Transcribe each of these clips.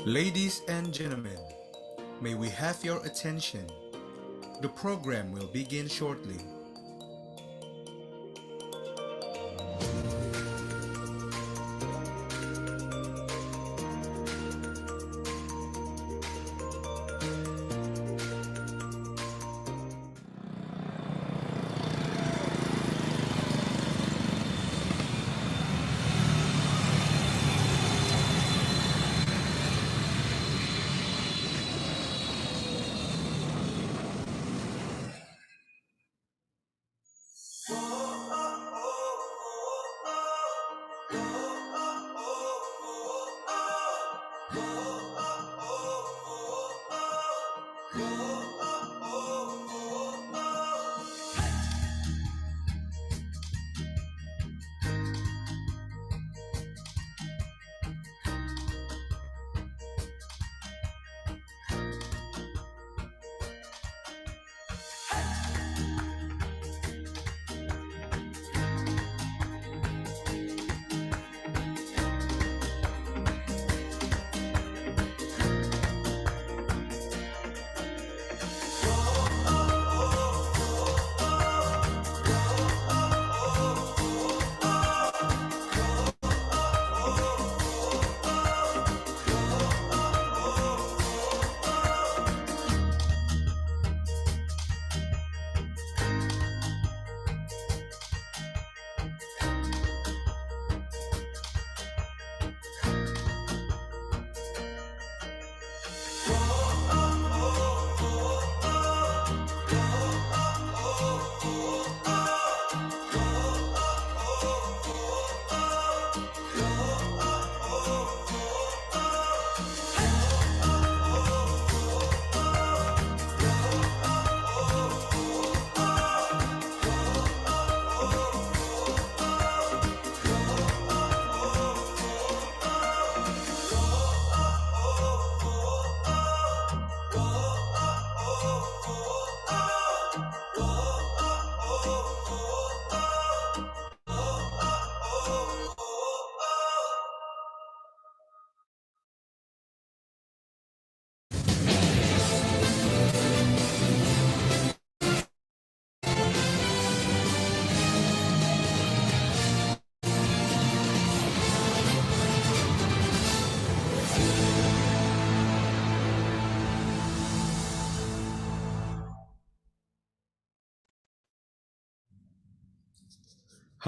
Ladies and gentlemen, may we have your attention? The program will begin shortly.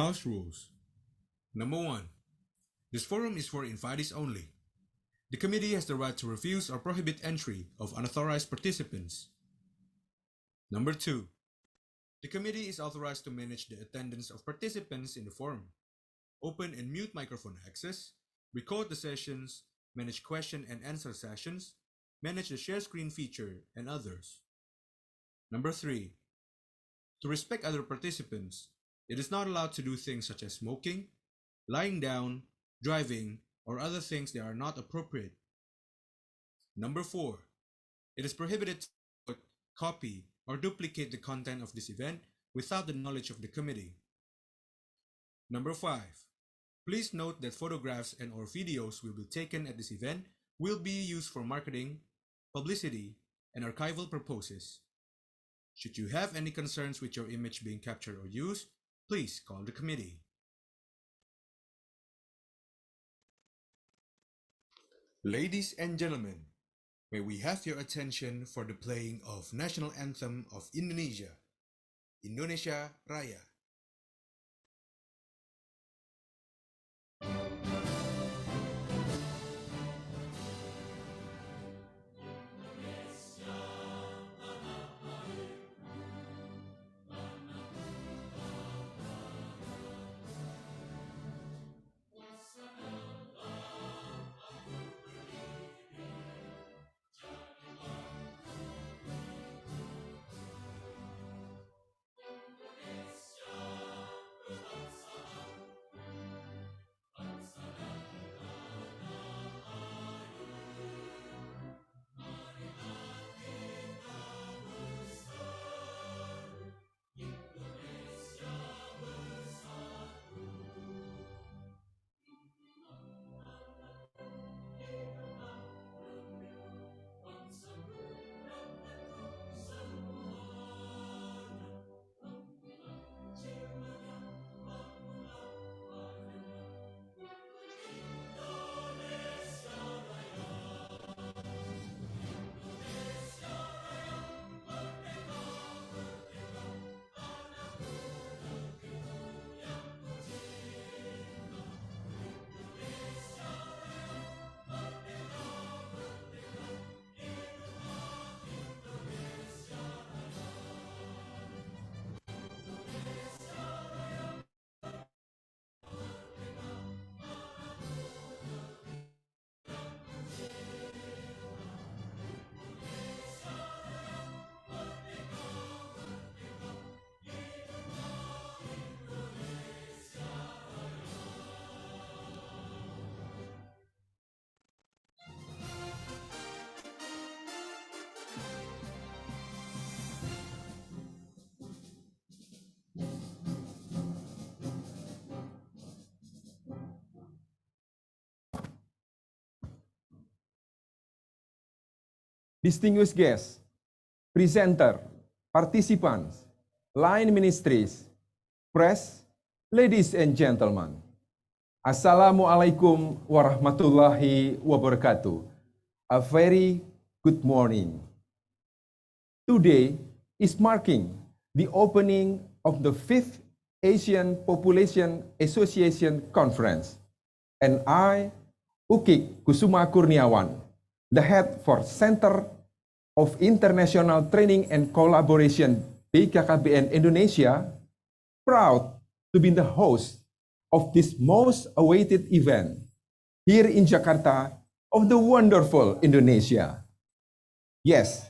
House rules. Number 1. This forum is for invitees only. The committee has the right to refuse or prohibit entry of unauthorized participants. Number 2. The committee is authorized to manage the attendance of participants in the forum, open and mute microphone access, record the sessions, manage question and answer sessions, manage the share screen feature, and others. Number 3. To respect other participants, it is not allowed to do things such as smoking, lying down, driving, or other things that are not appropriate. Number 4. It is prohibited to copy or duplicate the content of this event without the knowledge of the committee. Number 5. Please note that photographs and or videos will be taken at this event will be used for marketing, publicity, and archival purposes. Should you have any concerns with your image being captured or used, please call the committee. Ladies and gentlemen, may we have your attention for the playing of National Anthem of Indonesia, Indonesia Raya. distinguished guests, presenter, participants, line ministries, press, ladies and gentlemen. Assalamualaikum warahmatullahi wabarakatuh. A very good morning. Today is marking the opening of the 5th Asian Population Association Conference, and I, Ukik Kusuma Kurniawan, the head for Center of International Training and Collaboration BKKBN Indonesia, proud to be the host of this most awaited event here in Jakarta of the wonderful Indonesia. Yes,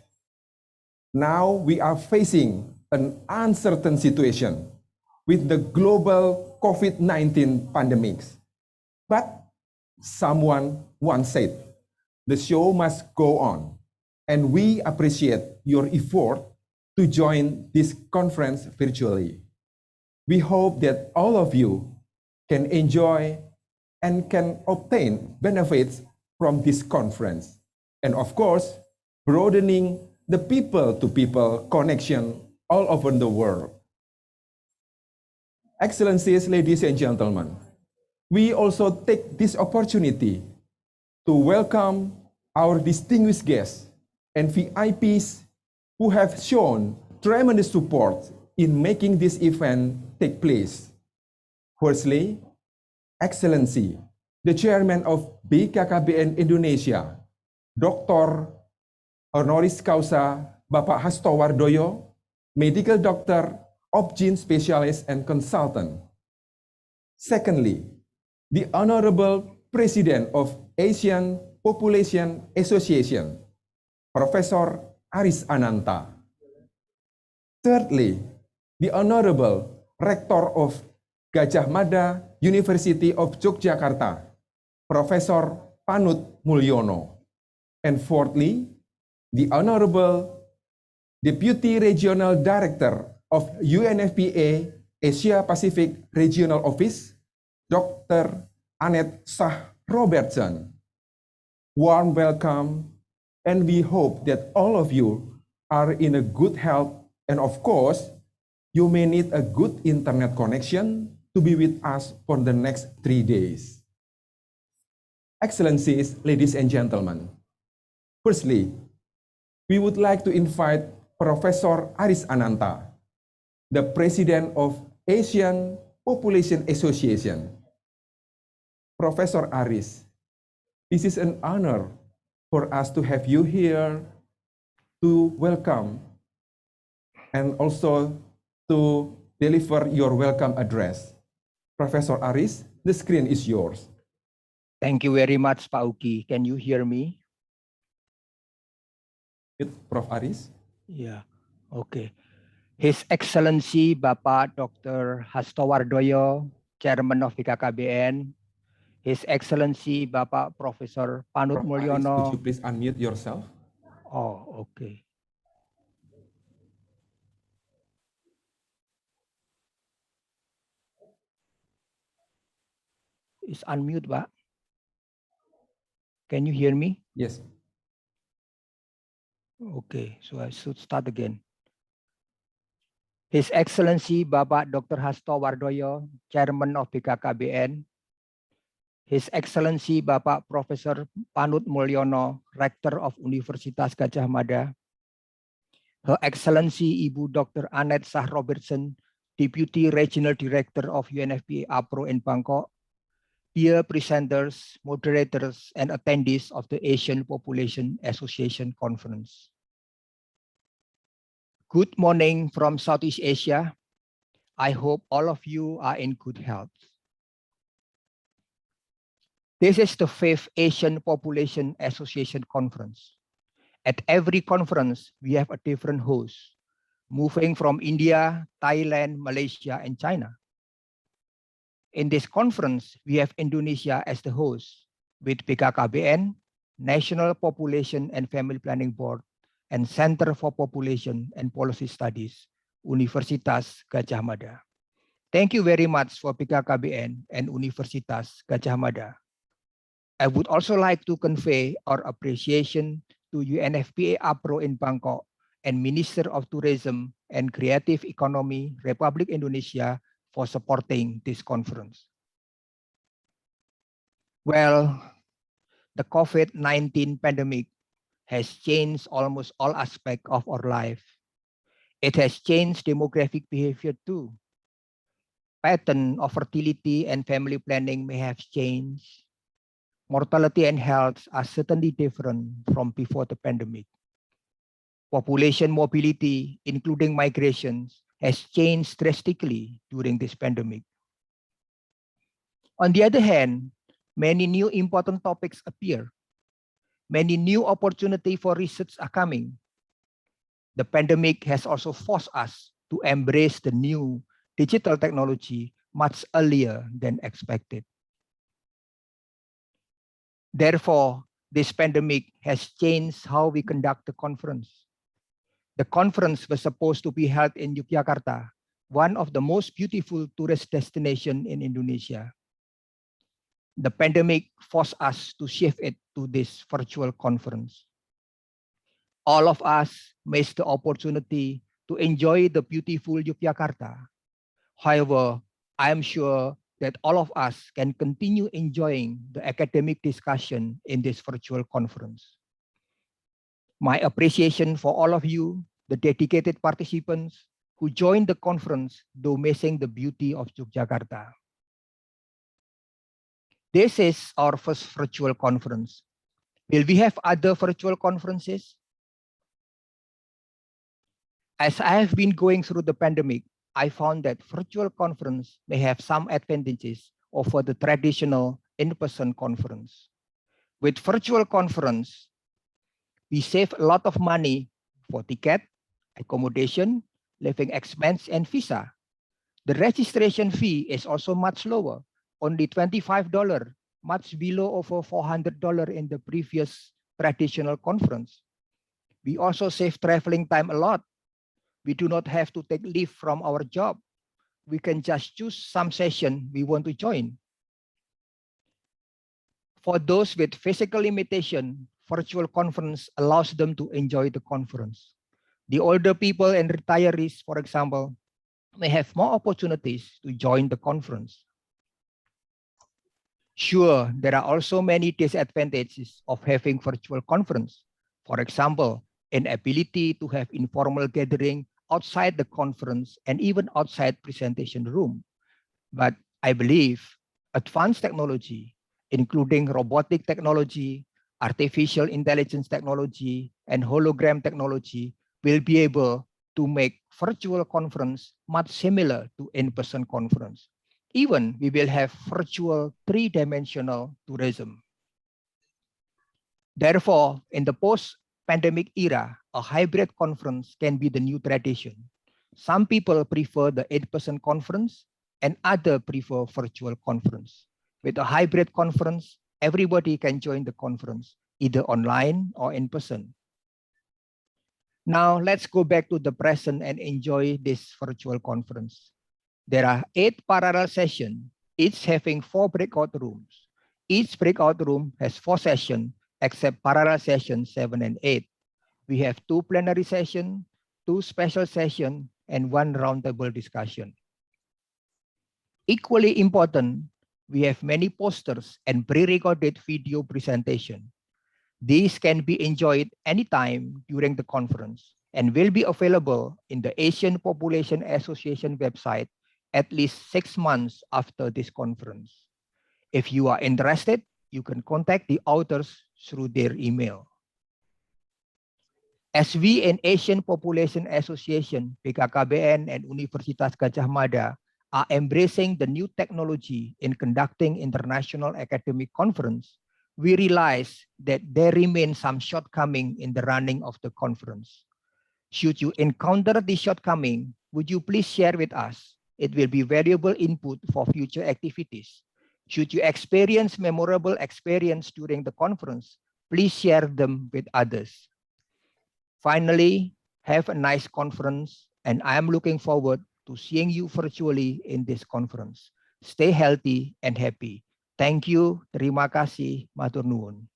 now we are facing an uncertain situation with the global COVID-19 pandemics. But someone once said, the show must go on, and we appreciate your effort to join this conference virtually. We hope that all of you can enjoy and can obtain benefits from this conference. And of course, broadening the people-to-people connection all over the world. Excellencies, ladies and gentlemen, we also take this opportunity to welcome our distinguished guests and VIPs who have shown tremendous support in making this event take place. Firstly, Excellency, the Chairman of BKKBN Indonesia, Dr. Honoris Causa Bapak Hasto Wardoyo, Medical Doctor, Obgyn Specialist and Consultant. Secondly, the Honorable President of Asian Population Association, Professor Aris Ananta. Thirdly, the Honorable Rector of Gadjah Mada University of Yogyakarta, Professor Panut Mulyono. And fourthly, the Honorable Deputy Regional Director of UNFPA Asia Pacific Regional Office, Dr. Annette Shah Robertson. Warm welcome, and we hope that all of you are in a good health, and of course, you may need a good internet connection to be with us for the next 3 days. Excellencies, ladies and gentlemen, firstly, we would like to invite Professor Aris Ananta, the President of Asian Population Association. Professor Aris, this is an honor for us to have you here to welcome and also to deliver your welcome address. Professor Aris, the screen is yours. Thank you very much, Pak Uki. Can you hear me? Prof. Aris? Yeah, okay. His Excellency Bapak Dr. Hasto Wardoyo, Chairman of BKKBN, His Excellency Bapak Profesor Panut Prof. Mulyono. Aris, could you please unmute yourself? Oh, okay. Is unmute, Pak? Can you hear me? Yes. Okay, so I should start again. His Excellency Bapak Dr. Hasto Wardoyo, Chairman of BKKBN, His Excellency Bapak Profesor Panut Mulyono, Rector of Universitas Gadjah Mada, Her Excellency Ibu Dr. Annette Shah Robertson, Deputy Regional Director of UNFPA APRO in Bangkok, dear presenters, moderators, and attendees of the Asian Population Association Conference. Good morning from Southeast Asia. I hope all of you are in good health. This is the 5th Asian Population Association Conference. At every conference, we have a different host, moving from India, Thailand, Malaysia, and China. In this conference, we have Indonesia as the host, with BKKBN, National Population and Family Planning Board, and Center for Population and Policy Studies, Universitas Gadjah Mada. Thank you very much for BKKBN and Universitas Gadjah Mada. I would also like to convey our appreciation to UNFPA APRO in Bangkok and Minister of Tourism and Creative Economy, Republic Indonesia, for supporting this conference. Well, the COVID-19 pandemic has changed almost all aspects of our life. It has changed demographic behavior too. Pattern of fertility and family planning may have changed. Mortality and health are certainly different from before the pandemic. Population mobility, including migrations, has changed drastically during this pandemic. On the other hand, many new important topics appear. Many new opportunities for research are coming. The pandemic has also forced us to embrace the new digital technology much earlier than expected. Therefore, this pandemic has changed how we conduct the conference. The conference was supposed to be held in Yogyakarta, one of the most beautiful tourist destinations in Indonesia. The pandemic forced us to shift it to this virtual conference. All of us missed the opportunity to enjoy the beautiful Yogyakarta. However, I am sure that all of us can continue enjoying the academic discussion in this virtual conference. My appreciation for all of you, the dedicated participants who joined the conference, though missing the beauty of Yogyakarta. This is our first virtual conference. Will we have other virtual conferences? As I have been going through the pandemic, I found that virtual conference may have some advantages over the traditional in-person conference. With virtual conference, we save a lot of money for ticket, accommodation, living expense, and visa. The registration fee is also much lower, only $25, much below over $400 in the previous traditional conference. We also save traveling time a lot. We do not have to take leave from our job. We can just choose some session we want to join. For those with physical limitation, virtual conference allows them to enjoy the conference. The older people and retirees, for example, may have more opportunities to join the conference. Sure, there are also many disadvantages of having virtual conference. For example, inability to have informal gathering outside the conference and even outside presentation room. But I believe advanced technology, including robotic technology, artificial intelligence technology, and hologram technology, will be able to make virtual conference much similar to in-person conference. Even we will have virtual three-dimensional tourism. Therefore, in the post-pandemic era, a hybrid conference can be the new tradition. Some people prefer the in-person conference and others prefer virtual conference. With a hybrid conference, everybody can join the conference, either online or in person. Now, let's go back to the present and enjoy this virtual conference. There are 8 parallel sessions, each having 4 breakout rooms. Each breakout room has 4 sessions, except parallel sessions 7 and 8. We have 2 plenary sessions, 2 special sessions, and 1 roundtable discussion. Equally important, we have many posters and pre-recorded video presentation. These can be enjoyed anytime during the conference and will be available in the Asian Population Association website at least 6 months after this conference. If you are interested, you can contact the authors through their email. As we in Asian Population Association, BKKBN, and Universitas Gadjah Mada are embracing the new technology in conducting international academic conference, we realize that there remain some shortcomings in the running of the conference. Should you encounter this shortcoming, would you please share with us? It will be valuable input for future activities. Should you experience memorable experience during the conference, please share them with others. Finally, have a nice conference, and I am looking forward to seeing you virtually in this conference. Stay healthy and happy. Thank you. Terima kasih. Matur nuwun.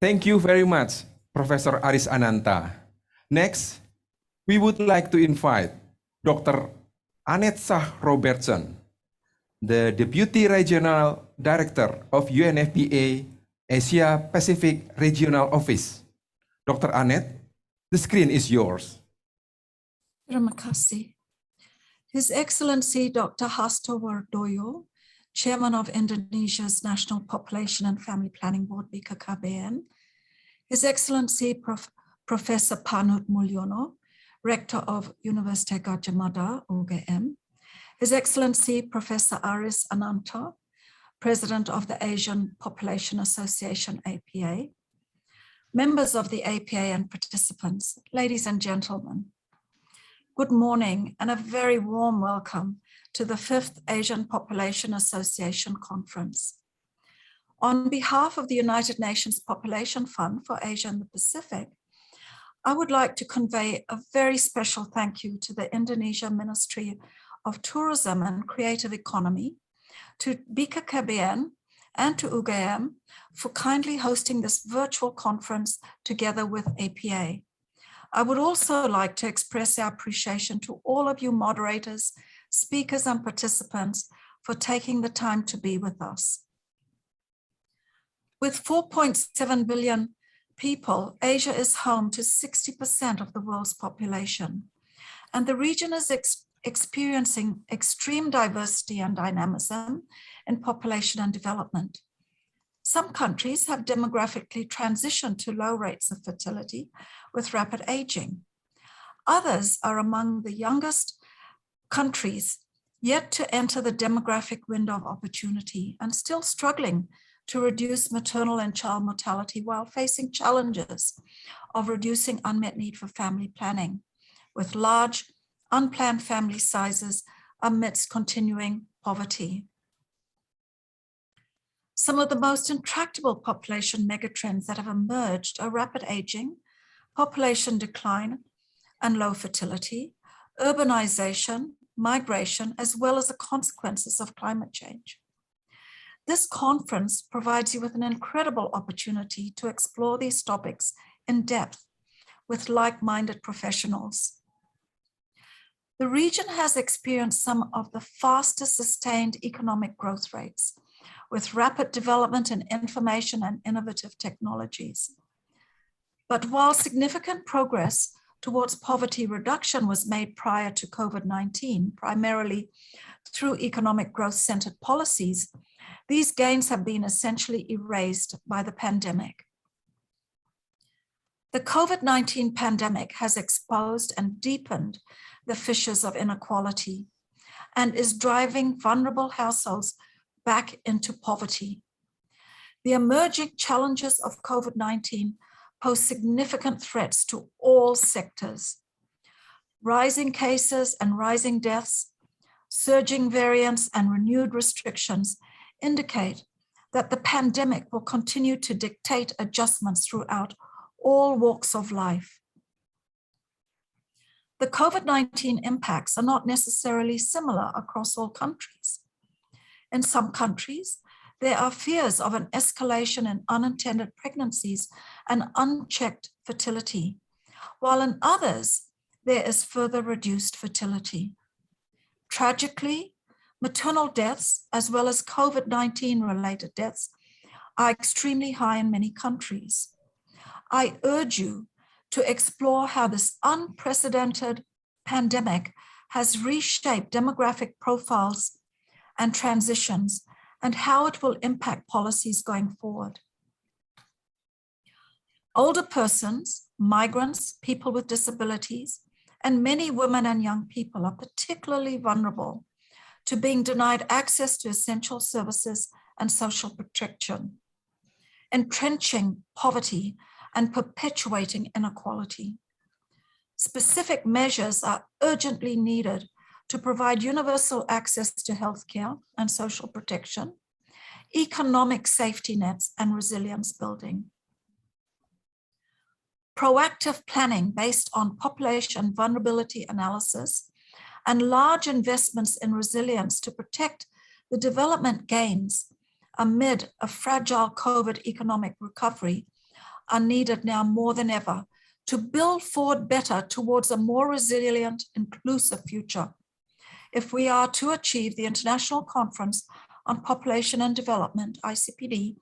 Thank you very much, Professor Aris Ananta. Next, we would like to invite Dr. Annette Shah Robertson, the Deputy Regional Director of UNFPA Asia Pacific Regional Office. Dr. Annette, the screen is yours. Terima kasih. His Excellency Dr. Hasto Wardoyo, Chairman of Indonesia's National Population and Family Planning Board, BKKBN, His Excellency Professor Panut Mulyono, Rector of Universitas Gadjah Mada, UGM, His Excellency Professor Aris Ananta, President of the Asian Population Association, APA, members of the APA and participants, ladies and gentlemen, good morning and a very warm welcome to the 5th Asian Population Association Conference. On behalf of the United Nations Population Fund for Asia and the Pacific, I would like to convey a very special thank you to the Indonesia Ministry of Tourism and Creative Economy, to BKKBN and to UGM for kindly hosting this virtual conference together with APA. I would also like to express our appreciation to all of you moderators, speakers, and participants for taking the time to be with us. With 4.7 billion people, Asia is home to 60% of the world's population, and the region is experiencing extreme diversity and dynamism in population and development. Some countries have demographically transitioned to low rates of fertility with rapid aging. Others are among the youngest countries yet to enter the demographic window of opportunity and still struggling to reduce maternal and child mortality while facing challenges of reducing unmet need for family planning, with large unplanned family sizes amidst continuing poverty. Some of the most intractable population megatrends that have emerged are rapid aging, population decline and low fertility, urbanization, migration, as well as the consequences of climate change. This conference provides you with an incredible opportunity to explore these topics in depth with like-minded professionals. The region has experienced some of the fastest sustained economic growth rates, with rapid development in information and innovative technologies. But while significant progress towards poverty reduction was made prior to COVID-19, primarily through economic growth-centered policies, these gains have been essentially erased by the pandemic. The COVID-19 pandemic has exposed and deepened the fissures of inequality and is driving vulnerable households back into poverty. The emerging challenges of COVID-19 pose significant threats to all sectors. Rising cases and rising deaths, surging variants and renewed restrictions indicate that the pandemic will continue to dictate adjustments throughout all walks of life. The COVID-19 impacts are not necessarily similar across all countries. In some countries, there are fears of an escalation in unintended pregnancies and unchecked fertility, while in others, there is further reduced fertility. Tragically, maternal deaths, as well as COVID-19 related deaths, are extremely high in many countries. I urge you to explore how this unprecedented pandemic has reshaped demographic profiles and transitions, and how it will impact policies going forward. Older persons, migrants, people with disabilities, and many women and young people are particularly vulnerable to being denied access to essential services and social protection, entrenching poverty and perpetuating inequality. Specific measures are urgently needed to provide universal access to healthcare and social protection, economic safety nets, and resilience building. Proactive planning based on population vulnerability analysis and large investments in resilience to protect the development gains amid a fragile COVID economic recovery are needed now more than ever to build forward better towards a more resilient, inclusive future. If we are to achieve the International Conference on Population and Development, ICPD,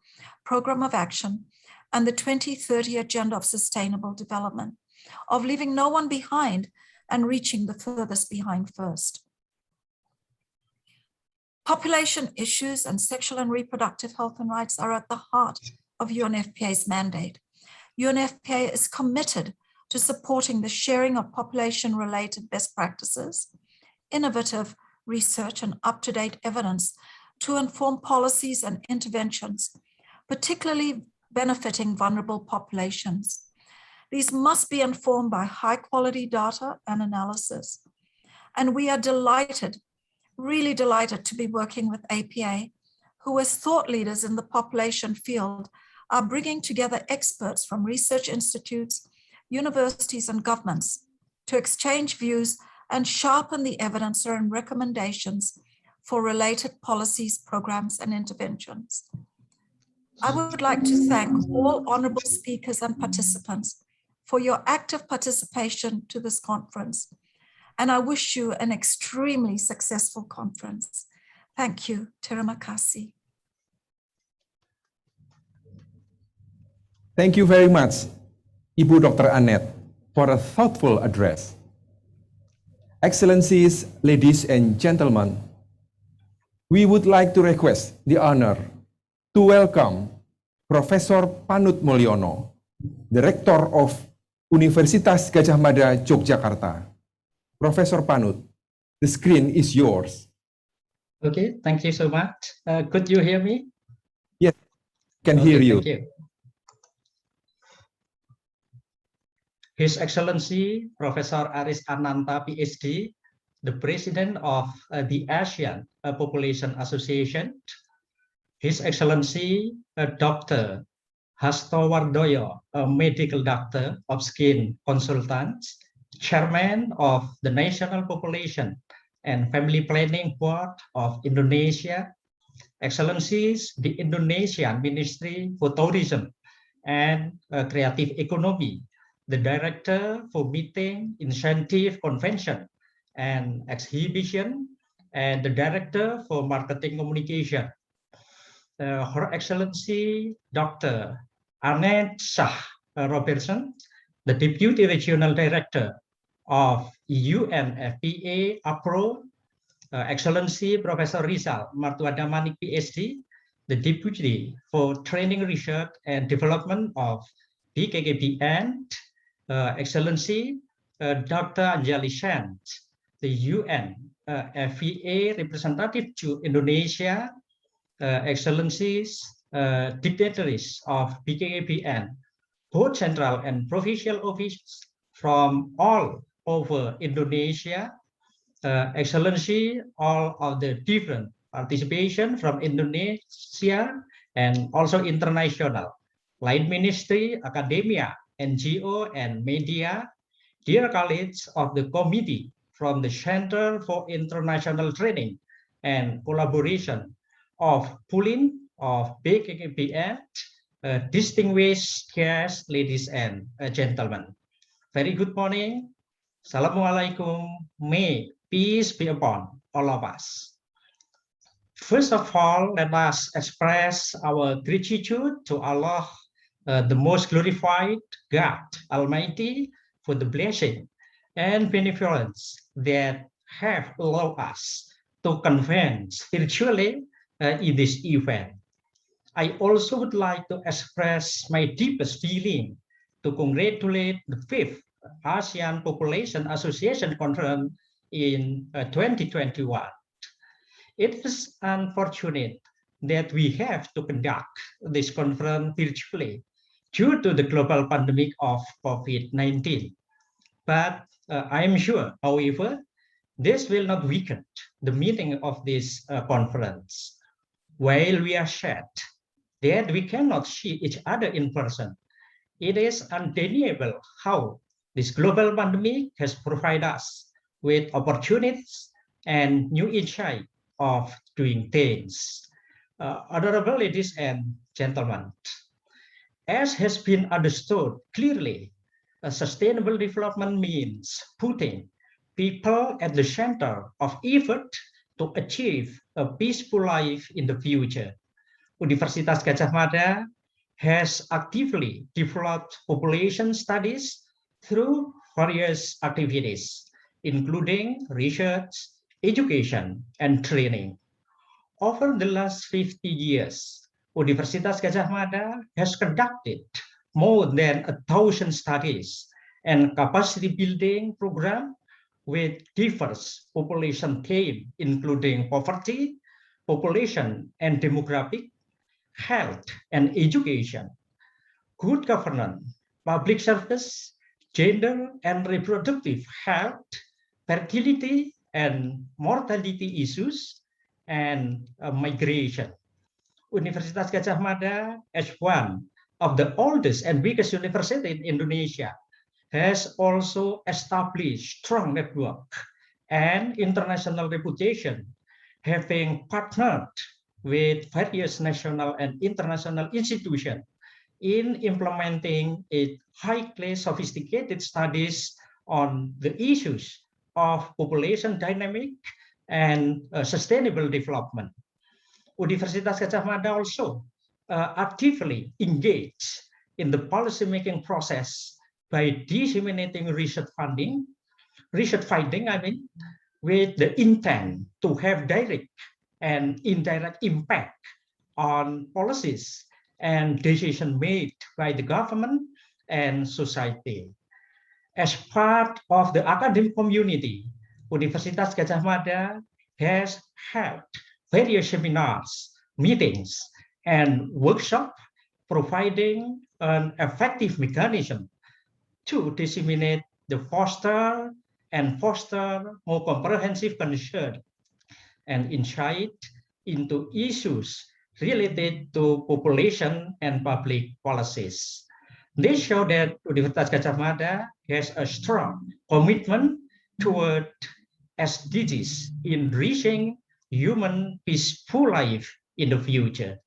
Program of Action, and the 2030 Agenda of Sustainable Development, of leaving no one behind and reaching the furthest behind first. Population issues and sexual and reproductive health and rights are at the heart of UNFPA's mandate. UNFPA is committed to supporting the sharing of population-related best practices, innovative research, and up-to-date evidence to inform policies and interventions, particularly benefiting vulnerable populations. These must be informed by high-quality data and analysis. And we are delighted, really delighted to be working with APA, who as thought leaders in the population field are bringing together experts from research institutes, universities, and governments to exchange views and sharpen the evidence and recommendations for related policies, programs, and interventions. I would like to thank all honorable speakers and participants for your active participation to this conference. And I wish you an extremely successful conference. Thank you. Terima kasih. Thank you very much, Ibu Dr. Annette, for a thoughtful address. Excellencies, ladies and gentlemen, we would like to request the honor to welcome Profesor Panut Mulyono, the Rector of Universitas Gadjah Mada, Yogyakarta. Professor Panut, the screen is yours. Okay, thank you so much. Could you hear me? Yes, can hear you. Thank you. His Excellency Professor Aris Ananta, PhD, the President of the ASEAN Population Association, His Excellency Dr. Hasto Wardoyo, a medical doctor of skin consultants, Chairman of the National Population and Family Planning Board of Indonesia, Excellencies, the Indonesian Ministry for Tourism and Creative Economy, the Director for Meeting, Incentive, Convention, and Exhibition, and the Director for Marketing Communication. Her Excellency Dr. Annette Shah Robertson, the Deputy Regional Director of UNFPA APRO, Excellency Professor Rizal Martuadamanik, PhD, the Deputy for Training, Research, and Development of BKKBN, Excellency Dr. Anjali Shand, the UNFPA representative to Indonesia, Excellencies, dignitaries of BKKBN, both central and provincial offices from all over Indonesia, Excellency, all of the different participation from Indonesia and also international, like ministry, academia, NGO, and media, dear colleagues of the committee from the Center for International Training and Collaboration of Pulin of BKKBN, distinguished guests, ladies and gentlemen. Very good morning. Assalamualaikum. May peace be upon all of us. First of all, let us express our gratitude to Allah, the most glorified God Almighty, for the blessing and benevolence that have allowed us to converge virtually in this event. I also would like to express my deepest feeling to congratulate the 5th ASEAN Population Association Conference in 2021. It is unfortunate that we have to conduct this conference virtually due to the global pandemic of COVID-19. But I am sure, however, this will not weaken the meaning of this conference. While we are sad that we cannot see each other in person, it is undeniable how this global pandemic has provided us with opportunities and new insight of doing things. Honorable ladies and gentlemen, As has been understood clearly, a sustainable development means putting people at the center of effort to achieve a peaceful life in the future. Universitas Gadjah Mada has actively developed population studies through various activities, including research, education, and training. Over the last 50 years, Universitas Gadjah Mada has conducted more than 1,000 studies and capacity building program with diverse population themes, including poverty, population and demographic, health and education, good governance, public service, gender and reproductive health, fertility and mortality issues, and migration. Universitas Gadjah Mada, as one of the oldest and biggest university in Indonesia, has also established strong network and international reputation, having partnered with various national and international institutions in implementing its highly sophisticated studies on the issues of population dynamic and sustainable development. Universitas Gadjah Mada also actively engaged in the policymaking process by disseminating research finding, with the intent to have direct and indirect impact on policies and decisions made by the government and society. As part of the academic community, Universitas Gadjah Mada has held various seminars, meetings, and workshops, providing an effective mechanism to disseminate the foster more comprehensive concern and insight into issues related to population and public policies. They show that Universitas Gadjah Mada has a strong commitment toward SDGs in reaching human peaceful life in the future.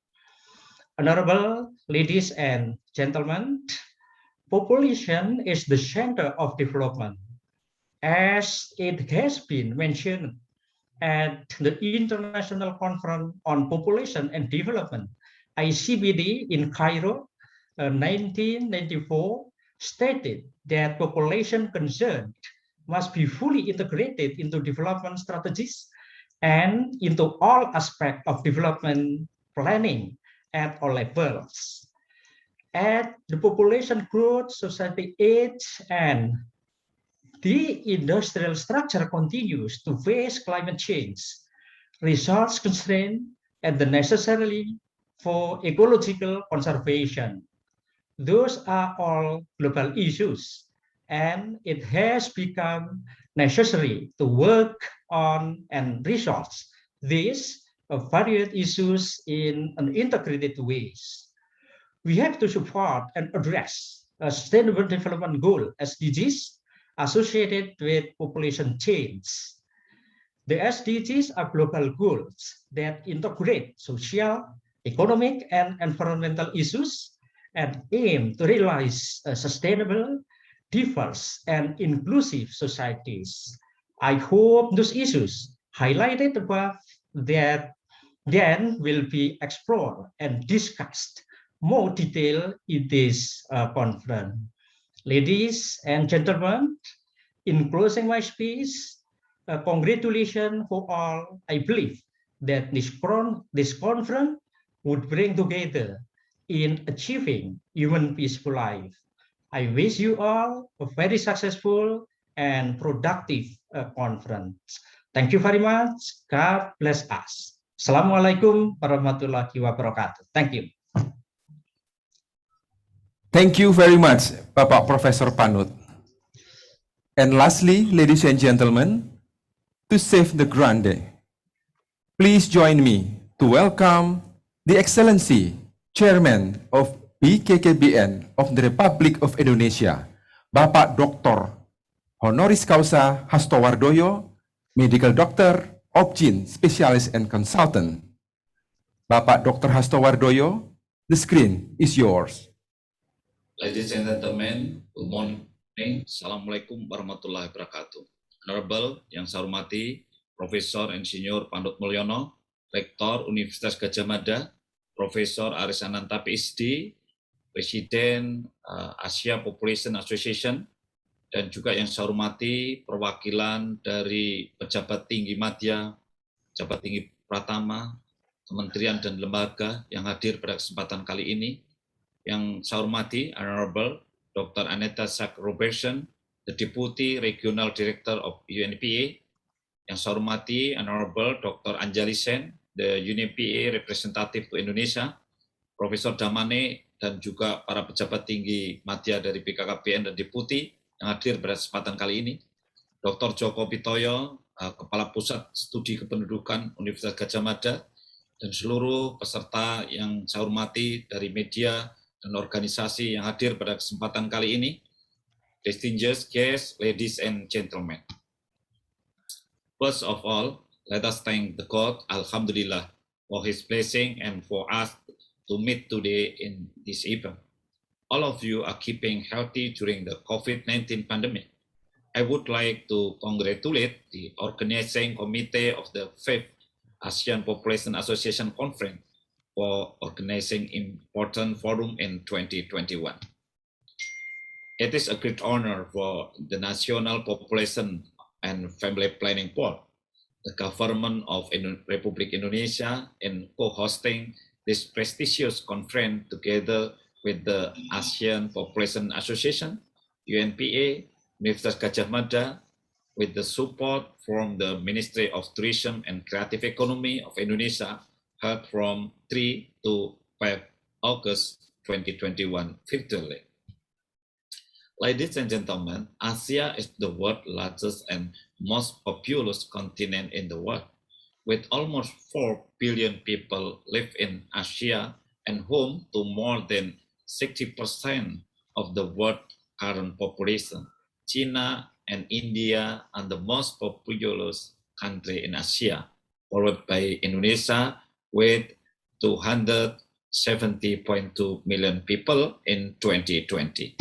Honorable ladies and gentlemen, population is the center of development. As it has been mentioned at the International Conference on Population and Development, ICPD in Cairo, 1994, stated that population concern must be fully integrated into development strategies and into all aspects of development planning at all levels. As the population growth, society age, and the industrial structure continues to face climate change, resource constraint, and the necessary for ecological conservation. Those are all global issues, and it has become necessary to work on and resolve these various issues in an integrated ways. We have to support and address a sustainable development goal, SDGs, associated with population change. The SDGs are global goals that integrate social, economic, and environmental issues and aim to realize sustainable, diverse, and inclusive societies. I hope those issues highlighted above that then will be explored and discussed more detail in this conference. Ladies and gentlemen, in closing my speech, congratulations for all. I believe that this conference would bring together in achieving human peaceful life. I wish you all a very successful and productive conference. Thank you very much. God bless us. Assalamualaikum warahmatullahi wabarakatuh. Thank you. Thank you very much, Bapak Professor Panut. And lastly, ladies and gentlemen, to save the grande, please join me to welcome the Excellency Chairman of BKKBN of the Republic of Indonesia, Bapak Dr. Honoris Causa Hastowardoyo, Medical Doctor, Obgyn, Specialist and Consultant. Bapak Dr. Hastowardoyo, the screen is yours. Ladies and gentlemen, good morning. Assalamualaikum warahmatullahi wabarakatuh. Honorable, yang saya hormati, Profesor Insinyur Pandut Mulyono, Rektor Universitas Gadjah Mada, Profesor Aris Ananta PhD, Presiden Asia Population Association, dan juga yang saya hormati perwakilan dari pejabat tinggi Madya, pejabat tinggi Pratama, kementerian dan lembaga yang hadir pada kesempatan kali ini. Yang saya hormati, Honorable Dr. Aneta Sack-Robertson, the Deputy Regional Director of UNEPA. Yang saya hormati, Honorable Dr. Anjali Sen, the UNEPA Representative to Indonesia, Profesor Damane, dan juga para pejabat tinggi Madya dari BKKBN dan Deputi yang hadir pada kesempatan kali ini. Dr. Joko Pitoyo, Kepala Pusat Studi Kependudukan Universitas Gadjah Mada, dan seluruh peserta yang saya hormati dari media dan organisasi yang hadir pada kesempatan kali ini, distinguished guests, ladies and gentlemen. First of all, let us thank the God, Alhamdulillah, for His blessing and for us to meet today in this event. All of you are keeping healthy during the COVID-19 pandemic. I would like to congratulate the organizing committee of the 5th ASEAN Population Association Conference for organizing important forum in 2021. It is a great honor for the National Population and Family Planning Board, the government of Republic Indonesia, in co-hosting this prestigious conference together with the ASEAN Population Association, UNPA, Universitas Gadjah Mada, with the support from the Ministry of Tourism and Creative Economy of Indonesia, held from 3 to 5 August 2021 virtually. Ladies and gentlemen, Asia is the world's largest and most populous continent in the world. With almost 4 billion people live in Asia and home to more than 60% of the world's current population. China and India are the most populous country in Asia, followed by Indonesia with 270.2 million people in 2020.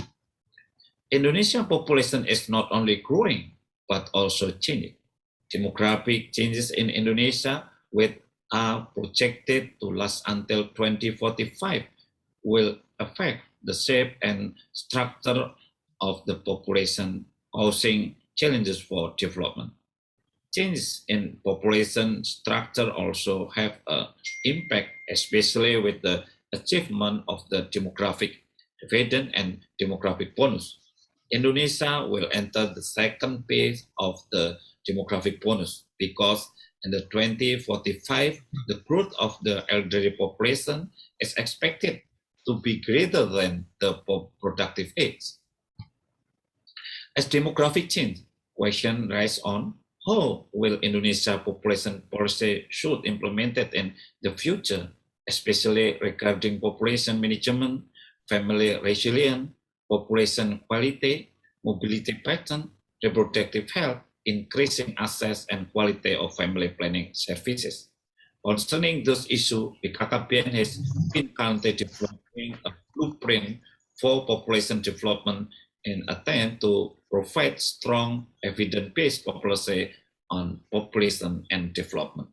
Indonesian population is not only growing, but also changing. Demographic changes in Indonesia, which are projected to last until 2045, will affect the shape and structure of the population, causing challenges for development. Changes in population structure also have an impact, especially with the achievement of the demographic dividend and demographic bonus. Indonesia will enter the second phase of the demographic bonus because in the 2045, the growth of the elderly population is expected to be greater than the productive age. As demographic change, question rise on how will Indonesia population policy should implemented in the future, especially regarding population management, family resilience, population quality, mobility pattern, reproductive health, increasing access and quality of family planning services. Concerning those issues, BKKBN has been currently developing a blueprint for population development in attempt to provide strong evidence-based policy on population and development.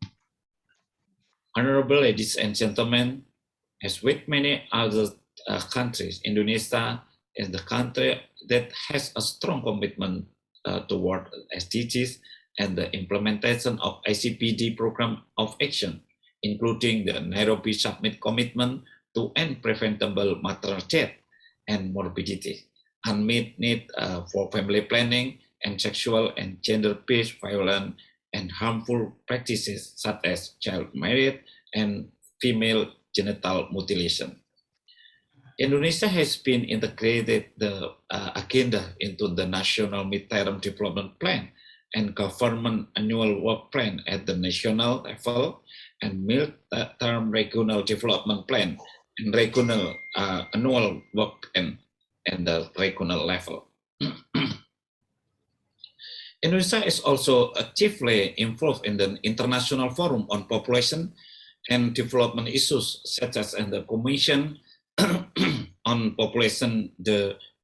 Honorable ladies and gentlemen, as with many other countries, Indonesia is the country that has a strong commitment toward SDGs and the implementation of ICPD program of action, including the Nairobi Summit commitment to end preventable maternal death and morbidity, unmet need for family planning, and sexual and gender-based violence and harmful practices such as child marriage and female genital mutilation. Indonesia has been integrated the agenda into the National Midterm Development Plan and Government Annual Work Plan at the national level and Midterm Regional Development Plan and Regional Annual Work Plan at the regional level. Indonesia is also actively involved in the International Forum on Population and Development Issues, such as in the Commission on population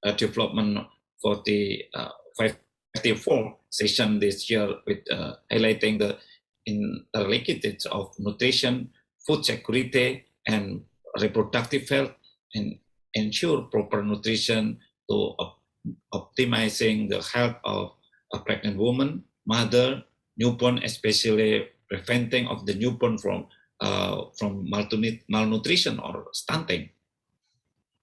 development for the 54 session this year, with highlighting the interlinkage of nutrition, food security, and reproductive health, and ensure proper nutrition to optimizing the health of a pregnant woman, mother, newborn, especially preventing of the newborn from malnutrition or stunting.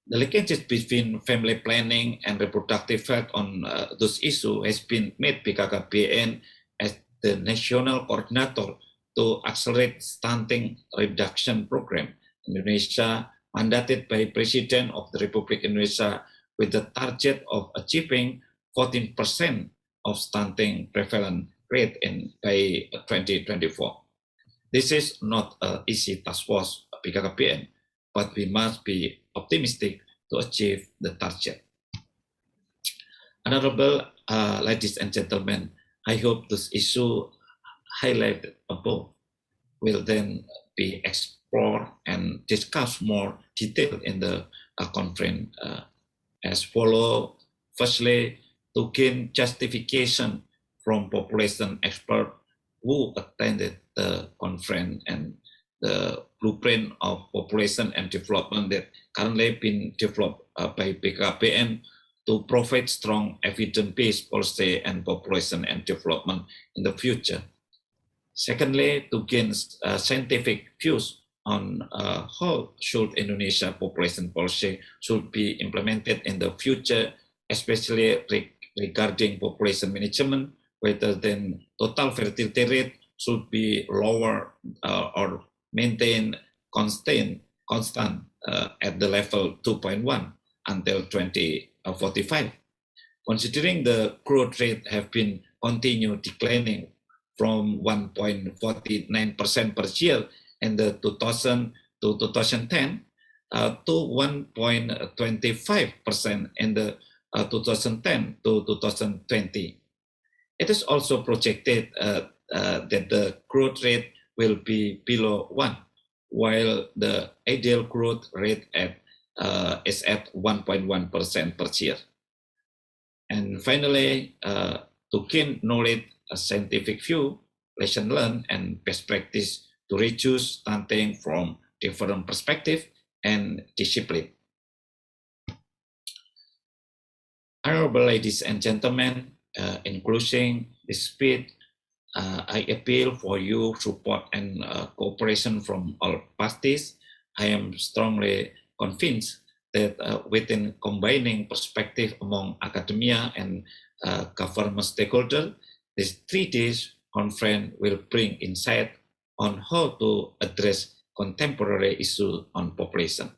The linkages between family planning and reproductive health on those issues has been made BKKBN as the national coordinator to accelerate stunting reduction program. Indonesia, mandated by President of the Republic Indonesia, with the target of achieving 14% of stunting prevalence rate by 2024. This is not an easy task force BKKBN, but we must be optimistic to achieve the target. Honorable ladies and gentlemen, I hope this issue highlighted above will then be explored and discussed more detailed in the conference as follow. Firstly, to gain justification from population experts who attended the conference and the blueprint of population and development that currently been developed by BKKBN to provide strong evidence-based policy and population and development in the future. Secondly, to gain scientific views on how should Indonesia population policy should be implemented in the future, especially regarding population management, whether then total fertility rate should be lower or maintain constant at the level 2.1 until 2045. Considering the growth rate have been continued declining from 1.49% per year in the 2000 to 2010 to 1.25% in the 2010 to 2020. It is also projected that the growth rate will be below 1, while the ideal growth rate is at 1.1% per year. And finally, to gain knowledge, a scientific view, lesson learned, and best practice to reduce stunting from different perspective and discipline. Honorable ladies and gentlemen, in closing this speech, I appeal for your support and cooperation from all parties. I am strongly convinced that within combining perspective among academia and government stakeholders, this 3 days conference will bring insight on how to address contemporary issues on population.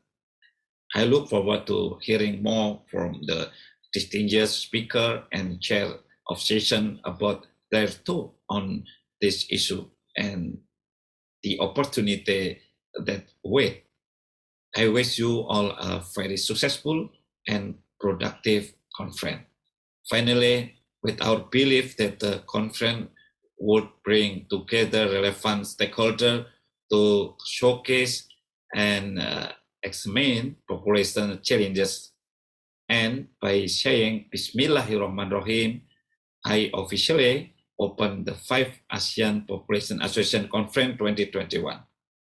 I look forward to hearing more from the distinguished speaker and chair of session about their thought on this issue and the opportunity that wait. I wish you all a very successful and productive conference. Finally, with our belief that the conference would bring together relevant stakeholders to showcase and examine population challenges, and by saying Bismillahirrahmanirrahim, I officially open the 5 ASEAN Population Association Conference 2021.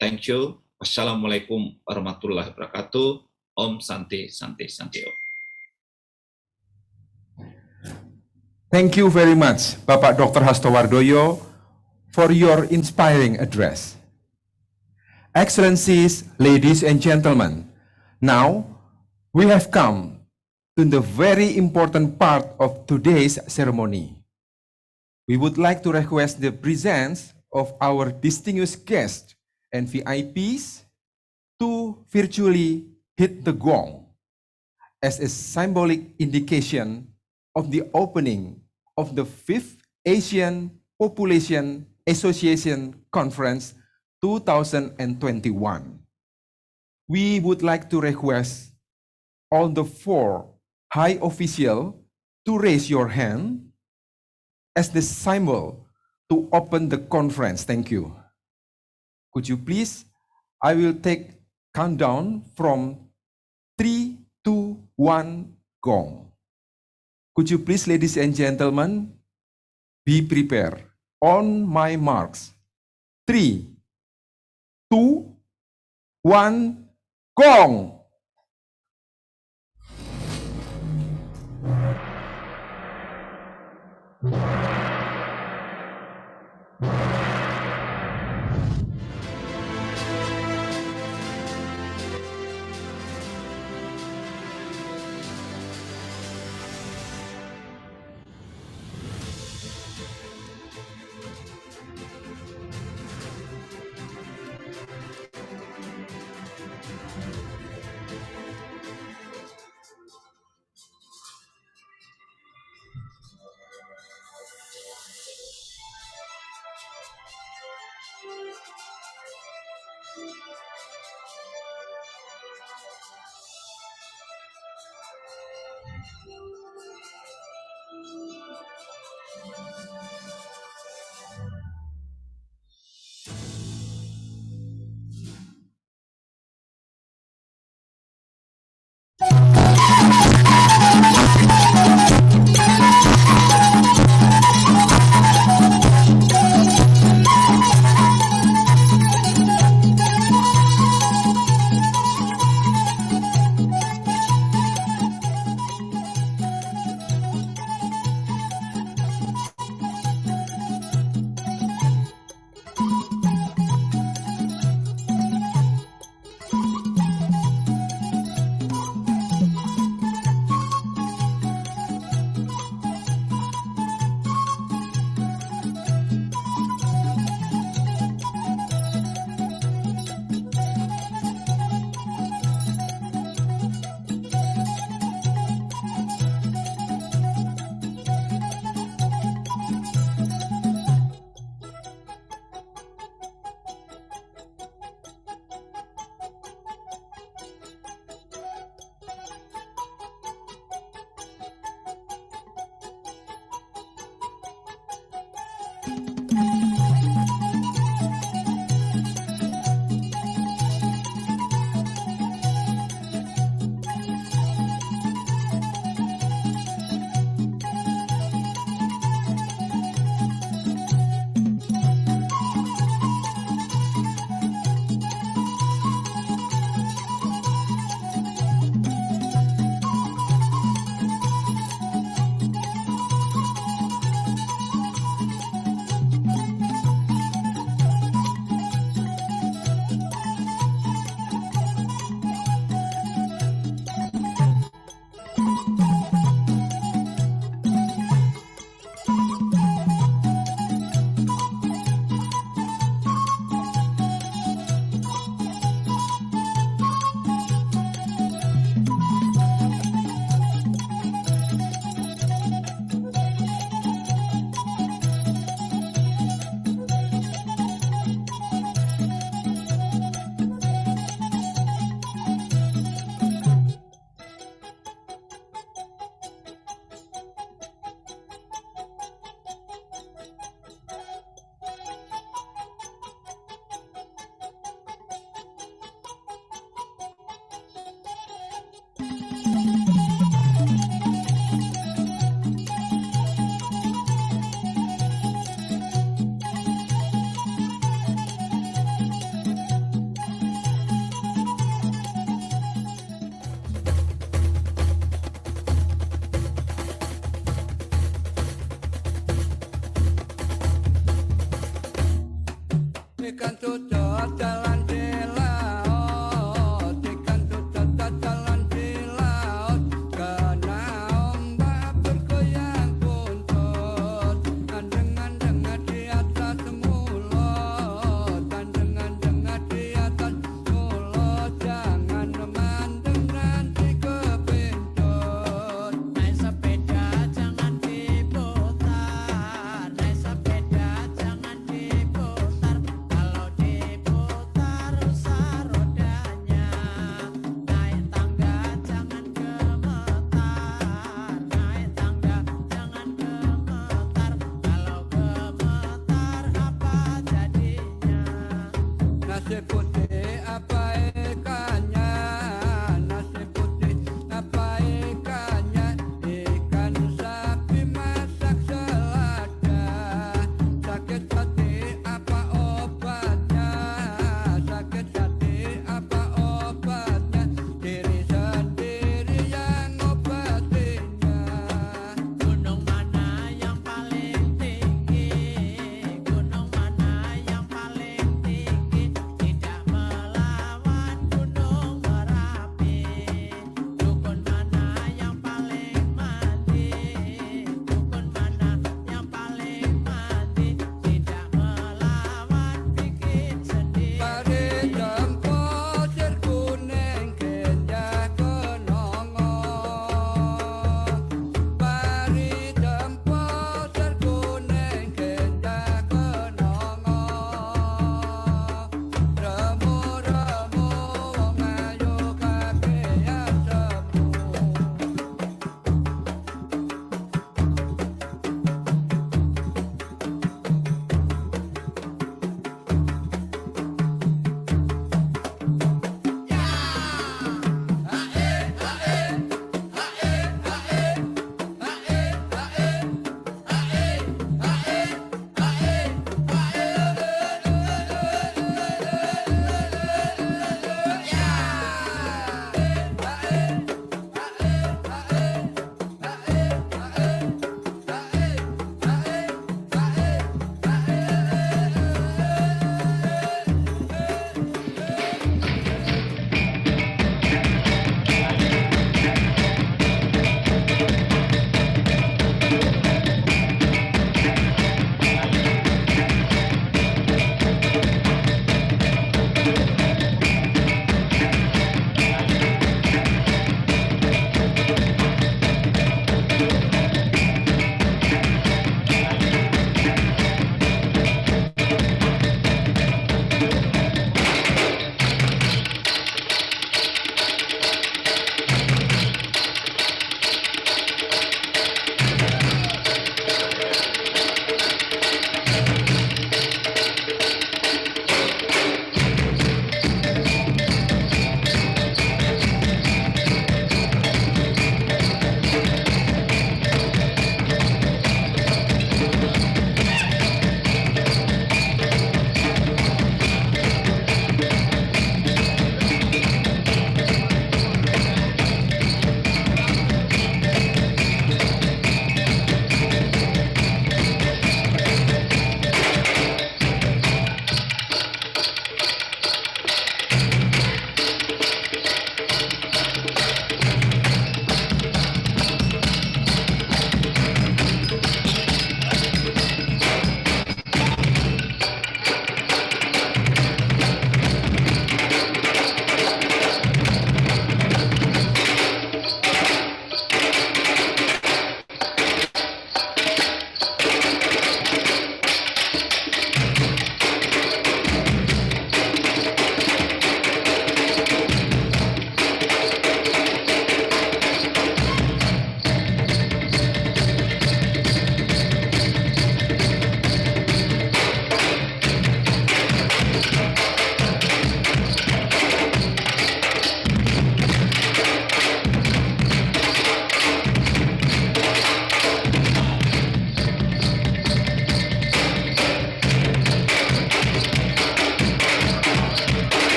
Thank you. Wassalamualaikum warahmatullahi wabarakatuh. Om Santi Santi Santi Om. Thank you very much, Bapak Dr. Hastowardoyo, for your inspiring address. Excellencies, ladies and gentlemen, now we have come to the very important part of today's ceremony. We would like to request the presence of our distinguished guests and VIPs to virtually hit the gong as a symbolic indication of the opening of the 5th Asian Population Association Conference 2021. We would like to request all the 4 high officials to raise your hand as the symbol to open the conference. Thank you. Could you please, I will take countdown from 3, 1 gong. Could you please, ladies and gentlemen, be prepared. On my marks. 3, 2, 1, gong!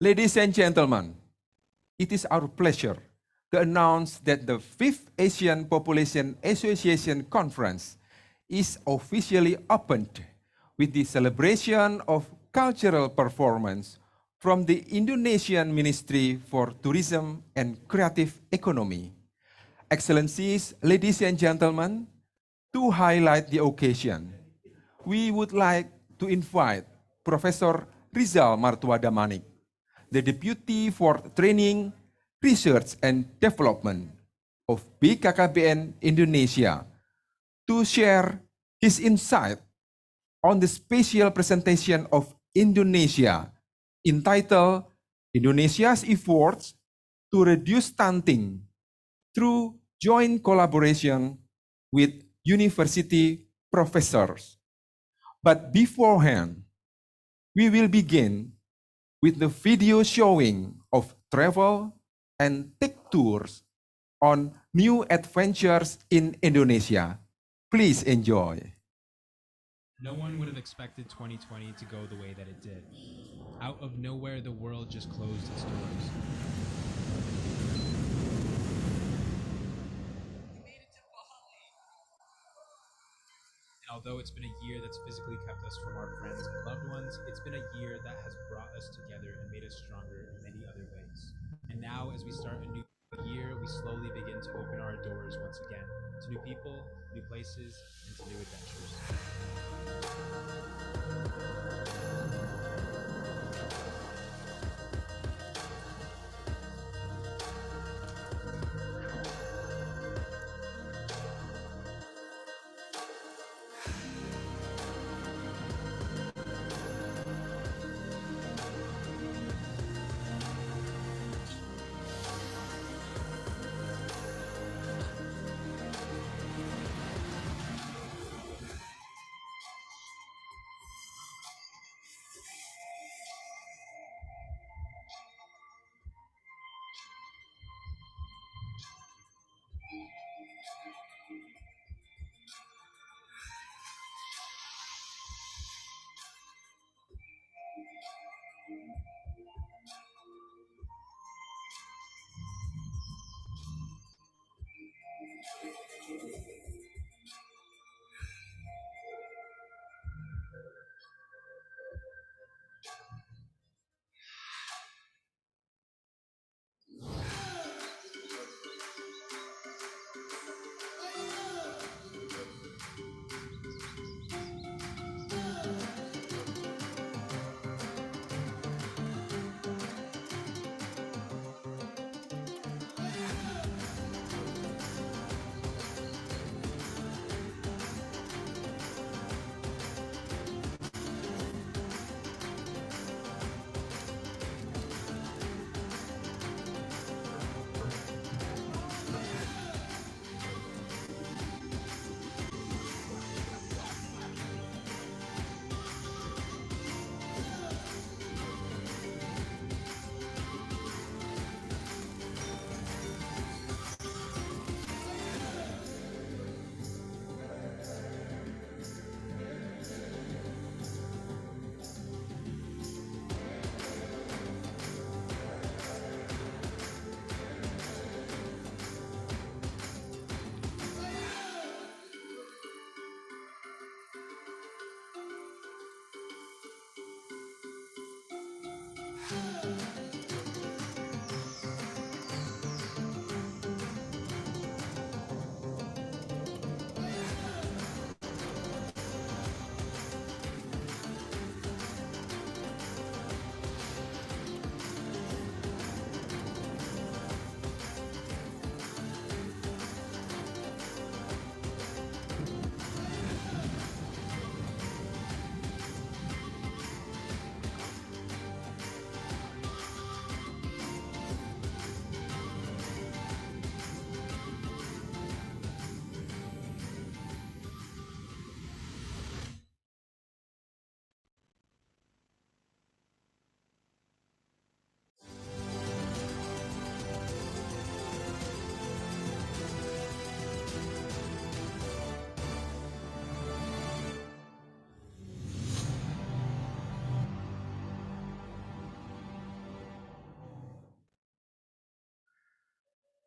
Ladies and gentlemen, it is our pleasure to announce that the 5th Asian Population Association Conference is officially opened with the celebration of cultural performance from the Indonesian Ministry for Tourism and Creative Economy. Excellencies, ladies and gentlemen, to highlight the occasion, we would like to invite Professor Rizal Martuada Manik, the Deputy for Training, Research and Development of BKKBN Indonesia, to share his insight on the special presentation of Indonesia entitled Indonesia's Efforts to Reduce Stunting through Joint Collaboration with University Professors. But beforehand, we will begin with the video showing of travel and tech tours on new adventures in Indonesia. Please enjoy. No one would have expected 2020 to go the way that it did. Out of nowhere, the world just closed its doors. And although it's been a year that's physically kept us from our friends and loved ones, it's been a year that has brought us together and made us stronger in many other ways. And now, as we start a new year, we slowly begin to open our doors once again to new people, new places, and to new adventures.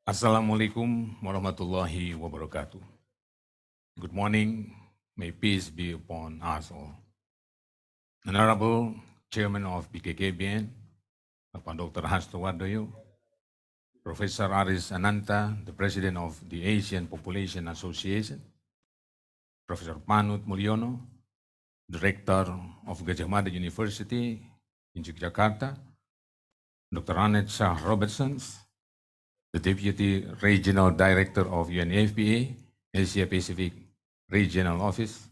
Assalamualaikum warahmatullahi wabarakatuh. Good morning. May peace be upon us all. Honorable Chairman of BKKBN, Bapak Dr. Hasto Wardoyo, Professor Aris Ananta, the President of the Asian Population Association, Professor Panut Mulyono, Director of Gajah Mada University in Yogyakarta, Dr. Anet Shah Robertson, the Deputy Regional Director of UNFPA, Asia Pacific Regional Office,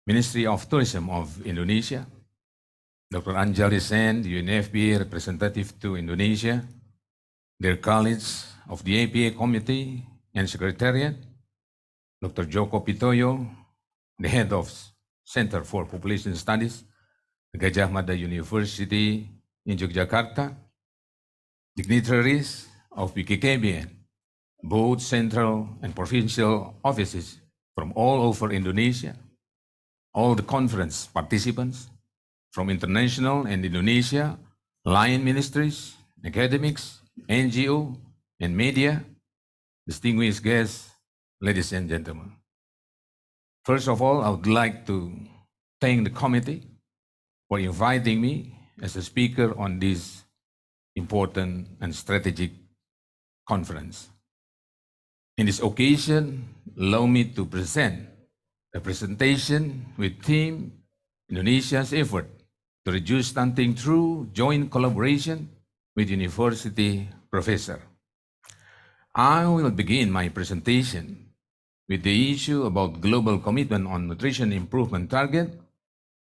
Ministry of Tourism of Indonesia, Dr. Anjali Sen, the UNFPA representative to Indonesia, their colleagues of the APA Committee and Secretariat, Dr. Joko Pitoyo, the head of Center for Population Studies, Gajah Mada University in Yogyakarta, dignitaries of BKKBN, both central and provincial offices from all over Indonesia, all the conference participants from international and Indonesia, line ministries, academics, NGO, and media, distinguished guests, ladies and gentlemen. First of all, I would like to thank the committee for inviting me as a speaker on this important and strategic conference. In this occasion, allow me to present a presentation with theme Indonesia's effort to reduce stunting through joint collaboration with university professor. I will begin my presentation with the issue about global commitment on nutrition improvement target,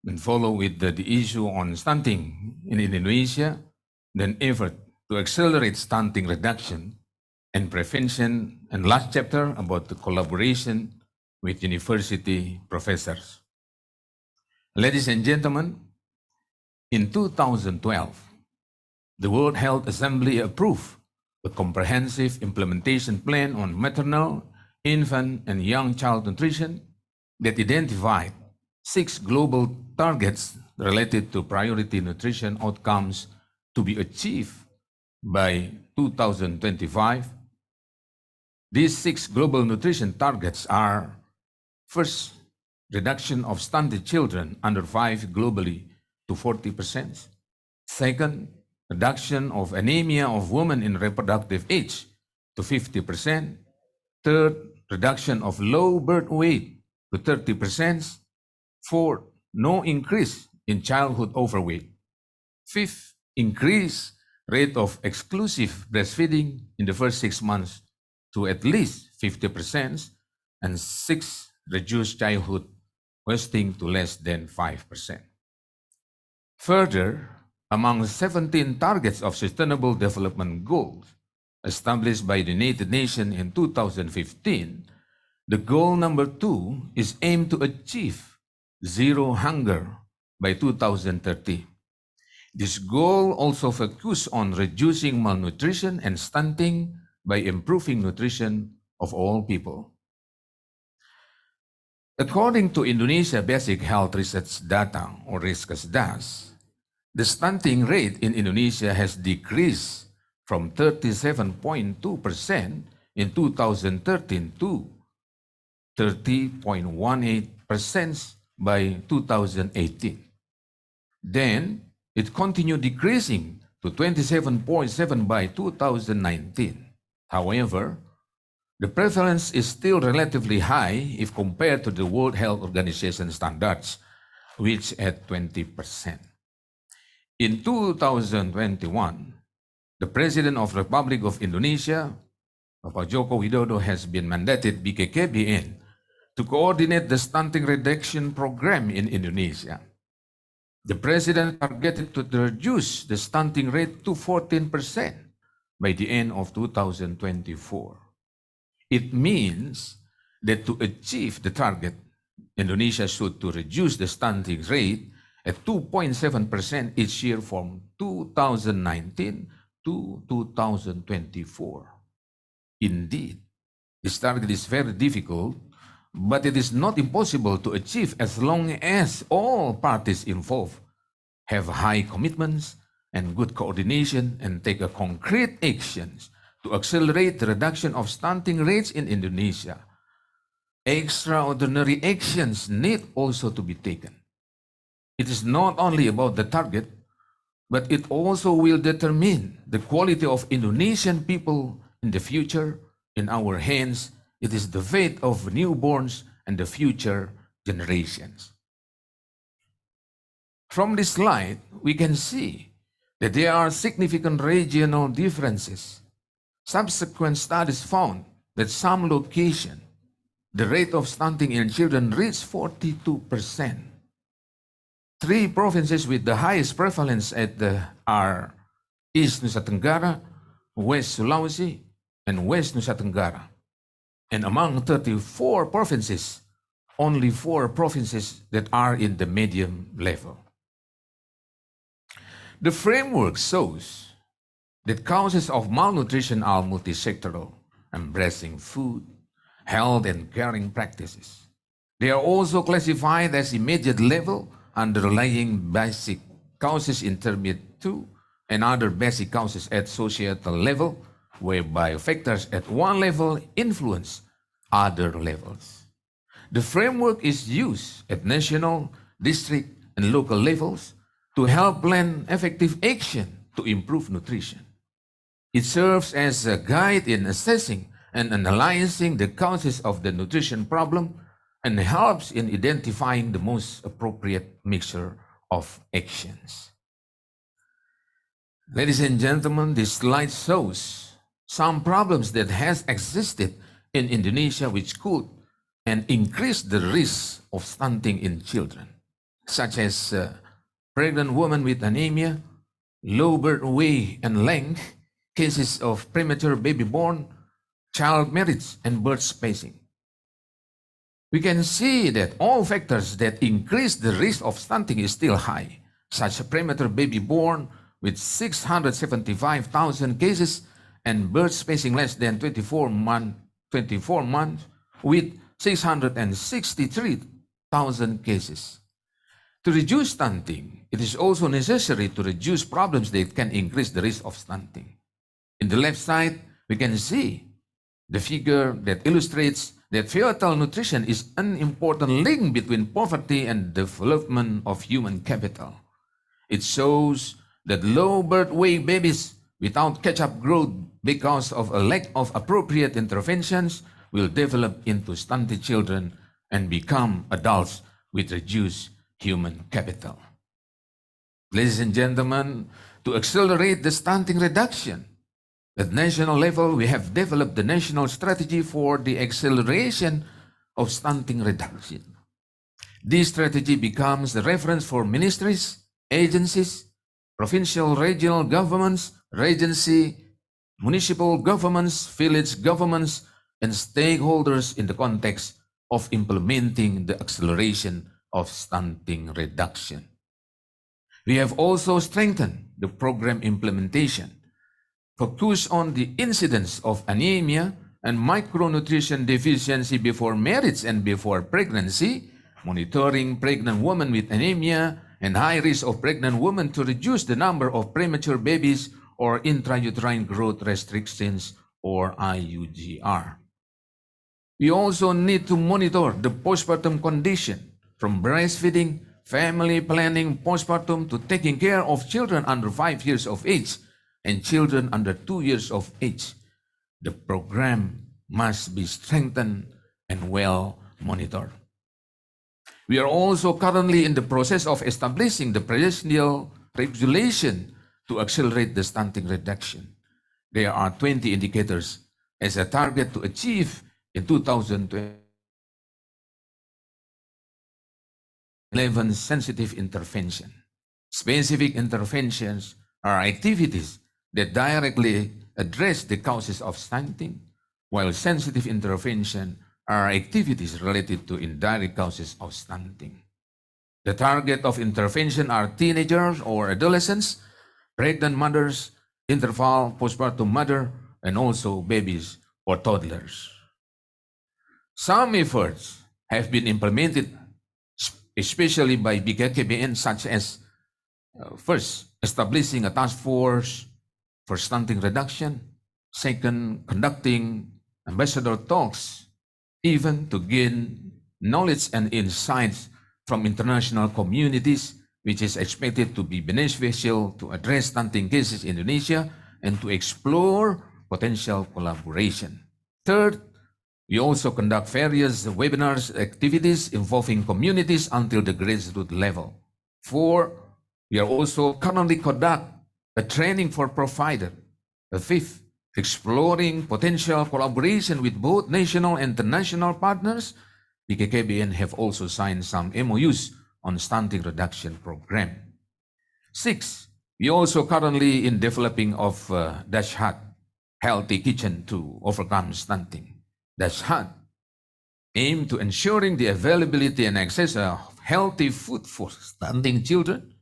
and follow with the issue on stunting in Indonesia, then effort to accelerate stunting reduction and prevention, and last chapter about the collaboration with university professors. Ladies and gentlemen, in 2012, the World Health Assembly approved a comprehensive implementation plan on maternal, infant, and young child nutrition that identified 6 global targets related to priority nutrition outcomes to be achieved by 2025. These 6 global nutrition targets are: first, reduction of stunted children under 5 globally to 40%. Second, reduction of anemia of women in reproductive age to 50%. Third, reduction of low birth weight to 30%. Fourth, no increase in childhood overweight. Fifth, increase rate of exclusive breastfeeding in the first 6 months to at least 50%. And sixth, reduce childhood wasting to less than 5%. Further, among 17 targets of Sustainable Development Goals established by the United Nations in 2015, the goal number 2 is aimed to achieve zero hunger by 2030. This goal also focuses on reducing malnutrition and stunting by improving nutrition of all people. According to Indonesia Basic Health Research Data, or RISKESDAS, the stunting rate in Indonesia has decreased from 37.2% in 2013 to 30.18% by 2018. Then it continued decreasing to 27.7% by 2019. However, the prevalence is still relatively high if compared to the World Health Organization standards, which at 20%. In 2021, the President of the Republic of Indonesia, Bapak Joko Widodo, has been mandated BKKBN to coordinate the stunting reduction program in Indonesia. The President targeted to reduce the stunting rate to 14% by the end of 2024. It means that to achieve the target, Indonesia should to reduce the stunting rate at 2.7% each year from 2019 to 2024. Indeed, this target is very difficult, but it is not impossible to achieve as long as all parties involved have high commitments and good coordination and take concrete actions to accelerate the reduction of stunting rates in Indonesia, extraordinary actions need also to be taken. It is not only about the target, but it also will determine the quality of Indonesian people in the future. In our hands, it is the fate of newborns and the future generations. From this slide, we can see that there are significant regional differences. Subsequent studies found that some locations, the rate of stunting in children reached 42%. 3 provinces with the highest prevalence are East Nusa Tenggara, West Sulawesi, and West Nusa Tenggara. And among 34 provinces, only 4 provinces that are in the medium level. The framework shows that causes of malnutrition are multisectoral, embracing food, health, and caring practices. They are also classified as immediate level, underlying basic causes, intermediate to, and other basic causes at societal level, whereby factors at one level influence other levels. The framework is used at national, district, and local levels to help plan effective action to improve nutrition. It serves as a guide in assessing and analyzing the causes of the nutrition problem and helps in identifying the most appropriate mixture of actions. Ladies and gentlemen, this slide shows some problems that has existed in Indonesia which could and increase the risk of stunting in children, such as pregnant women with anemia, low birth weight and length, cases of premature baby born, child marriage, and birth spacing. We can see that all factors that increase the risk of stunting is still high, such as premature baby born with 675,000 cases and birth spacing less than 24 months with 663,000 cases. To reduce stunting, it is also necessary to reduce problems that can increase the risk of stunting. In the left side, we can see the figure that illustrates that fetal nutrition is an important link between poverty and development of human capital. It shows that low birth weight babies without catch-up growth because of a lack of appropriate interventions will develop into stunted children and become adults with reduced human capital. Ladies and gentlemen, to accelerate the stunting reduction, at national level, we have developed the National Strategy for the Acceleration of Stunting Reduction. This strategy becomes the reference for ministries, agencies, provincial regional governments, regency, municipal governments, village governments, and stakeholders in the context of implementing the acceleration of stunting reduction. We have also strengthened the program implementation, focus on the incidence of anemia and micronutrition deficiency before marriage and before pregnancy, monitoring pregnant women with anemia and high risk of pregnant women to reduce the number of premature babies or intrauterine growth restrictions or IUGR. We also need to monitor the postpartum condition from breastfeeding, family planning, postpartum to taking care of children under 5 years of age and children under 2 years of age. The program must be strengthened and well monitored. We are also currently in the process of establishing the presidential regulation to accelerate the stunting reduction. There are 20 indicators as a target to achieve in 2020. 11 sensitive intervention. Specific interventions are activities that directly address the causes of stunting, while sensitive intervention are activities related to indirect causes of stunting. The target of intervention are teenagers or adolescents, pregnant mothers, interval postpartum mother, and also babies or toddlers. Some efforts have been implemented, especially by BKKBN, such as first, establishing a task force for stunting reduction, Second, conducting ambassador talks, even to gain knowledge and insights from international communities, which is expected to be beneficial to address stunting cases in Indonesia and to explore potential collaboration. Third, we also conduct various webinars activities involving communities until the grassroots level. Four, we are also currently conduct a training for provider. Fifth, exploring potential collaboration with both national and international partners. BKKBN have also signed some MOUs on stunting reduction program. Six, we also currently in developing of Dashhat, Healthy Kitchen to overcome stunting. Dashhat aim to ensuring the availability and access of healthy food for stunting children,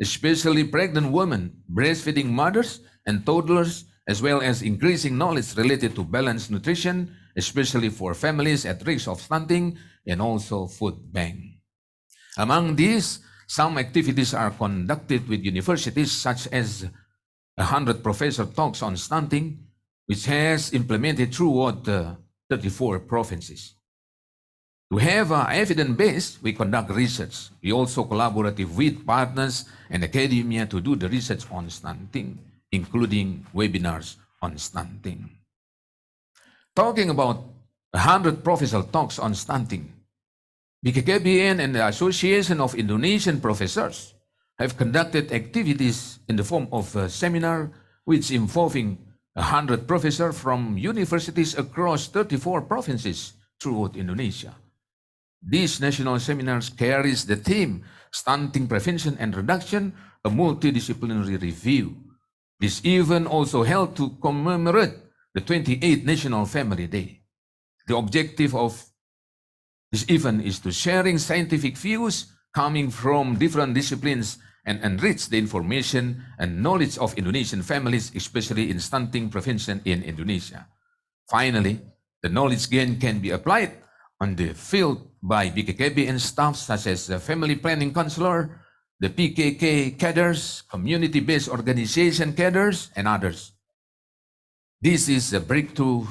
especially pregnant women, breastfeeding mothers, and toddlers, as well as increasing knowledge related to balanced nutrition, especially for families at risk of stunting, and also food bank. Among these, some activities are conducted with universities such as 100 professor talks on stunting, which has implemented throughout 34 provinces. To have evidence base, we conduct research. We also collaborate with partners and academia to do the research on stunting, including webinars on stunting. Talking about 100 professor talks on stunting, BKKBN and the Association of Indonesian Professors have conducted activities in the form of a seminar which involving 100 professors from universities across 34 provinces throughout Indonesia. These national seminars carries the theme Stunting Prevention and Reduction, a multidisciplinary review. This event also held to commemorate the 28th National Family Day. The objective of this event is to sharing scientific views coming from different disciplines and enrich the information and knowledge of Indonesian families, especially in stunting prevention in Indonesia. Finally, the knowledge gained can be applied on the field by BKKBN staff such as the family planning counselor, the PKK cadres, community-based organization cadres, and others. This is a breakthrough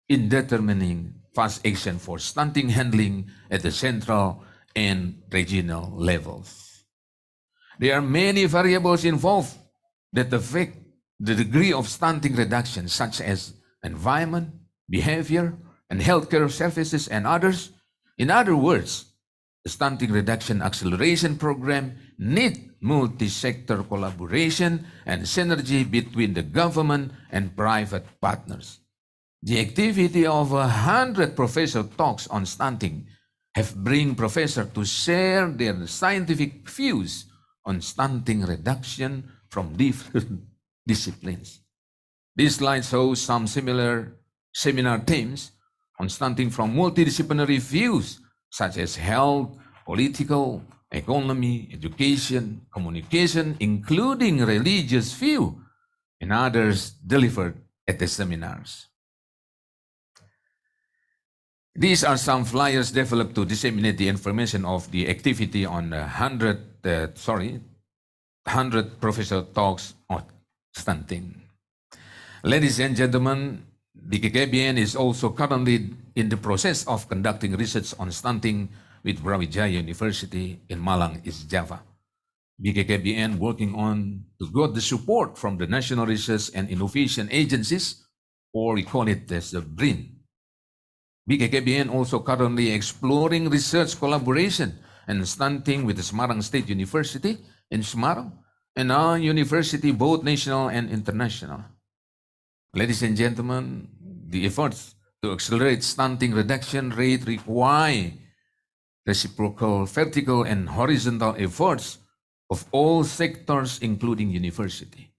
in determining fast action for stunting handling at the central and regional levels. There are many variables involved that affect the degree of stunting reduction, such as environment, behavior, and healthcare services, and others. In other words, the stunting reduction acceleration program needs multi-sector collaboration and synergy between the government and private partners. The activity of 100 professor talks on stunting have bring professors to share their scientific views on stunting reduction from different disciplines. This slide shows some similar seminar themes on stunting from multidisciplinary views such as health, political, economy, education, communication, including religious view, and others delivered at the seminars. These are some flyers developed to disseminate the information of the activity on 100 professor talks on stunting. Ladies and gentlemen, BKKBN is also currently in the process of conducting research on stunting with Brawijaya University in Malang, East Java. BKKBN working on to get the support from the National Research and Innovation Agencies, or we call it as the BRIN. BKKBN also currently exploring research collaboration and stunting with the Semarang State University in Semarang and our university, both national and international. Ladies and gentlemen, the efforts to accelerate stunting reduction rate require reciprocal vertical and horizontal efforts of all sectors, including university.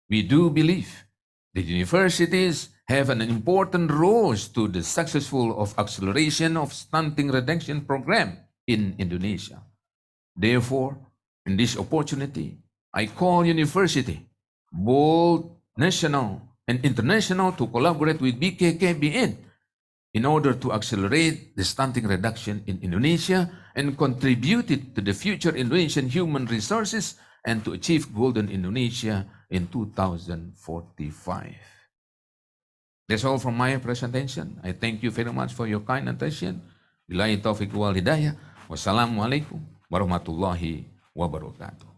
We do believe that universities have an important role to the successful of acceleration of stunting reduction program in Indonesia. Therefore, in this opportunity, I call university, both national and international, to collaborate with BKKBN in order to accelerate the stunting reduction in Indonesia and contribute it to the future Indonesian human resources and to achieve Golden Indonesia in 2045. That's all from my presentation. I thank you very much for your kind attention. Billahi taufiq wal hidayah. Wassalamualaikum warahmatullahi wabarakatuh.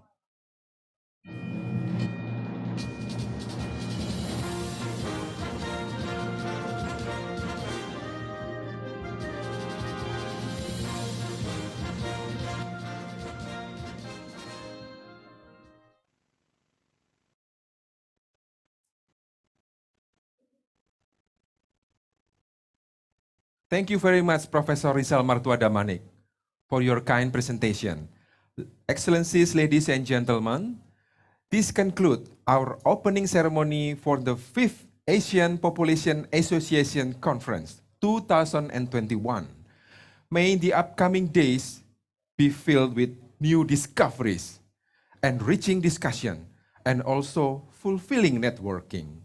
Thank you very much, Professor Rizal Martuada Manik, for your kind presentation. Excellencies, ladies and gentlemen, this concludes our opening ceremony for the 5th Asian Population Association Conference 2021. May the upcoming days be filled with new discoveries, enriching discussion, and also fulfilling networking.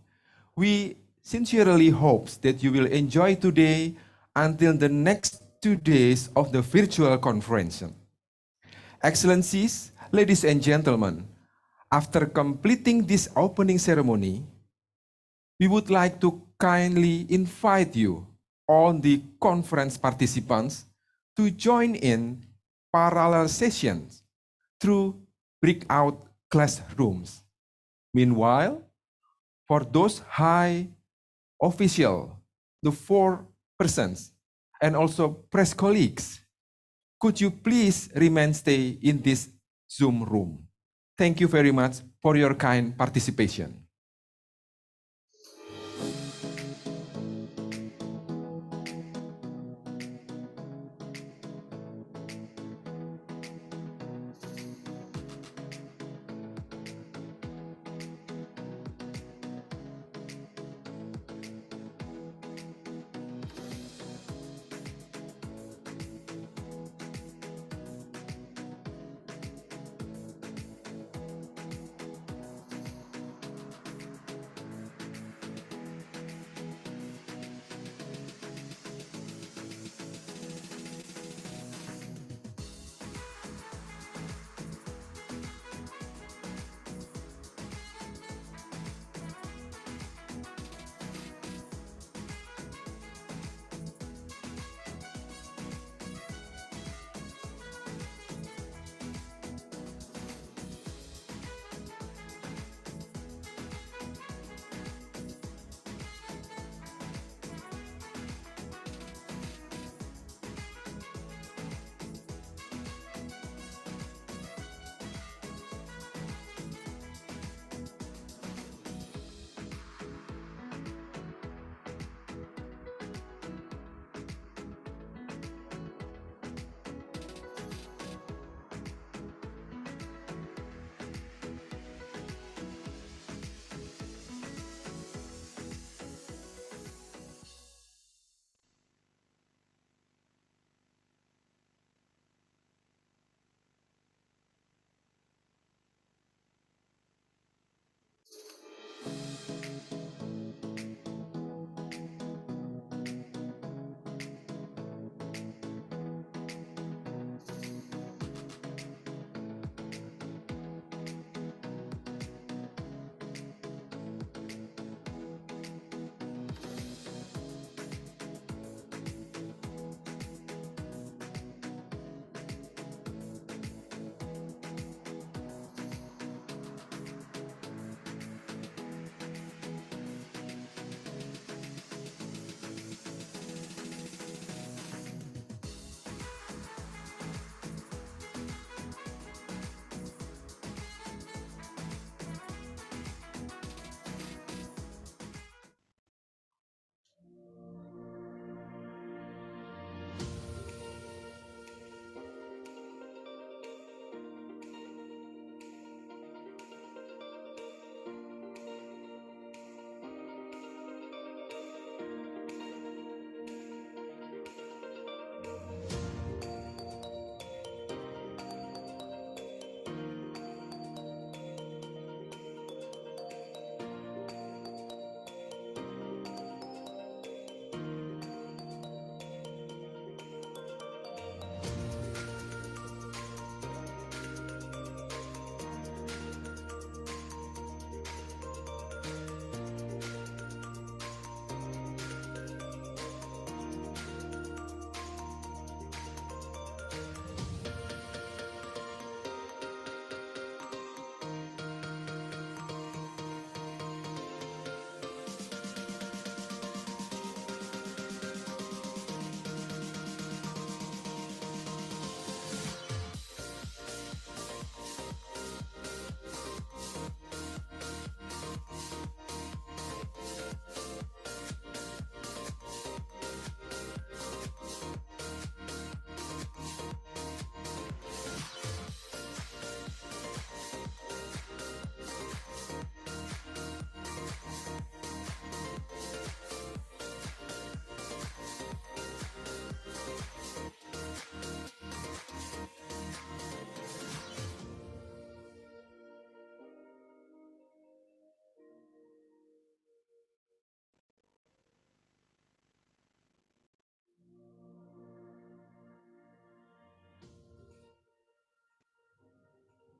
We sincerely hope that you will enjoy today until the next 2 days of the virtual conference. Excellencies, ladies and gentlemen, after completing this opening ceremony, we would like to kindly invite you, all the conference participants, to join in parallel sessions through breakout classrooms. Meanwhile, for those high official, the 4 persons, and also press colleagues, could you please remain stay in this Zoom room? Thank you very much for your kind participation.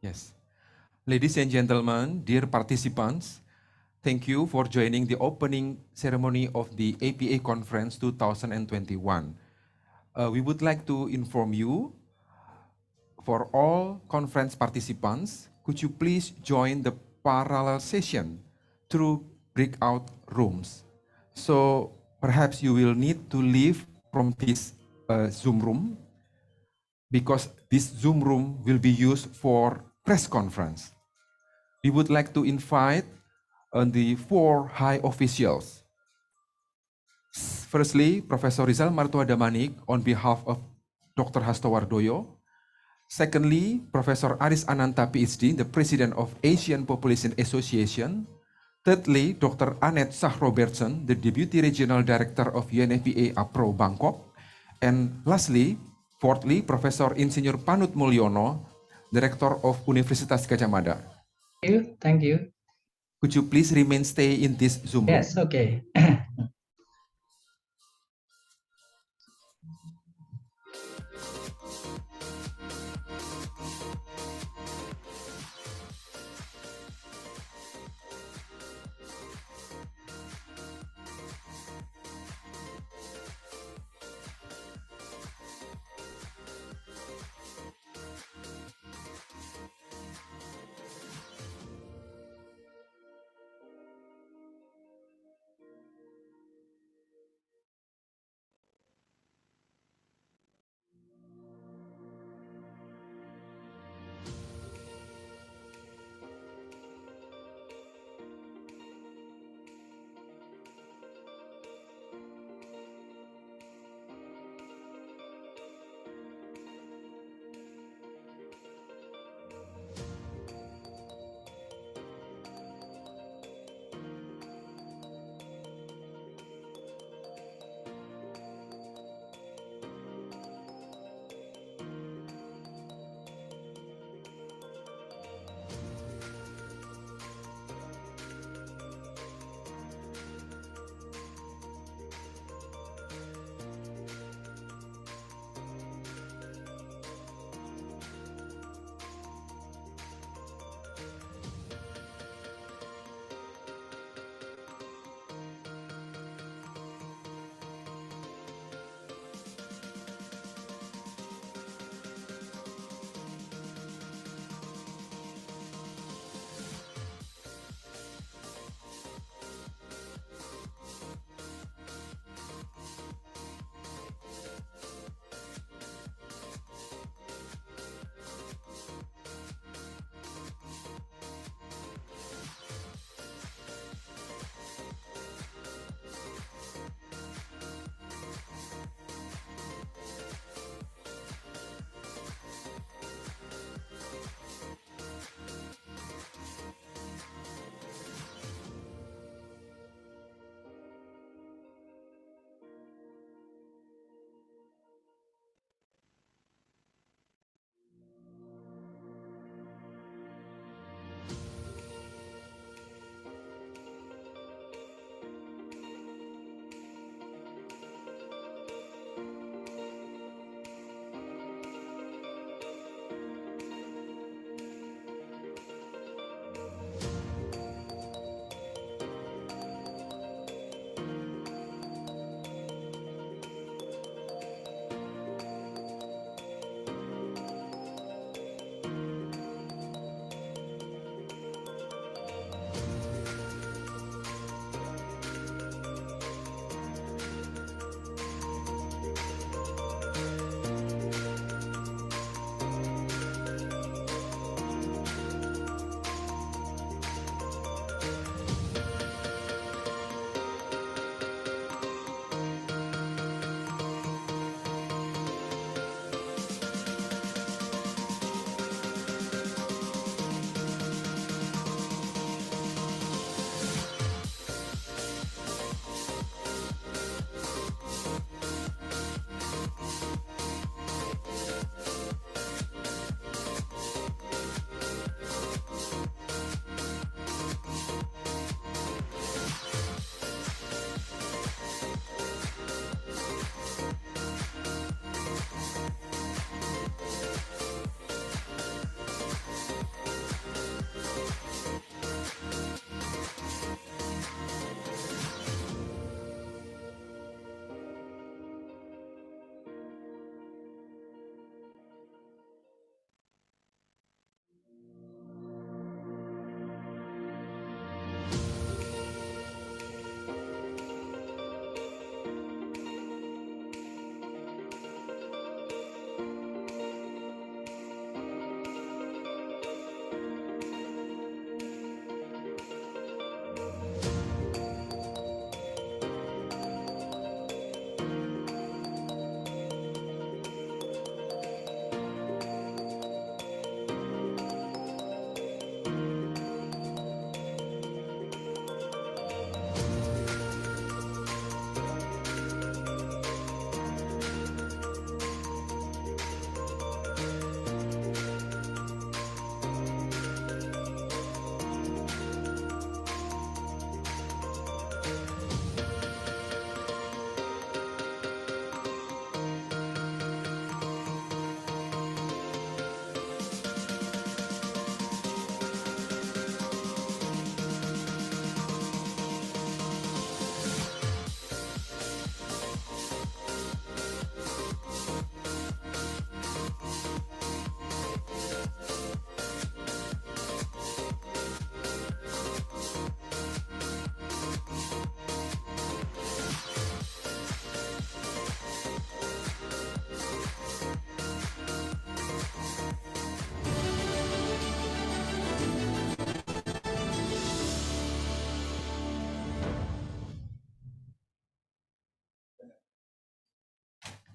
Yes. Ladies and gentlemen, dear participants, thank you for joining the opening ceremony of the APA Conference 2021. We would like to inform you, for all conference participants, could you please join the parallel session through breakout rooms? So perhaps you will need to leave from this Zoom room, because this Zoom room will be used for press conference. We would like to invite the 4 high officials. Firstly, Professor Rizal Martua Damanik on behalf of Dr. Hasto Wardoyo. Secondly, Professor Aris Ananta, PhD, the President of Asian Population Association. Thirdly, Dr. Annette Shah Robertson, the Deputy Regional Director of UNFPA APRO Bangkok. And lastly, fourthly, Professor Insinyur Panut Mulyono, Director of Universitas Gadjah Mada. Thank you. Could you please stay in this Zoom room? Yes, okay.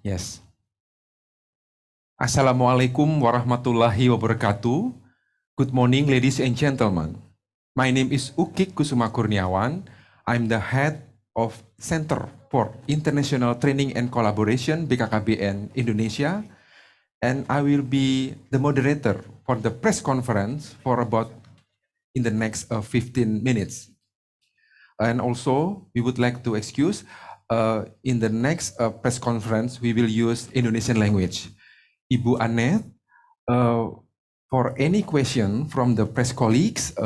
Yes. Assalamualaikum warahmatullahi wabarakatuh. Good morning, ladies and gentlemen. My name is Ukik Kusuma Kurniawan. I'm the head of Center for International Training and Collaboration BKKBN Indonesia, and I will be the moderator for the press conference for about in the next 15 minutes. And also, we would like to excuse in the next press conference, we will use Indonesian language. Ibu Annette, for any question from the press colleagues,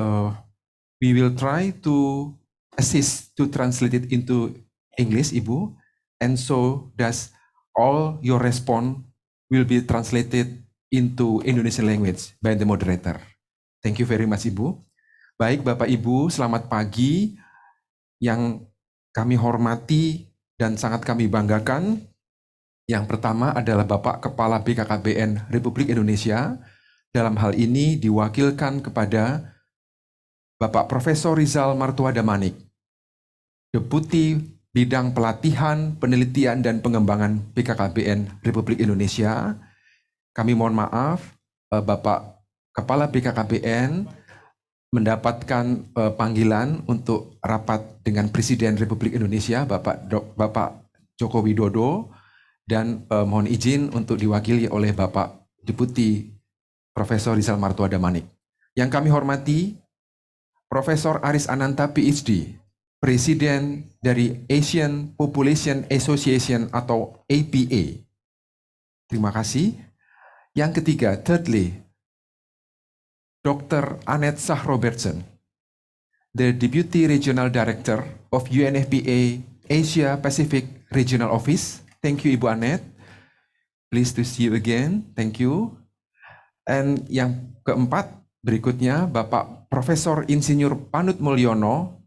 we will try to assist to translate it into English, Ibu, and so does all your response will be translated into Indonesian language by the moderator. Thank you very much, Ibu. Baik, Bapak Ibu, selamat pagi. Yang kami hormati dan sangat kami banggakan, yang pertama adalah Bapak Kepala BKKBN Republik Indonesia, dalam hal ini diwakilkan kepada Bapak Profesor Rizal Martua Damanik, Deputi Bidang Pelatihan, Penelitian, dan Pengembangan BKKBN Republik Indonesia. Kami mohon maaf, Bapak Kepala BKKBN mendapatkan panggilan untuk rapat dengan Presiden Republik Indonesia, Bapak Joko Widodo, dan mohon izin untuk diwakili oleh Bapak Deputi Profesor Rizal Martua Damanik. Yang kami hormati, Profesor Aris Ananta PhD, Presiden dari Asian Population Association atau APA. Terima kasih. Yang ketiga, thirdly, Dr. Annette Shah Robertson, the Deputy Regional Director of UNFPA Asia Pacific Regional Office. Thank you, Ibu Annette. Pleased to see you again. Thank you. And yang keempat, berikutnya Bapak Profesor Insinyur Panut Mulyono,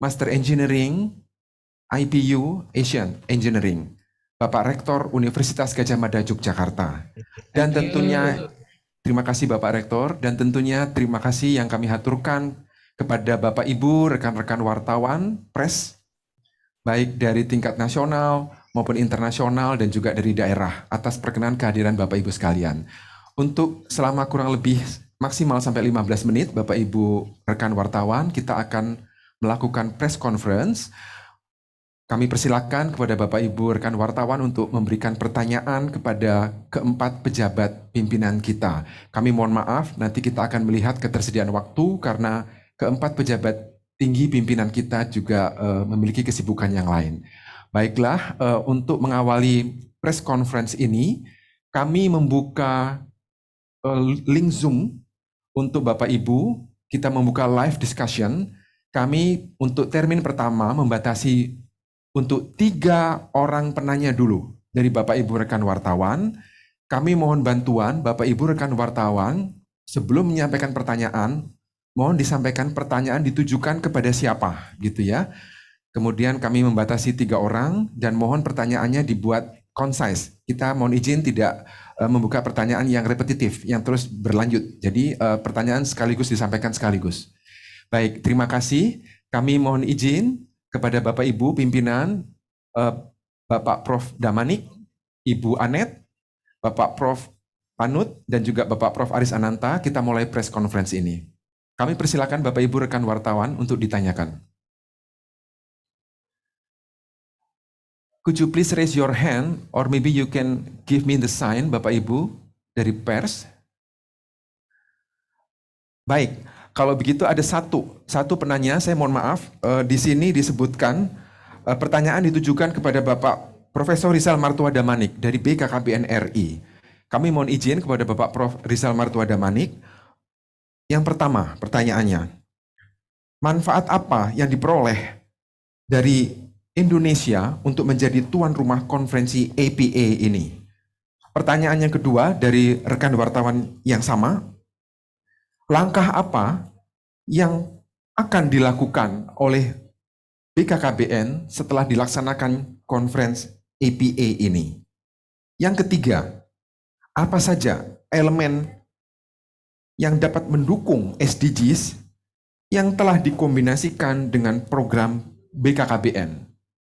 Master Engineering, IPU Asian Engineering, Bapak Rektor Universitas Gadjah Mada Yogyakarta. Dan tentunya terima kasih Bapak Rektor, dan tentunya terima kasih yang kami haturkan kepada Bapak Ibu, rekan-rekan wartawan, pres, baik dari tingkat nasional maupun internasional dan juga dari daerah, atas perkenan kehadiran Bapak Ibu sekalian. Untuk selama kurang lebih maksimal sampai 15 menit, Bapak Ibu rekan wartawan, kita akan melakukan press conference. Kami persilakan kepada Bapak Ibu rekan wartawan untuk memberikan pertanyaan kepada keempat pejabat pimpinan kita. Kami mohon maaf, nanti kita akan melihat ketersediaan waktu karena keempat pejabat tinggi pimpinan kita juga memiliki kesibukan yang lain. Baiklah, untuk mengawali press conference ini, kami membuka link Zoom untuk Bapak Ibu. Kita membuka live discussion. Kami untuk termin pertama membatasi untuk 3 orang penanya dulu dari Bapak Ibu rekan wartawan. Kami mohon bantuan Bapak Ibu rekan wartawan sebelum menyampaikan pertanyaan, mohon disampaikan pertanyaan ditujukan kepada siapa gitu ya. Kemudian kami membatasi 3 orang dan mohon pertanyaannya dibuat concise. Kita mohon izin tidak membuka pertanyaan yang repetitif, yang terus berlanjut. Jadi pertanyaan sekaligus disampaikan sekaligus. Baik, terima kasih. Kami mohon izin kepada Bapak Ibu pimpinan, Bapak Prof. Damanik, Ibu Annette, Bapak Prof. Panut, dan juga Bapak Prof. Aris Ananta, kita mulai press conference ini. Kami persilakan Bapak Ibu rekan wartawan untuk ditanyakan. Could you please raise your hand, or maybe you can give me the sign, Bapak Ibu, dari pers. Baik. Kalau begitu ada satu penanya, saya mohon maaf, di sini disebutkan pertanyaan ditujukan kepada Bapak Profesor Rizal Martua Damanik dari BKKBN RI. Kami mohon izin kepada Bapak Prof. Rizal Martua Damanik. Yang pertama, pertanyaannya, manfaat apa yang diperoleh dari Indonesia untuk menjadi tuan rumah konferensi APA ini? Pertanyaan yang kedua dari rekan wartawan yang sama, langkah apa yang akan dilakukan oleh BKKBN setelah dilaksanakan konferensi APA ini? Yang ketiga, apa saja elemen yang dapat mendukung SDGs yang telah dikombinasikan dengan program BKKBN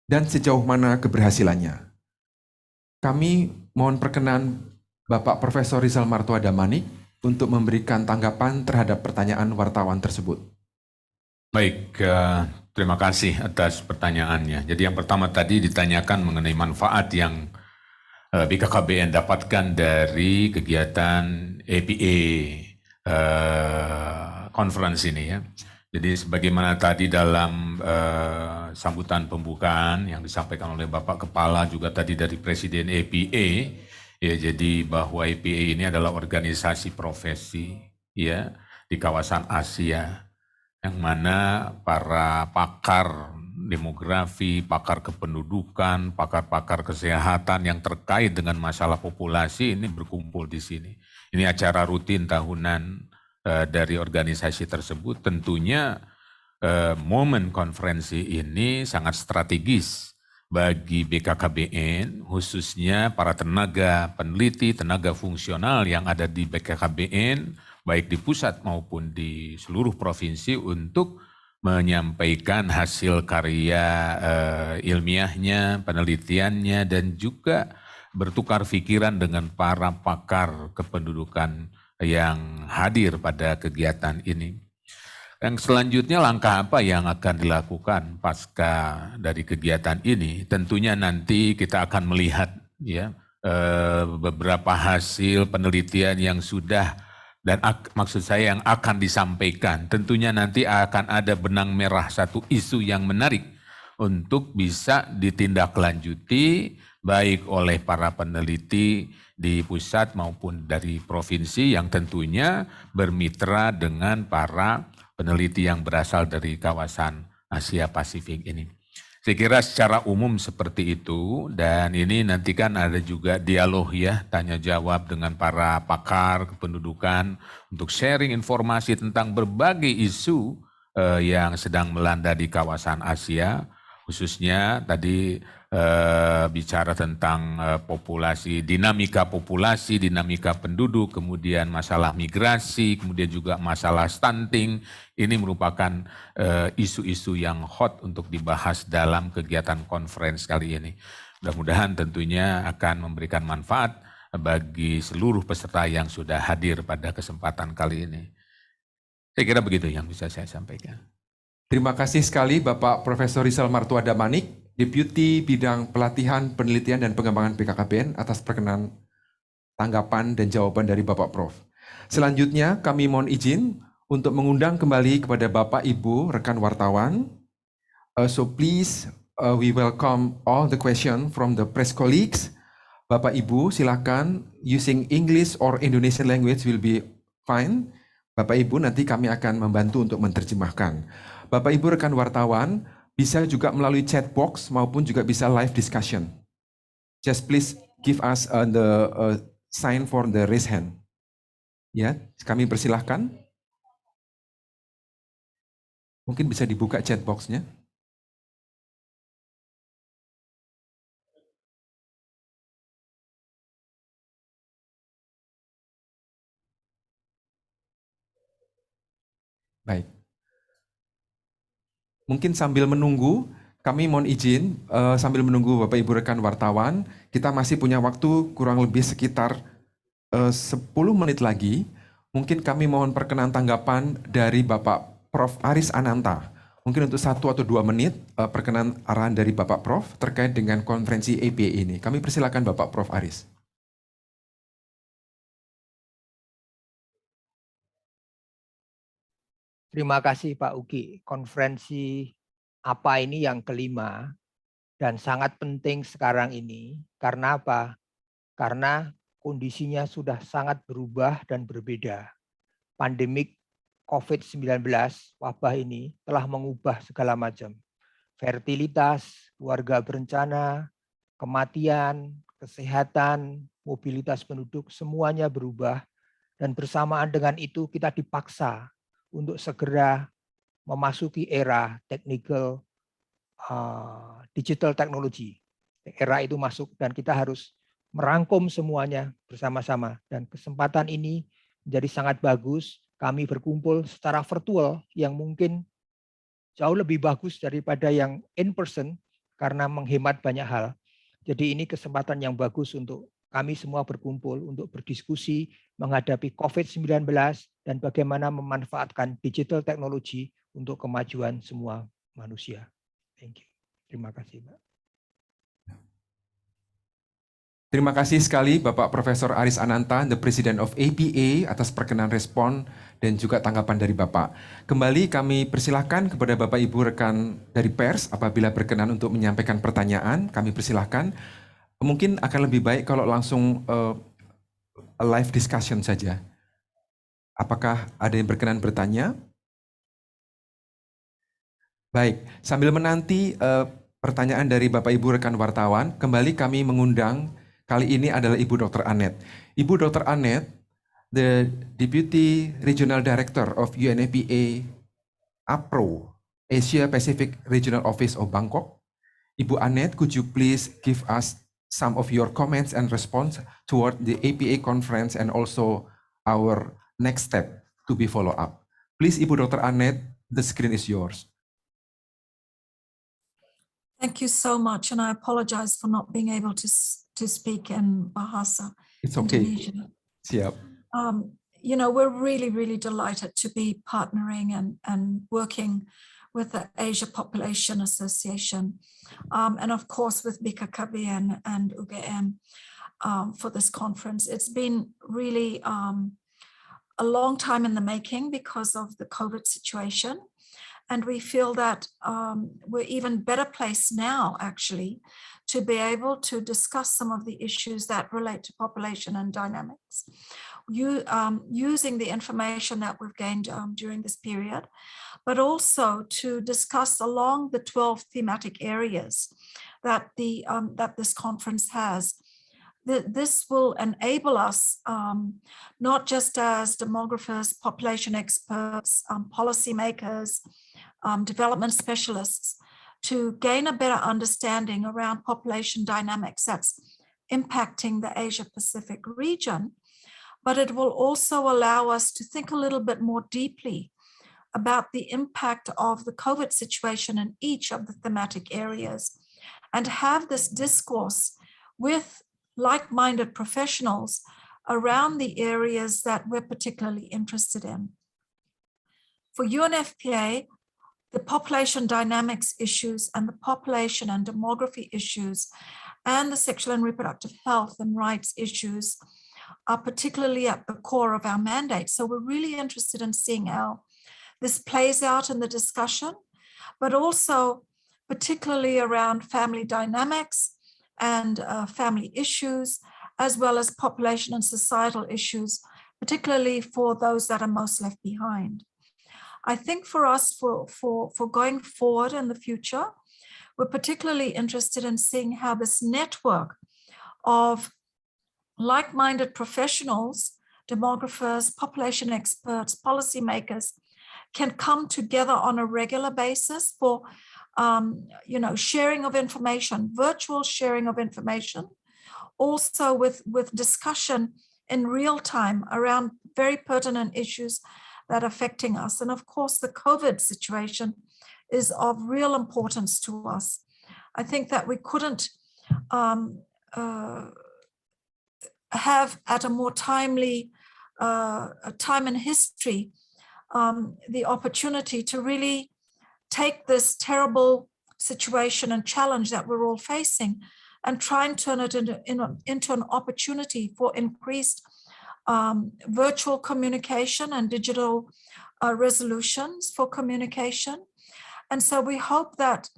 dan sejauh mana keberhasilannya? Kami mohon perkenan Bapak Profesor Rizal Martuada Manik untuk memberikan tanggapan terhadap pertanyaan wartawan tersebut. Baik, terima kasih atas pertanyaannya. Jadi yang pertama tadi ditanyakan mengenai manfaat yang BKKBN dapatkan dari kegiatan APA conference ini ya. Jadi sebagaimana tadi dalam sambutan pembukaan yang disampaikan oleh Bapak Kepala juga tadi dari Presiden APA, ya jadi bahwa APA ini adalah organisasi profesi ya di kawasan Asia yang mana para pakar demografi, pakar kependudukan, pakar-pakar kesehatan yang terkait dengan masalah populasi ini berkumpul di sini. Ini acara rutin tahunan dari organisasi tersebut. Tentunya momen konferensi ini sangat strategis bagi BKKBN, khususnya para tenaga peneliti, tenaga fungsional yang ada di BKKBN, baik di pusat maupun di seluruh provinsi untuk menyampaikan hasil karya ilmiahnya, penelitiannya, dan juga bertukar pikiran dengan para pakar kependudukan yang hadir pada kegiatan ini. Yang selanjutnya langkah apa yang akan dilakukan pasca dari kegiatan ini? Tentunya nanti kita akan melihat ya beberapa hasil penelitian yang sudah dan maksud saya yang akan disampaikan. Tentunya nanti akan ada benang merah satu isu yang menarik untuk bisa ditindaklanjuti baik oleh para peneliti di pusat maupun dari provinsi yang tentunya bermitra dengan para peneliti yang berasal dari kawasan Asia Pasifik ini. Saya kira secara umum seperti itu, dan ini nanti kan ada juga dialog ya, tanya jawab dengan para pakar kependudukan untuk sharing informasi tentang berbagai isu yang sedang melanda di kawasan Asia, khususnya tadi bicara tentang dinamika populasi, dinamika penduduk, kemudian masalah migrasi, kemudian juga masalah stunting. Ini merupakan isu-isu yang hot untuk dibahas dalam kegiatan conference kali ini. Mudah-mudahan tentunya akan memberikan manfaat bagi seluruh peserta yang sudah hadir pada kesempatan kali ini. Saya kira begitu yang bisa saya sampaikan. Terima kasih sekali Bapak Profesor Rizal Martuada Manik, Deputi Bidang Pelatihan, Penelitian, dan Pengembangan BKKBN atas perkenan tanggapan dan jawaban dari Bapak Prof. Selanjutnya kami mohon izin untuk mengundang kembali kepada Bapak Ibu rekan wartawan. So please we welcome all the question from the press colleagues. Bapak Ibu silakan, using English or Indonesian language will be fine. Bapak Ibu nanti kami akan membantu untuk menerjemahkan. Bapak Ibu rekan wartawan bisa juga melalui chat box maupun juga bisa live discussion. Just please give us the sign for the raise hand. Ya, kami persilahkan. Mungkin bisa dibuka chat box-nya. Baik. Mungkin sambil menunggu, kami mohon izin, sambil menunggu Bapak Ibu rekan wartawan, kita masih punya waktu kurang lebih sekitar 10 menit lagi. Mungkin kami mohon perkenan tanggapan dari Bapak Prof. Aris Ananta. Mungkin untuk 1 atau 2 menit perkenan arahan dari Bapak Prof. terkait dengan konferensi APA ini. Kami persilakan Bapak Prof. Aris. Terima kasih Pak Uki. Konferensi apa ini yang kelima dan sangat penting sekarang ini. Karena apa? Karena kondisinya sudah sangat berubah dan berbeda. Pandemik COVID-19, wabah ini telah mengubah segala macam. Fertilitas, keluarga berencana, kematian, kesehatan, mobilitas penduduk, semuanya berubah. Dan bersamaan dengan itu kita dipaksa untuk segera memasuki era digital technology. Era itu masuk dan kita harus merangkum semuanya bersama-sama. Dan kesempatan ini menjadi sangat bagus. Kami berkumpul secara virtual yang mungkin jauh lebih bagus daripada yang in person karena menghemat banyak hal. Jadi ini kesempatan yang bagus untuk kami semua berkumpul untuk berdiskusi menghadapi COVID-19 dan bagaimana memanfaatkan digital technology untuk kemajuan semua manusia. Thank you. Terima kasih, Pak. Terima kasih sekali Bapak Profesor Aris Ananta, the President of APA, atas perkenan respon dan juga tanggapan dari Bapak. Kembali kami persilahkan kepada Bapak Ibu rekan dari pers apabila berkenan untuk menyampaikan pertanyaan, kami persilahkan. Mungkin akan lebih baik kalau langsung live discussion saja. Apakah ada yang berkenan bertanya? Baik, sambil menanti pertanyaan dari Bapak Ibu rekan wartawan, kembali kami mengundang, kali ini adalah Ibu Dr. Annette. Ibu Dr. Annette, the Deputy Regional Director of UNFPA APRO, Asia Pacific Regional Office of Bangkok. Ibu Annette, could you please give us some of your comments and response toward the APA conference and also our next step to be follow up. Please, Ibu Dr. Annette, the screen is yours. Thank you so much, and I apologize for not being able to speak in Bahasa It's okay. Indonesia. Siap. You know, we're really, really delighted to be partnering and working with the Asia Population Association, and of course with BKKBN and UGM for this conference. It's been really a long time in the making because of the COVID situation. And we feel that we're even better placed now, actually, to be able to discuss some of the issues that relate to population and dynamics. Using the information that we've gained during this period, but also to discuss along the 12 thematic areas that this conference has. This will enable us, not just as demographers, population experts, policymakers, development specialists, to gain a better understanding around population dynamics that's impacting the Asia-Pacific region, but it will also allow us to think a little bit more deeply about the impact of the COVID situation in each of the thematic areas, and have this discourse with like-minded professionals around the areas that we're particularly interested in. For UNFPA, the population dynamics issues and the population and demography issues and the sexual and reproductive health and rights issues are particularly at the core of our mandate. So we're really interested in seeing how this plays out in the discussion, but also particularly around family dynamics and family issues, as well as population and societal issues, particularly for those that are most left behind. I think for us, for going forward in the future, we're particularly interested in seeing how this network of like-minded professionals, demographers, population experts, policymakers, can come together on a regular basis for sharing of information, virtual sharing of information, also with discussion in real time around very pertinent issues that are affecting us. And of course, the COVID situation is of real importance to us. I think that we couldn't have at a more timely time in history the opportunity to really take this terrible situation and challenge that we're all facing and try and turn it into an opportunity for increased virtual communication and digital resolutions for communication. And so we hope that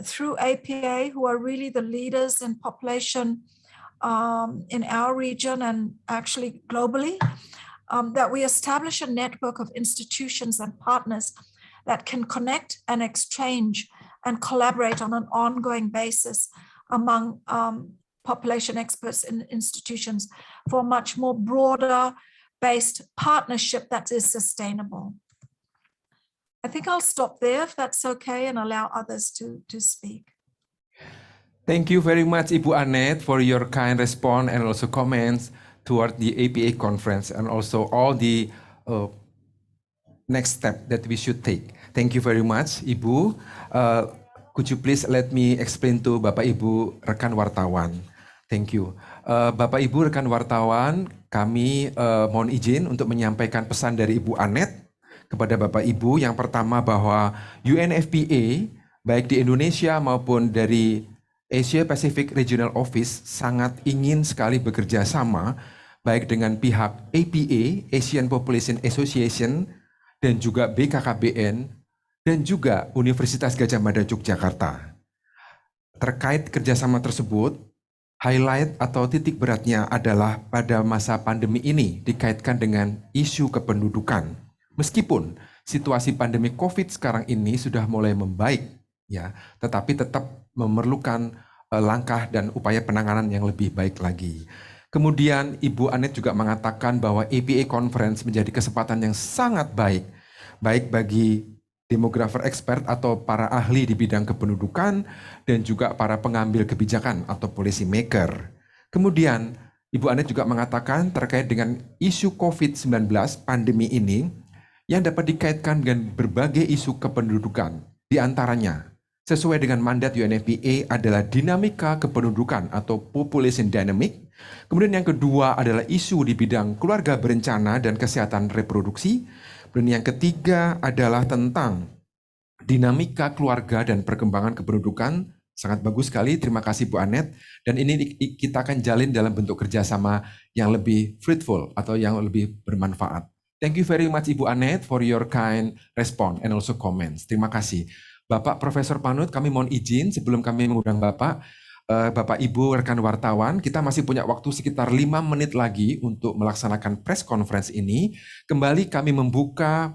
through APA, who are really the leaders in population in our region and actually globally, that we establish a network of institutions and partners that can connect and exchange and collaborate on an ongoing basis among population experts and institutions for a much more broader based partnership that is sustainable. I think I'll stop there if that's okay and allow others to speak. Thank you very much, Ibu Annette, for your kind response and also comments toward the APA conference and also all the next step that we should take. Thank you very much, Ibu. Could you please let me explain to Bapak Ibu rekan wartawan? Thank you. Bapak Ibu rekan wartawan, kami mohon izin untuk menyampaikan pesan dari Ibu Anet kepada Bapak Ibu. Yang pertama bahwa UNFPA baik di Indonesia maupun dari Asia Pacific Regional Office sangat ingin sekali bekerja sama baik dengan pihak APA, Asian Population Association, dan juga BKKBN, dan juga Universitas Gadjah Mada Yogyakarta. Terkait kerjasama tersebut, highlight atau titik beratnya adalah pada masa pandemi ini dikaitkan dengan isu kependudukan. Meskipun situasi pandemi COVID sekarang ini sudah mulai membaik, ya, tetapi tetap memerlukan langkah dan upaya penanganan yang lebih baik lagi. Kemudian Ibu Anet juga mengatakan bahwa APA Conference menjadi kesempatan yang sangat baik bagi demografer expert atau para ahli di bidang kependudukan dan juga para pengambil kebijakan atau policy maker. Kemudian Ibu Anet juga mengatakan terkait dengan isu COVID-19 pandemi ini yang dapat dikaitkan dengan berbagai isu kependudukan. Di antaranya, sesuai dengan mandat UNFPA adalah dinamika kependudukan atau population dynamic. Kemudian yang kedua adalah isu di bidang keluarga berencana dan kesehatan reproduksi. Dan yang ketiga adalah tentang dinamika keluarga dan perkembangan kependudukan. Sangat bagus sekali, terima kasih Bu Anet. Dan ini kita akan jalin dalam bentuk kerjasama yang lebih fruitful atau yang lebih bermanfaat. Thank you very much Ibu Anet for your kind response and also comments. Terima kasih. Bapak Profesor Panut, kami mohon izin sebelum kami mengundang Bapak, Bapak Ibu rekan wartawan, kita masih punya waktu sekitar 5 menit lagi untuk melaksanakan press conference ini. Kembali kami mengundang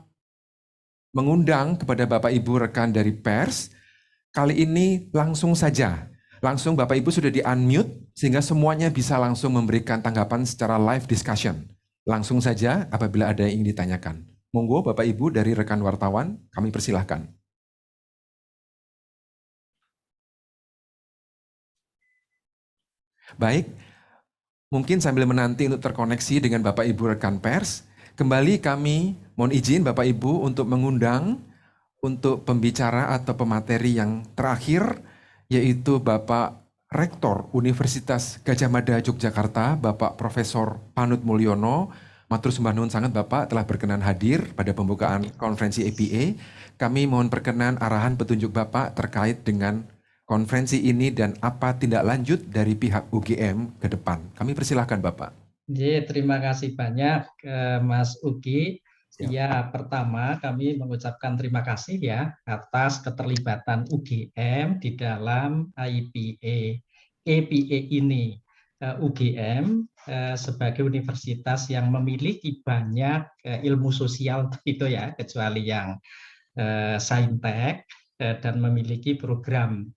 kepada Bapak Ibu rekan dari pers. Kali ini langsung saja. Langsung Bapak Ibu sudah di-unmute sehingga semuanya bisa langsung memberikan tanggapan secara live discussion. Langsung saja apabila ada yang ingin ditanyakan. Monggo Bapak Ibu dari rekan wartawan, kami persilahkan. Baik, mungkin sambil menanti untuk terkoneksi dengan Bapak Ibu rekan pers, kembali kami mohon izin Bapak Ibu untuk mengundang untuk pembicara atau pemateri yang terakhir, yaitu Bapak Rektor Universitas Gadjah Mada Yogyakarta, Bapak Profesor Panut Mulyono. Matur sembah nuwun sangat Bapak telah berkenan hadir pada pembukaan konferensi APA. Kami mohon perkenan arahan petunjuk Bapak terkait dengan konferensi ini dan apa tindak lanjut dari pihak UGM ke depan. Kami persilahkan Bapak. Terima kasih banyak Mas Ugi. Siap. Ya, pertama kami mengucapkan terima kasih ya atas keterlibatan UGM di dalam APA ini. UGM sebagai universitas yang memiliki banyak ilmu sosial itu ya, kecuali yang saintek, dan memiliki program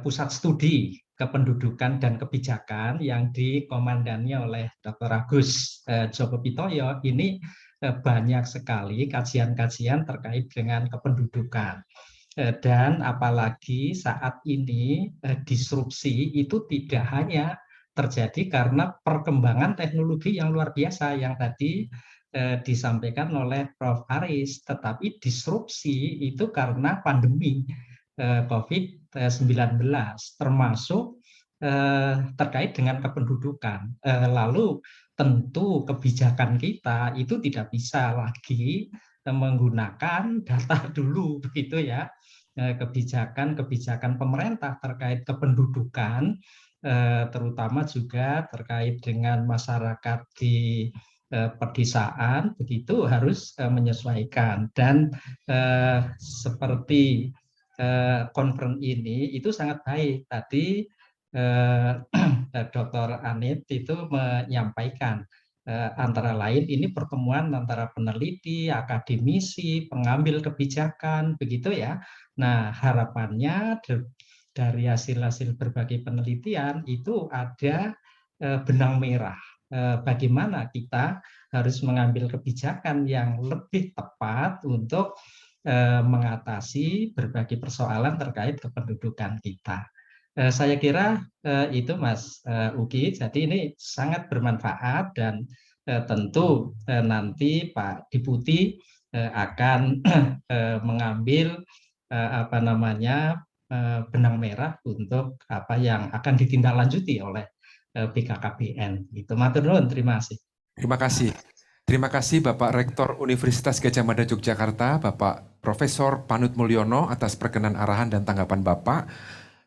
pusat studi kependudukan dan kebijakan yang dikomandani oleh Dr. Agus Jogopitoyo. Ini banyak sekali kajian-kajian terkait dengan kependudukan. Dan apalagi saat ini disrupsi itu tidak hanya terjadi karena perkembangan teknologi yang luar biasa yang tadi disampaikan oleh Prof. Aris, tetapi disrupsi itu karena pandemi COVID-19, termasuk terkait dengan kependudukan. Lalu tentu kebijakan kita itu tidak bisa lagi menggunakan data dulu, begitu ya. Kebijakan pemerintah terkait kependudukan, terutama juga terkait dengan masyarakat di pedesaan, begitu harus menyesuaikan. Dan seperti konferensi ini itu sangat baik. Tadi Dr. Anet itu menyampaikan antara lain ini pertemuan antara peneliti, akademisi, pengambil kebijakan, begitu ya. Nah, harapannya dari hasil-hasil berbagai penelitian itu ada benang merah. Bagaimana kita harus mengambil kebijakan yang lebih tepat untuk mengatasi berbagai persoalan terkait kependudukan kita. Saya kira itu Mas Ugi, jadi ini sangat bermanfaat dan tentu nanti Pak Diputi akan mengambil benang merah untuk apa yang akan ditindaklanjuti oleh BKKBN. Itu matur nuwun, terima kasih. Terima kasih. Terima kasih Bapak Rektor Universitas Gadjah Mada Yogyakarta, Bapak Profesor Panut Mulyono atas perkenan arahan dan tanggapan Bapak.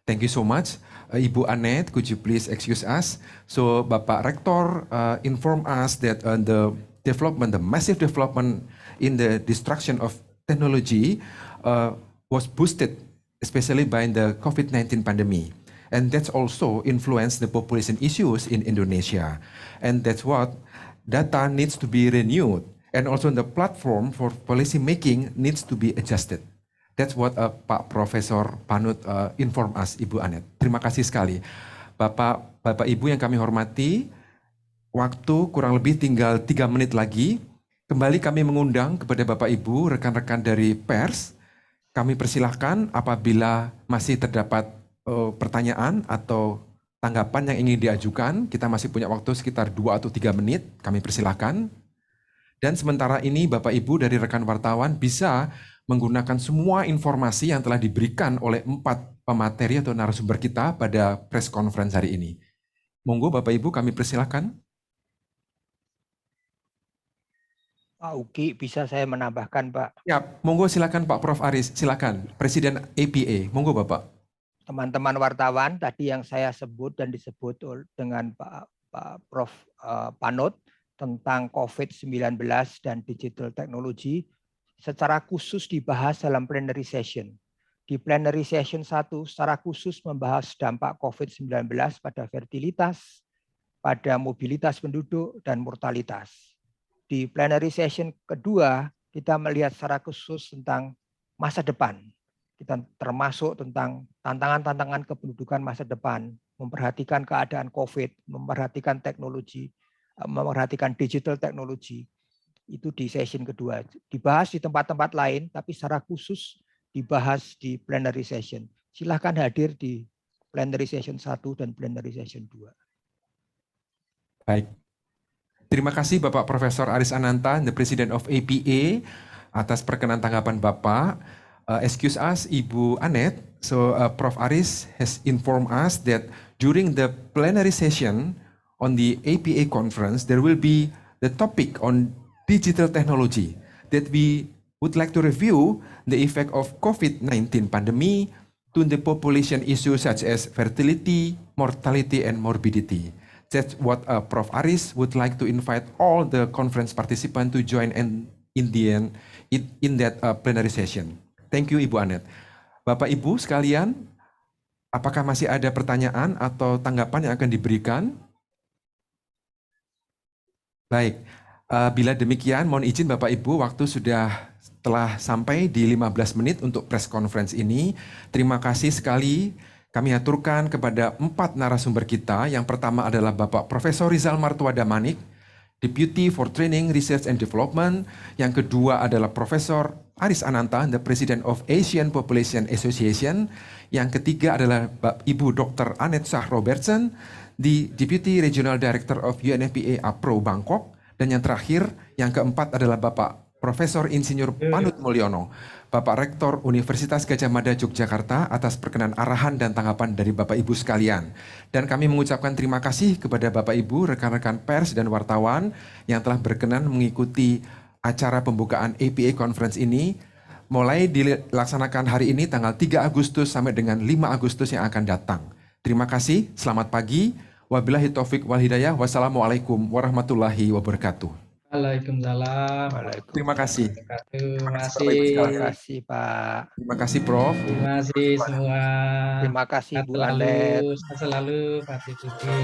Thank you so much. Ibu Annette, could you please excuse us? So Bapak Rektor inform us that the development, the massive development in the destruction of technology was boosted especially by the COVID-19 pandemic. And that's also influenced the population issues in Indonesia. And that's what data needs to be renewed. And also the platform for policy making needs to be adjusted. That's what Pak Profesor Panut inform us, Ibu Annette. Terima kasih sekali. Bapak Ibu yang kami hormati, waktu kurang lebih tinggal 3 menit lagi. Kembali kami mengundang kepada Bapak Ibu, rekan-rekan dari pers. Kami persilahkan apabila masih terdapat pertanyaan atau tanggapan yang ingin diajukan, kita masih punya waktu sekitar 2 atau 3 menit, kami persilahkan. Dan sementara ini Bapak Ibu dari rekan wartawan bisa menggunakan semua informasi yang telah diberikan oleh 4 pemateri atau narasumber kita pada press conference hari ini. Monggo Bapak Ibu kami persilahkan. Pak Uki, bisa saya menambahkan Pak? Ya, monggo silakan Pak Prof. Aris, silakan. Presiden APA, monggo Bapak. Teman-teman wartawan, tadi yang saya sebut dan disebut dengan Pak Prof. Panut tentang COVID-19 dan digital technology secara khusus dibahas dalam plenary session. Di plenary session 1 secara khusus membahas dampak COVID-19 pada fertilitas, pada mobilitas penduduk, dan mortalitas. Di plenary session kedua, kita melihat secara khusus tentang masa depan. Kita termasuk tentang tantangan-tantangan kependudukan masa depan, memperhatikan keadaan COVID, memperhatikan teknologi, memperhatikan digital teknologi. Itu di session kedua. Dibahas di tempat-tempat lain, tapi secara khusus dibahas di plenary session. Silahkan hadir di plenary session 1 dan plenary session 2. Baik. Terima kasih Bapak Profesor Aris Ananta, the President of APA, atas perkenan tanggapan Bapak. Excuse us, Ibu Annette. So Prof. Aris has informed us that during the plenary session on the APA conference, there will be the topic on digital technology that we would like to review the effect of COVID-19 pandemic to the population issues such as fertility, mortality, and morbidity. That's what Prof. Aris would like to invite all the conference participants to join in that plenary session. Thank you, Ibu Annette. Bapak Ibu sekalian, apakah masih ada pertanyaan atau tanggapan yang akan diberikan? Baik, bila demikian mohon izin Bapak Ibu, waktu telah sampai di 15 menit untuk press conference ini. Terima kasih sekali kami aturkan kepada 4 narasumber kita. Yang pertama adalah Bapak Profesor Rizal Martuada Manik, Deputy for Training, Research and Development. Yang kedua adalah Profesor Aris Ananta, the President of Asian Population Association. Yang ketiga adalah Ibu Dr. Annette Shah Robertson, the Deputy Regional Director of UNFPA APRO Bangkok. Dan yang terakhir, yang keempat adalah Bapak Profesor Insinyur Panut Mulyono, Bapak Rektor Universitas Gadjah Mada Yogyakarta atas perkenan arahan dan tanggapan dari Bapak Ibu sekalian. Dan kami mengucapkan terima kasih kepada Bapak Ibu, rekan-rekan pers dan wartawan yang telah berkenan mengikuti acara pembukaan APA Conference ini, mulai dilaksanakan hari ini tanggal 3 Agustus sampai dengan 5 Agustus yang akan datang. Terima kasih, selamat pagi. Wabillahi taufik wal hidayah. Wassalamualaikum warahmatullahi wabarakatuh. Waalaikumsalam. Terima kasih. Terima Terima kasih Pak. Terima kasih Prof. Terima kasih semua. Terima kasih Bu Annette. Selalu Pak Deputi.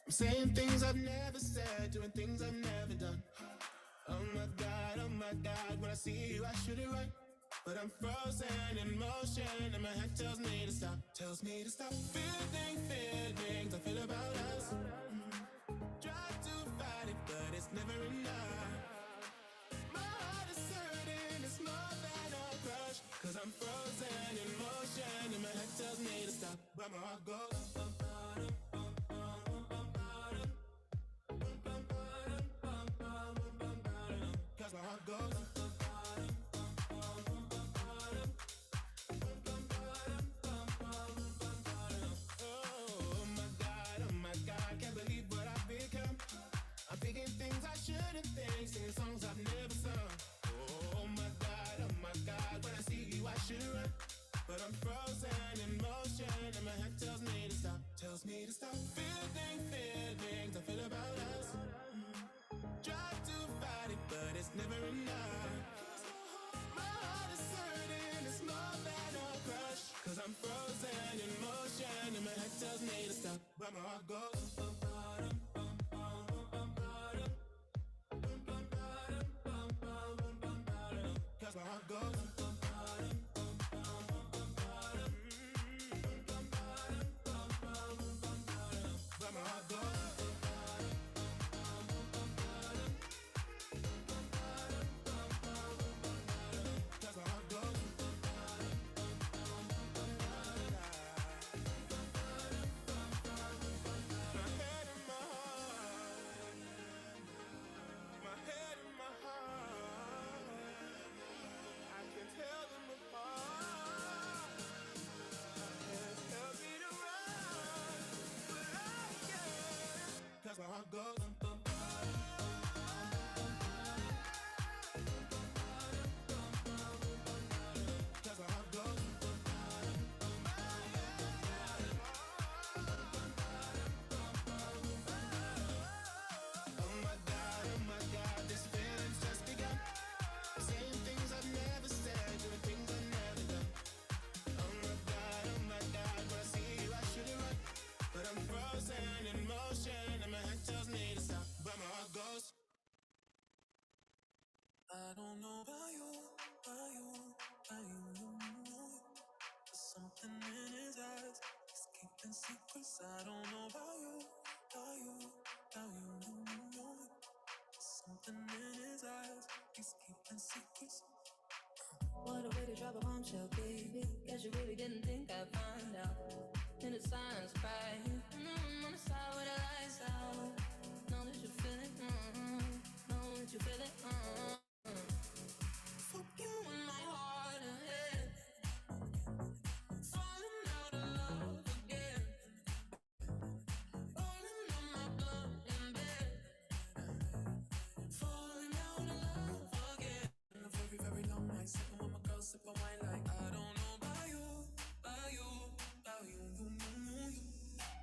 I'm saying things I've never said, doing things I've never done. Oh my God, when I see you, I should it right. But I'm frozen in motion, and my head tells me to stop, Feeling feelings I feel about us. Try to fight it, but it's never enough. My heart is hurting, it's more than a crush. Cause I'm frozen in motion, and my head tells me to stop, but my heart goes. Cause my heart goes. Oh my God, can't believe what I've become. I'm thinking things I shouldn't think, singing songs I've never sung. Oh my God, when I see you I should run. But I'm frozen in motion, and my head tells me to stop, Feeling feelings I feel about us. Try to fight it, but it's never enough. My heart is hurting, it's more than a crush. Cause I'm frozen in motion, and my head tells me to stop, but my heart goes. Cause my heart goes. But my heart goes. Cause my heart goes. My head and my heart. My head and my heart. I can tell them apart. My head tells me to run, but I can't. Cause my heart goes. Cause my heart goes. Oh my God, this feeling's just begun. Saying things I've never said, doing things I've never done. Oh my God, when I see you I should run. But I'm frozen in motion, and my head tells me to stop, but my heart goes. I don't know about you, There's something in his eyes, he's keeping secrets. I don't know about you, There's something in his eyes, he's keeping secrets. What a way to drop a bombshell, baby. Guess you really didn't think I'd find out. In the silence, crying. I'm on the side with the lights out. Know that you feel it, know that you feel it, Fuck you in my heart and head. Falling out of love again. Rolling on my blood in bed. Falling out of love again. A very, very long night, sipping with my girl, sipping wine like I don't know about you.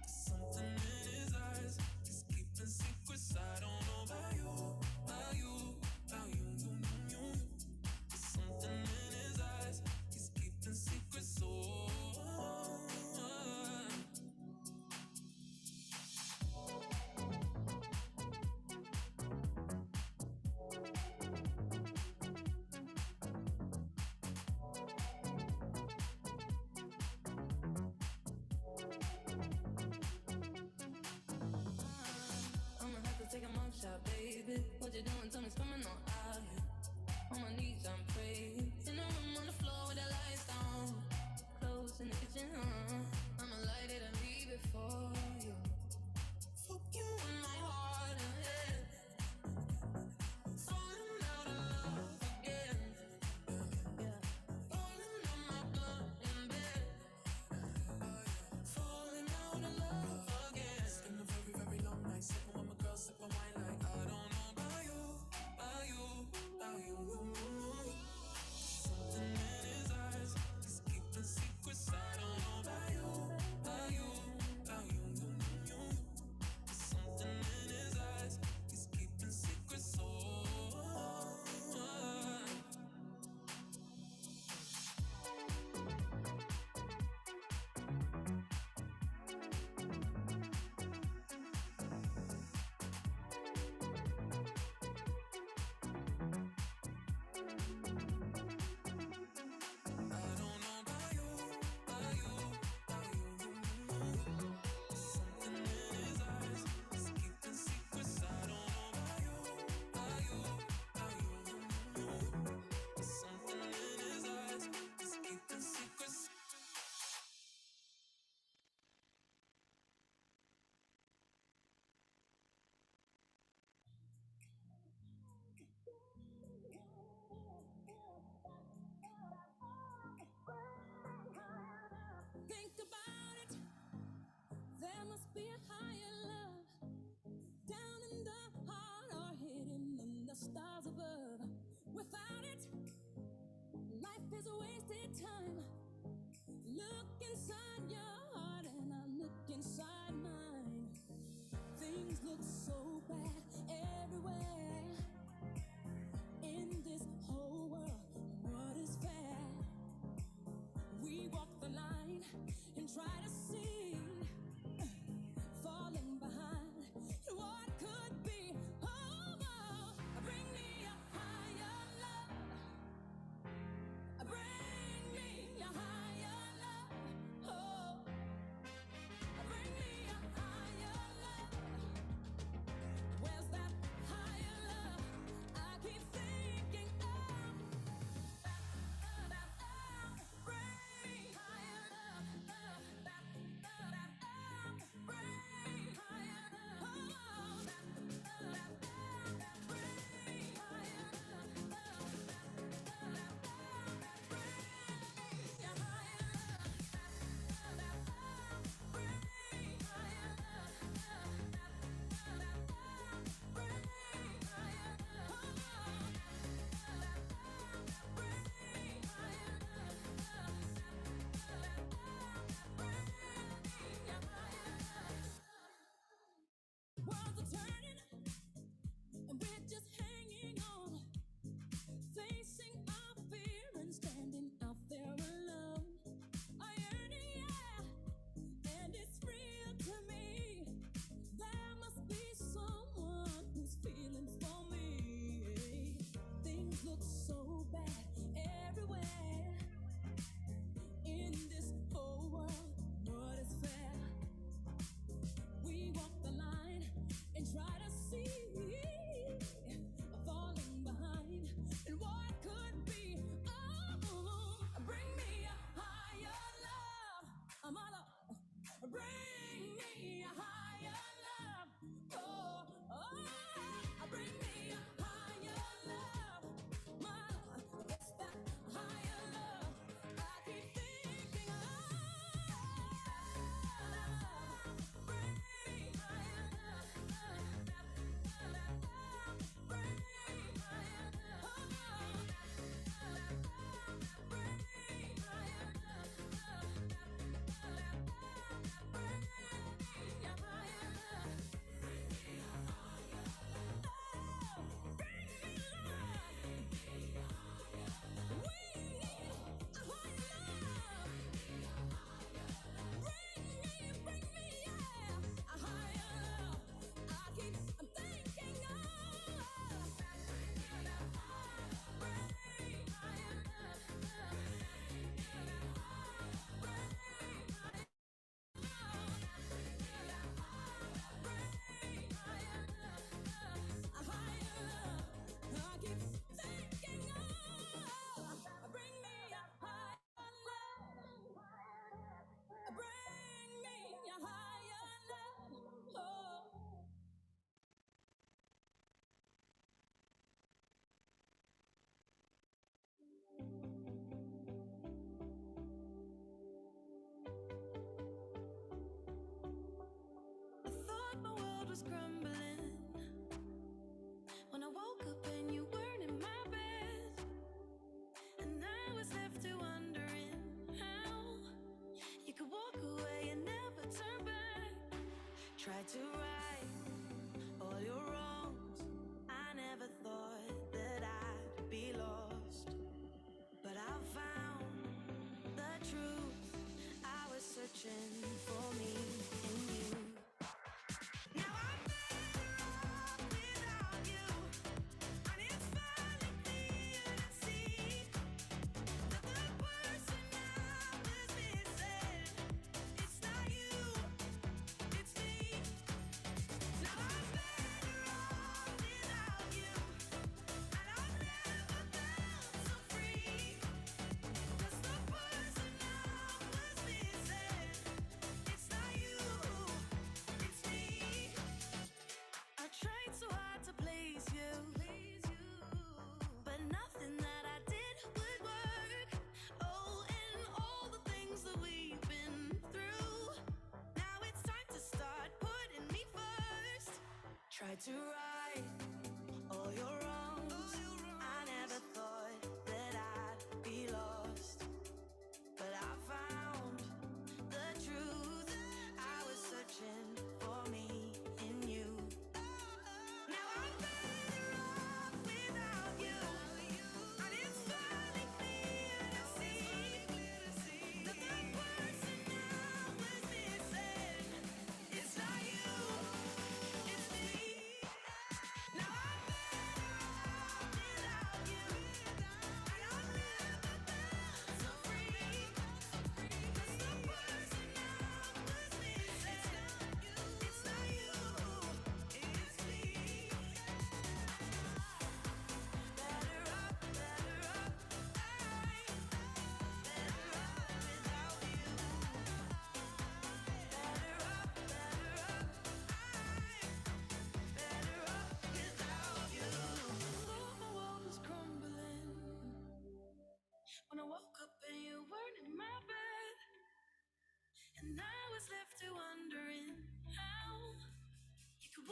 There's something in his eyes, he's keeping secrets. I don't know about you. There's something in his eyes, he's keeping secrets. So I'ma have to take a mug shot, baby. What you doing? Tell me, coming on out here. On my knees, I'm praying. In the room on the floor with the lights down. Clothes in the kitchen, I'ma light it and leave it for you. Fuck you in my heart and head. Falling out of love again. Yeah. Falling on my blood in bed. Falling out of love again. It's been a very, very long night. Sipping with my girl, sipping wine like I don't know about you. time. Look inside your heart and I look inside mine. Things look so bad everywhere. In this whole world, what is fair? We walk the line and try to see, falling behind what could be. Oh, bring me a higher love. Bring me a higher love. Oh, bring me a higher love. Where's that higher love? I keep thinking of. Bring me higher love. Bring me higher love. Bring me higher love. Worlds are turning, and we're just hanging on, facing our fear and standing out there alone. I yearning, yeah, and it's real to me. There must be someone who's feeling for me. Things look so bad everywhere. In this whole world, what is fair? We walk the line and try to see, falling behind and what could be. Oh, bring me a higher love. Bring me a higher love. Oh, bring me a higher love. My love, it's that higher love I keep thinking of. Bring me higher love. Bring me higher love. Bring me higher love. I thought my world was crumbling when I woke up and you weren't in my bed, and I was left to wondering how you could walk away and never turn back. Tried to right all your wrongs. I never thought that I'd be lost, but I found the truth. I was searching for me in you. Now I'm better off without you, and it's finally clear to see that the person I was missing, it's not you, it's me. Now I'm better off without you, and I've never felt so free. 'Cause the person I was missing, it's not you, it's me. I tried so hard to please you, but nothing that I did would work. Oh, and all the things that we've been through. Now it's time to start putting me first. Tried to right all your wrongs. I never thought that I'd be lost,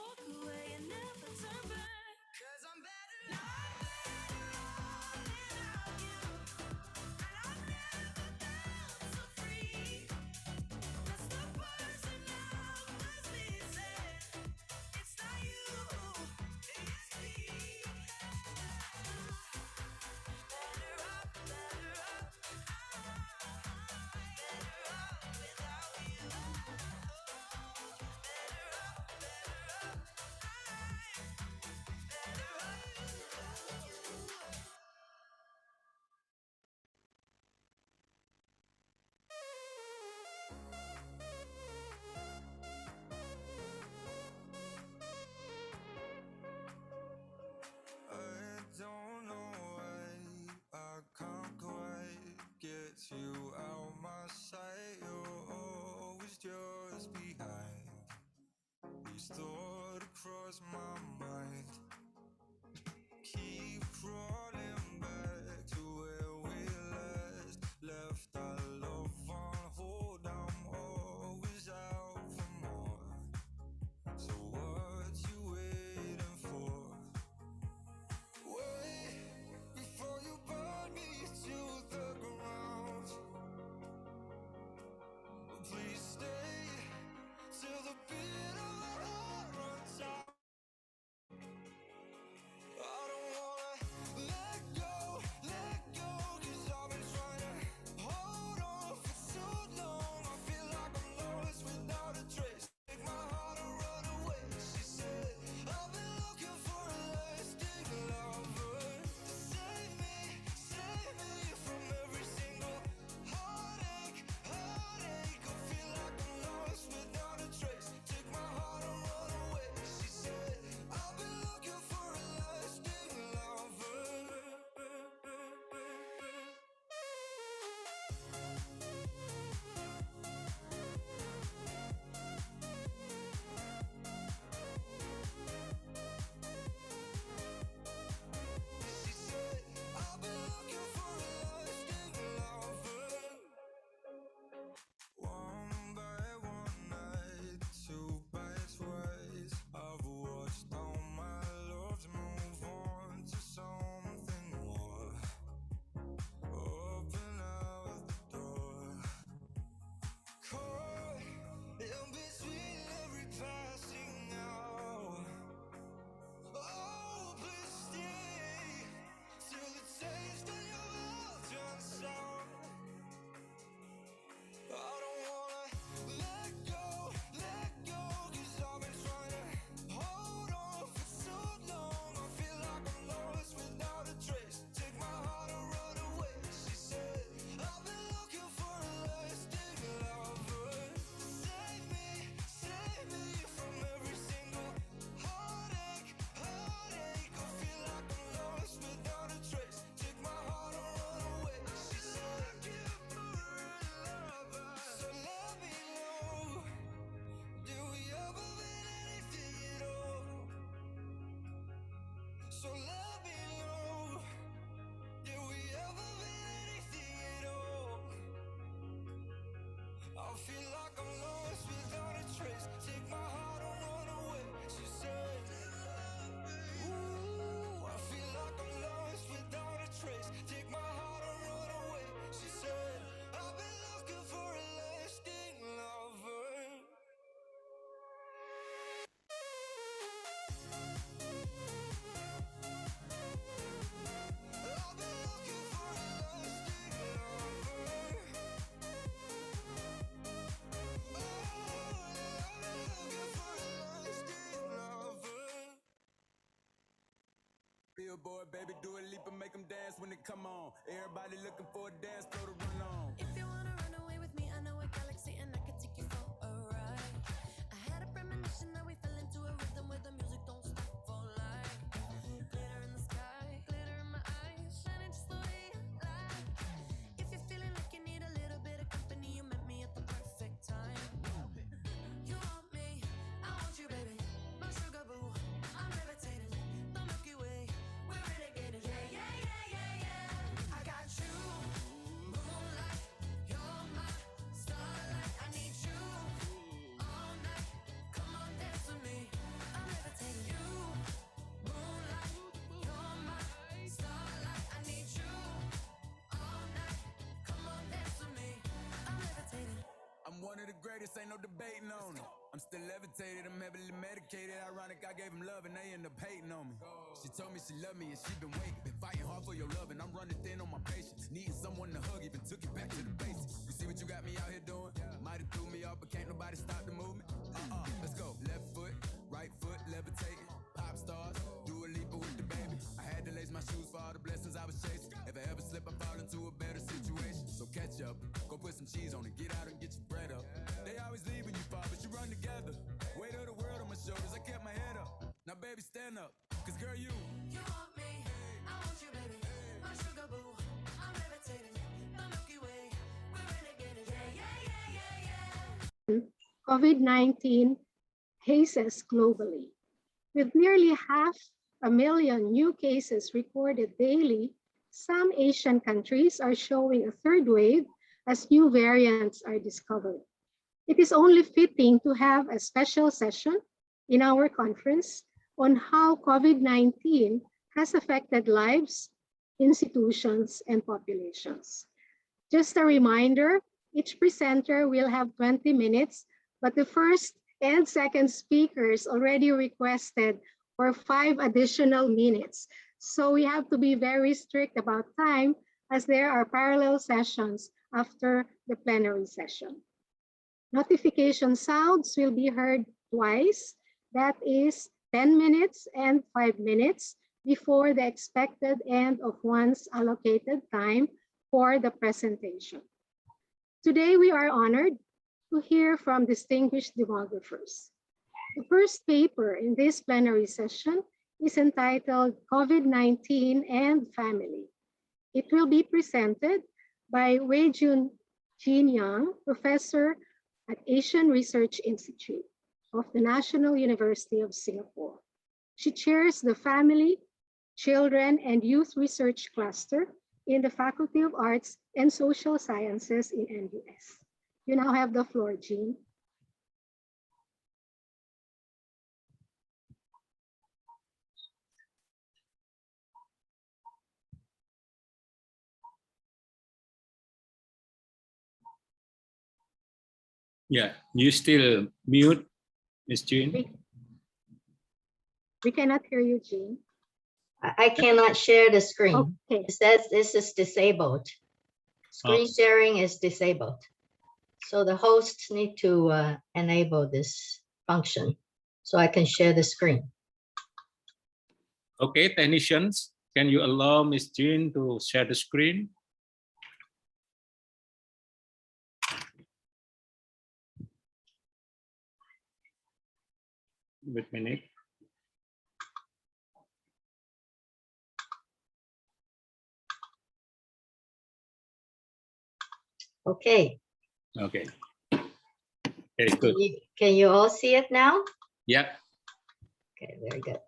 walk away and never turn back. 'Cause I'm better without you, and I've never felt so free. That's the person I was missing. It's not you, it's me. Better up, better up. Better up without you. Better up, better up. Better up without you. I don't know why I can't quite get you out my sight. You're always just behind. These thoughts cross my mind. Keep crawling back to where we last left our love on hold. I'm always out for more. So what you waiting for? Wait before you burn me to the ground. Please stay till the beat of our heart runs out. I don't wanna let go, 'cause I've been trying to hold on for too long. I feel like I'm lost without a trace. Take my heart and run away. She said, I've been looking for a lasting lover to save me from every single heartache. I feel like I'm lost without a trace. Take my heart and run away. She said, I've been looking for a lasting lover. She said, I've been looking for a lasting lover. One by one night, two by twice, I've watched all my loves move on to something more. Open out the door. Caught in between every passing hour. Oh, please stay till the taste of your mouth turns sour. I don't wanna let go, 'cause I've been trying to hold on for too long. I feel like I'm lost without a trace. Take my heart and run away. She said, I've been looking for a lasting lover to save me from every single heartache. I feel like I'm lost without a trace. Take my heart and run away. She said, looking for a lover. So let me know, do we ever mean anything at all? So let me know, did we ever mean anything at all? I feel like I'm lost without a trace. Take my heart and run away. She said, ooh, I feel like I'm lost without a trace. Take my heart and run away. She said, I've been looking for a lasting lover. I've been looking for a lasting lover. Billboard, baby, do a leap and make them dance when they come on. Everybody looking for a dance floor to run on. If you wanna run away with me, I know a galaxy and I can take you for a ride. I had a premonition that we fell into a rhythm where the music don't stop for life. Glitter in the sky, glitter in my eyes, shining just the way you like. If you're feeling like you need a little bit of company, you met me at the perfect time. You want me, I want you, baby. My sugar boo, I'm levitating. The Milky Way, we're renegading. Yeah, yeah, yeah, yeah, yeah. I got you, moonlight, you're greatest, ain't no debating on it. I'm still levitated, I'm heavily medicated. Ironic, I gave him love and they end up hating on me. She told me she loved me and she been waiting. Been fighting hard for your love and I'm running thin on my patience. Needing someone to hug, even took it back to the basics. You see what you got me out here doing? Might have threw me off, but can't nobody stop the movement. Let's go. Left foot, right foot, levitating. Pop stars, do a leap with the baby. I had to lace my shoes for all the blessings I was chasing. If I ever slip, I fall into a better situation. So catch up, go put some cheese on it, get out and get your bread up. They always leave when you fall, but you run together. Weight of the world on my shoulders, I kept my head up. Now baby, stand up, cause girl, you want me, I want you, baby. My sugar boo, I'm levitating. The Milky Way, we're renegading. Yeah. COVID-19 cases globally. With nearly 500,000 new cases recorded daily, some Asian countries are showing a third wave as new variants are discovered. It is only fitting to have a special session in our conference on how COVID-19 has affected lives, institutions, and populations. Just a reminder, each presenter will have 20 minutes, but the first and second speakers already requested for 5 additional minutes. So we have to be very strict about time as there are parallel sessions after the plenary session. Notification sounds will be heard twice. That is 10 minutes and 5 minutes before the expected end of one's allocated time for the presentation. Today, we are honored to hear from distinguished demographers. The first paper in this plenary session is entitled COVID-19 and Family. It will be presented by Wei-Jun Jin-Young, Professor at Asian Research Institute of the National University of Singapore. She chairs the Family, Children, and Youth Research Cluster in the Faculty of Arts and Social Sciences in NUS. You now have the floor, Jean. Yeah, you still mute, Ms. Jean? We cannot hear you, Jean. I cannot share the screen. Okay. It says this is disabled. Screen sharing is disabled. So the hosts need to enable this function so I can share the screen. Okay, technicians, can you allow Ms. Jean to share the screen? Wait a minute. Okay. Okay. Very good. Can you all see it now? Yeah. Okay, very good.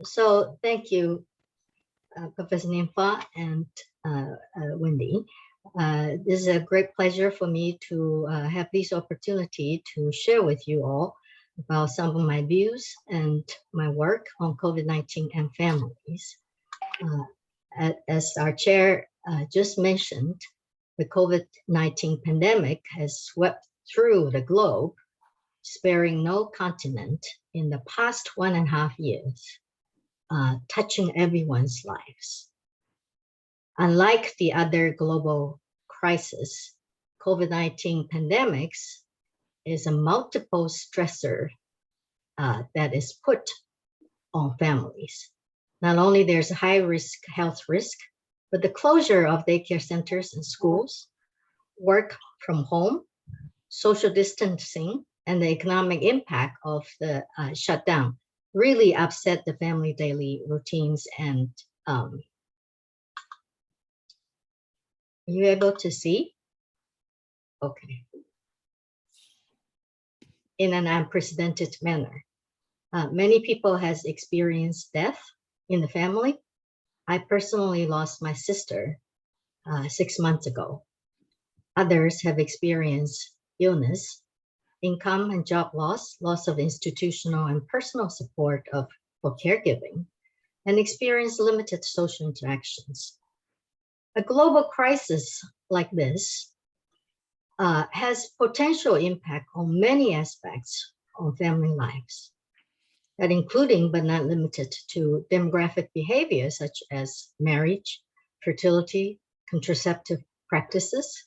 So thank you, Professor Nimfa and Wendy. This is a great pleasure for me to have this opportunity to share with you all about some of my views and my work on COVID-19 and families. As our chair just mentioned, the COVID-19 pandemic has swept through the globe, sparing no continent in the past 1.5 years, touching everyone's lives. Unlike the other global crises, COVID-19 pandemics is a multiple stressor that is put on families. Not only there's a high risk, health risk, but the closure of daycare centers and schools, work from home, social distancing, and the economic impact of the shutdown really upset the family daily routines. And are you able to see? Okay. In an unprecedented manner. Many people has experienced death in the family. I personally lost my sister 6 months ago. Others have experienced illness, income and job loss, loss of institutional and personal support for caregiving, and experience limited social interactions. A global crisis like this has potential impact on many aspects of family lives, that including but not limited to demographic behavior such as marriage, fertility, contraceptive practices,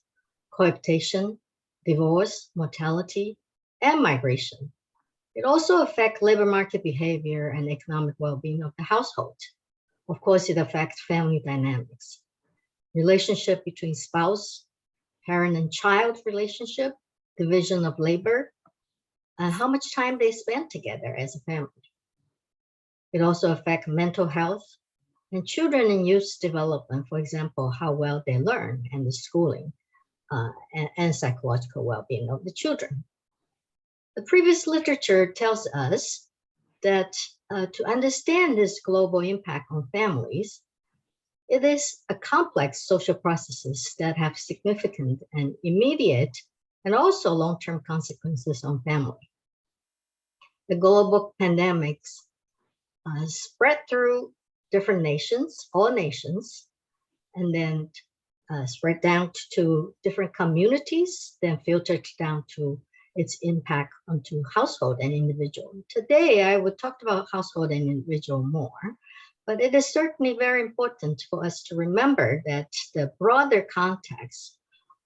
cohabitation, divorce, mortality, and migration. It also affects labor market behavior and economic well-being of the household. Of course, it affects family dynamics, relationship between spouse, parent and child relationship, division of labor, and how much time they spend together as a family. It also affects mental health and children and youth development, for example, how well they learn and the schooling and psychological well-being of the children. The previous literature tells us that to understand this global impact on families, it is a complex social processes that have significant and immediate and also long-term consequences on family. The global pandemics spread through different nations, all nations, and then spread down to different communities, then filtered down to its impact onto household and individual. Today, I would talk about household and individual more, but it is certainly very important for us to remember that the broader context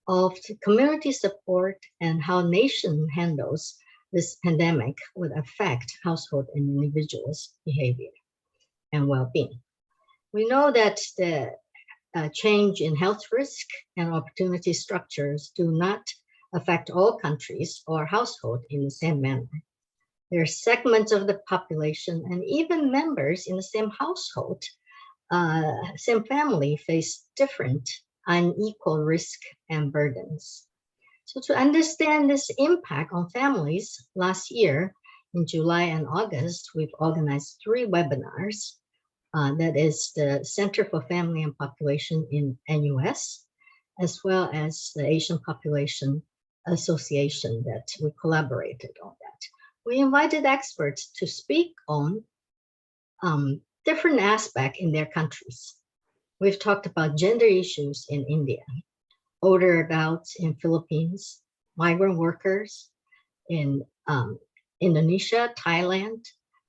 of community support and how nation handles this pandemic would affect household and individuals' behavior and well-being. We know that the change in health risk and opportunity structures do not affect all countries or households in the same manner. There are segments of the population and even members in the same household, same family face different unequal risk and burdens. So to understand this impact on families, last year in July and August, we've organized 3 webinars. That is the Center for Family and Population in NUS, as well as the Asian Population Association that we collaborated on that. We invited experts to speak on different aspects in their countries. We've talked about gender issues in India, older adults in Philippines, migrant workers in Indonesia, Thailand,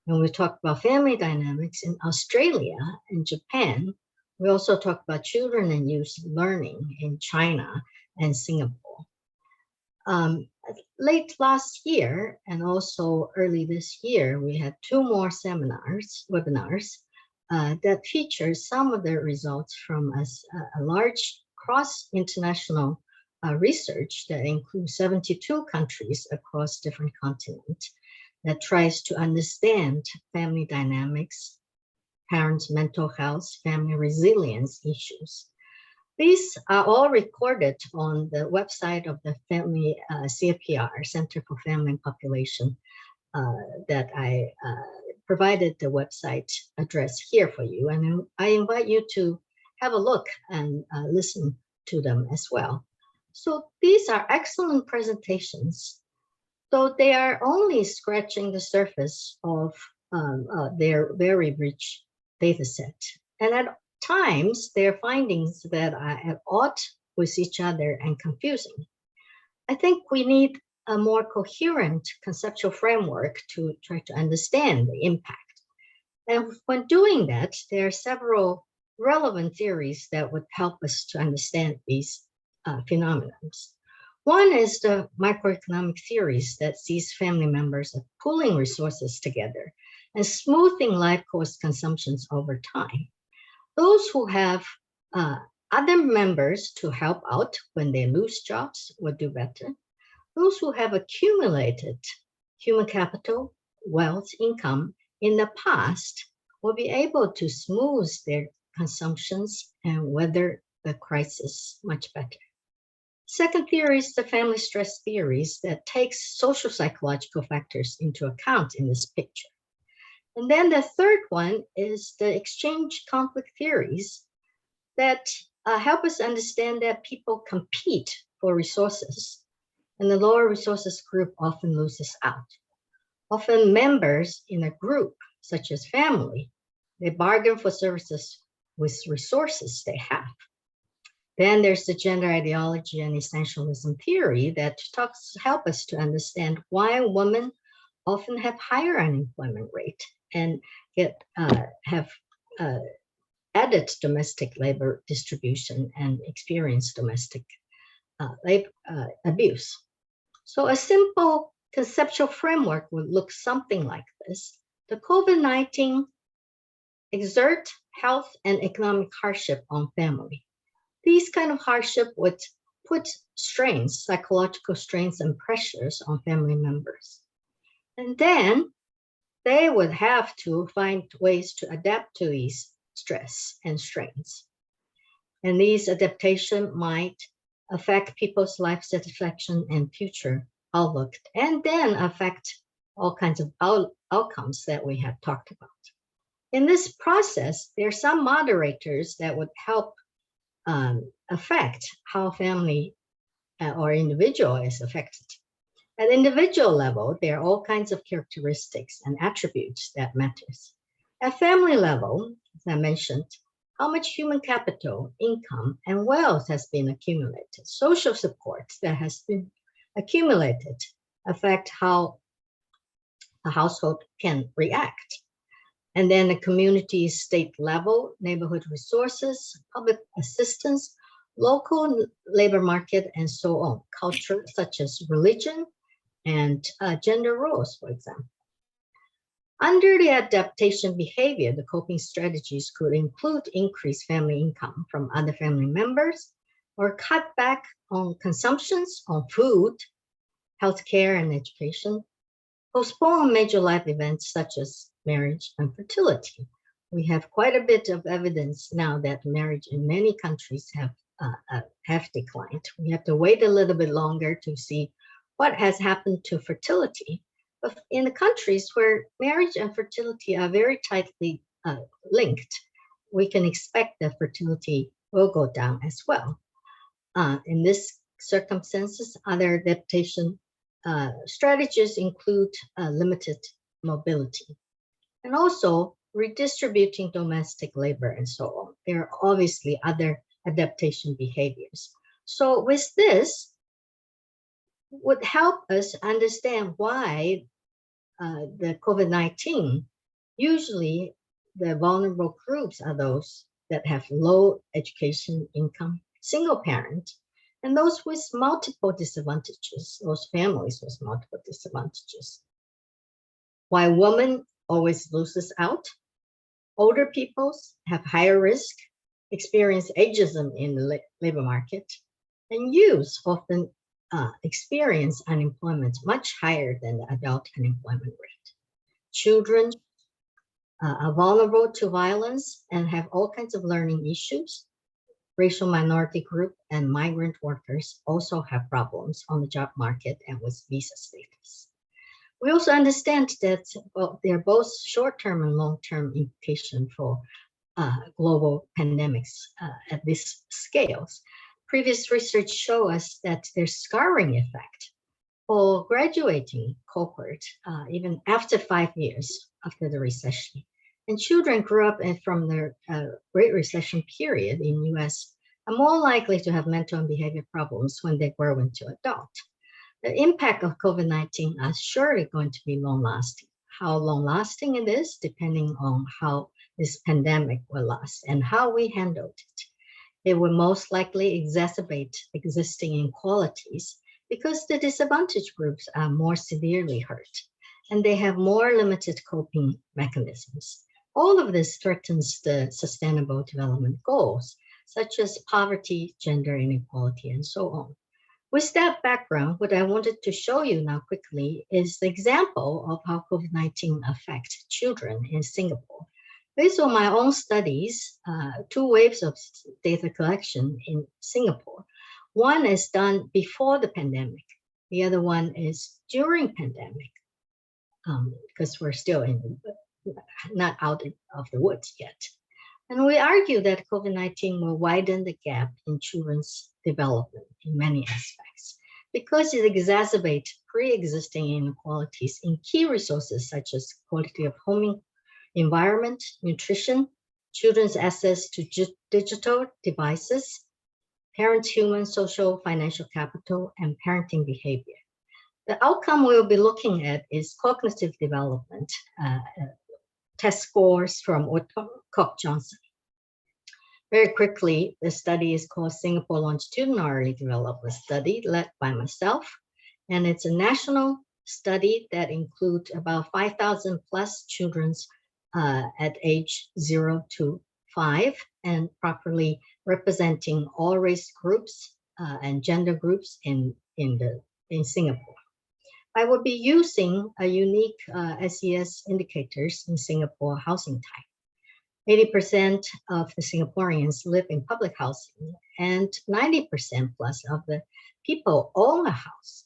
and we talked about family dynamics in Australia and Japan. We also talked about children and youth learning in China and Singapore. Late last year and also early this year, we had 2 more webinars that feature some of the results from a large cross-international research that includes 72 countries across different continents that tries to understand family dynamics, parents' mental health, family resilience issues. These are all recorded on the website of the Family CFPR, Center for Family and Population, that I provided the website address here for you. And I invite you to have a look and listen to them as well. So these are excellent presentations, though they are only scratching the surface of their very rich data set. And at times, their findings that are at odds with each other and confusing. I think we need a more coherent conceptual framework to try to understand the impact. And when doing that, there are several relevant theories that would help us to understand these phenomena. One is the microeconomic theories that sees family members as pooling resources together and smoothing life cost consumptions over time. Those who have other members to help out when they lose jobs will do better. Those who have accumulated human capital, wealth, income in the past will be able to smooth their consumptions and weather the crisis much better. Second theory is the family stress theories that takes social psychological factors into account in this picture. And then the third one is the exchange conflict theories that help us understand that people compete for resources, and the lower resources group often loses out. Often members in a group, such as family, they bargain for services with resources they have. Then there's the gender ideology and essentialism theory that help us to understand why women often have higher unemployment rate and have added domestic labor distribution and experience domestic abuse. So a simple conceptual framework would look something like this. The COVID-19 exert health and economic hardship on family. These kind of hardship would put strains, psychological strains and pressures on family members. And then they would have to find ways to adapt to these stress and strains. And these adaptation might affect people's life satisfaction and future outlook, and then affect all kinds of outcomes that we have talked about. In this process, there are some moderators that would help affect how family or individual is affected. At individual level, there are all kinds of characteristics and attributes that matters. At family level, as I mentioned, how much human capital, income, and wealth has been accumulated. Social support that has been accumulated affect how a household can react. And then the community, state level, neighborhood resources, public assistance, local labor market, and so on. Culture such as religion and gender roles, for example. Under the adaptation behavior, the coping strategies could include increased family income from other family members, or cut back on consumptions on food, healthcare, and education, postpone major life events such as marriage and fertility. We have quite a bit of evidence now that marriage in many countries have declined. We have to wait a little bit longer to see what has happened to fertility. But in the countries where marriage and fertility are very tightly linked, we can expect that fertility will go down as well. In this circumstances, other adaptation strategies include limited mobility, and also redistributing domestic labor and so on. There are obviously other adaptation behaviors. So with this, would help us understand why the COVID-19, usually the vulnerable groups are those that have low education income, single parent, and those with multiple disadvantages, those families with multiple disadvantages. Why women always loses out, older peoples have higher risk, experience ageism in the labor market, and youth often experience unemployment much higher than the adult unemployment rate. Children are vulnerable to violence and have all kinds of learning issues. Racial minority group and migrant workers also have problems on the job market and with visa status. We also understand that there are both short-term and long-term implications for global pandemics at these scales. Previous research shows us that there's scarring effect for graduating cohort even after 5 years after the recession. And children grew up from the Great Recession period in US are more likely to have mental and behavior problems when they grow into adult. The impact of COVID-19 are surely going to be long-lasting. How long-lasting it is, depending on how this pandemic will last and how we handled it. It will most likely exacerbate existing inequalities because the disadvantaged groups are more severely hurt and they have more limited coping mechanisms. All of this threatens the Sustainable Development Goals, such as poverty, gender inequality, and so on. With that background, what I wanted to show you now quickly is the example of how COVID-19 affects children in Singapore. Based on my own studies, 2 waves of data collection in Singapore. One is done before the pandemic. The other one is during pandemic, because we're still not out of the woods yet. And we argue that COVID-19 will widen the gap in children's development in many aspects because it exacerbates pre-existing inequalities in key resources such as quality of home environment, nutrition, children's access to digital devices, parent-human, social, financial capital, and parenting behavior. The outcome we'll be looking at is cognitive development, test scores from Woodcock Johnson. Very quickly, the study is called Singapore Longitudinal Early Development Study, led by myself. And it's a national study that includes about 5,000 plus children at age 0 to 5, and properly representing all race groups and gender groups in Singapore. I will be using a unique SES indicators in Singapore housing type. 80% of the Singaporeans live in public housing, and 90% plus of the people own a house,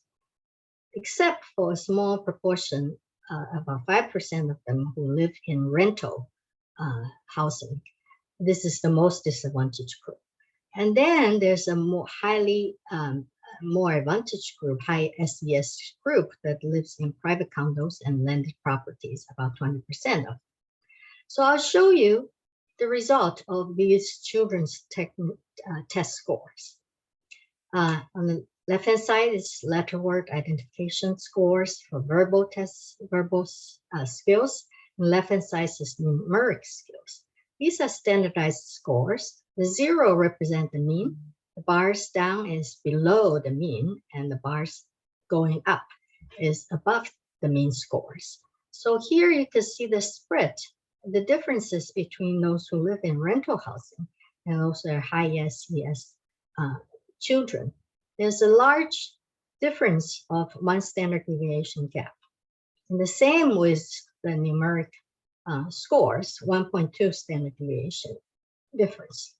except for a small proportion, about 5% of them who live in rental housing. This is the most disadvantaged group. And then there's a more advantaged group, high SES group, that lives in private condos and landed properties, about 20% of them. So I'll show you the result of these children's test scores. On the left-hand side is letter word identification scores for verbal tests, verbal skills. And left-hand side is numeric skills. These are standardized scores. The 0 represent the mean. The bars down is below the mean, and the bars going up is above the mean scores. So here you can see the spread, the differences between those who live in rental housing and also high SES children. There's a large difference of 1 standard deviation gap. And the same with the numeric scores, 1.2 standard deviation difference.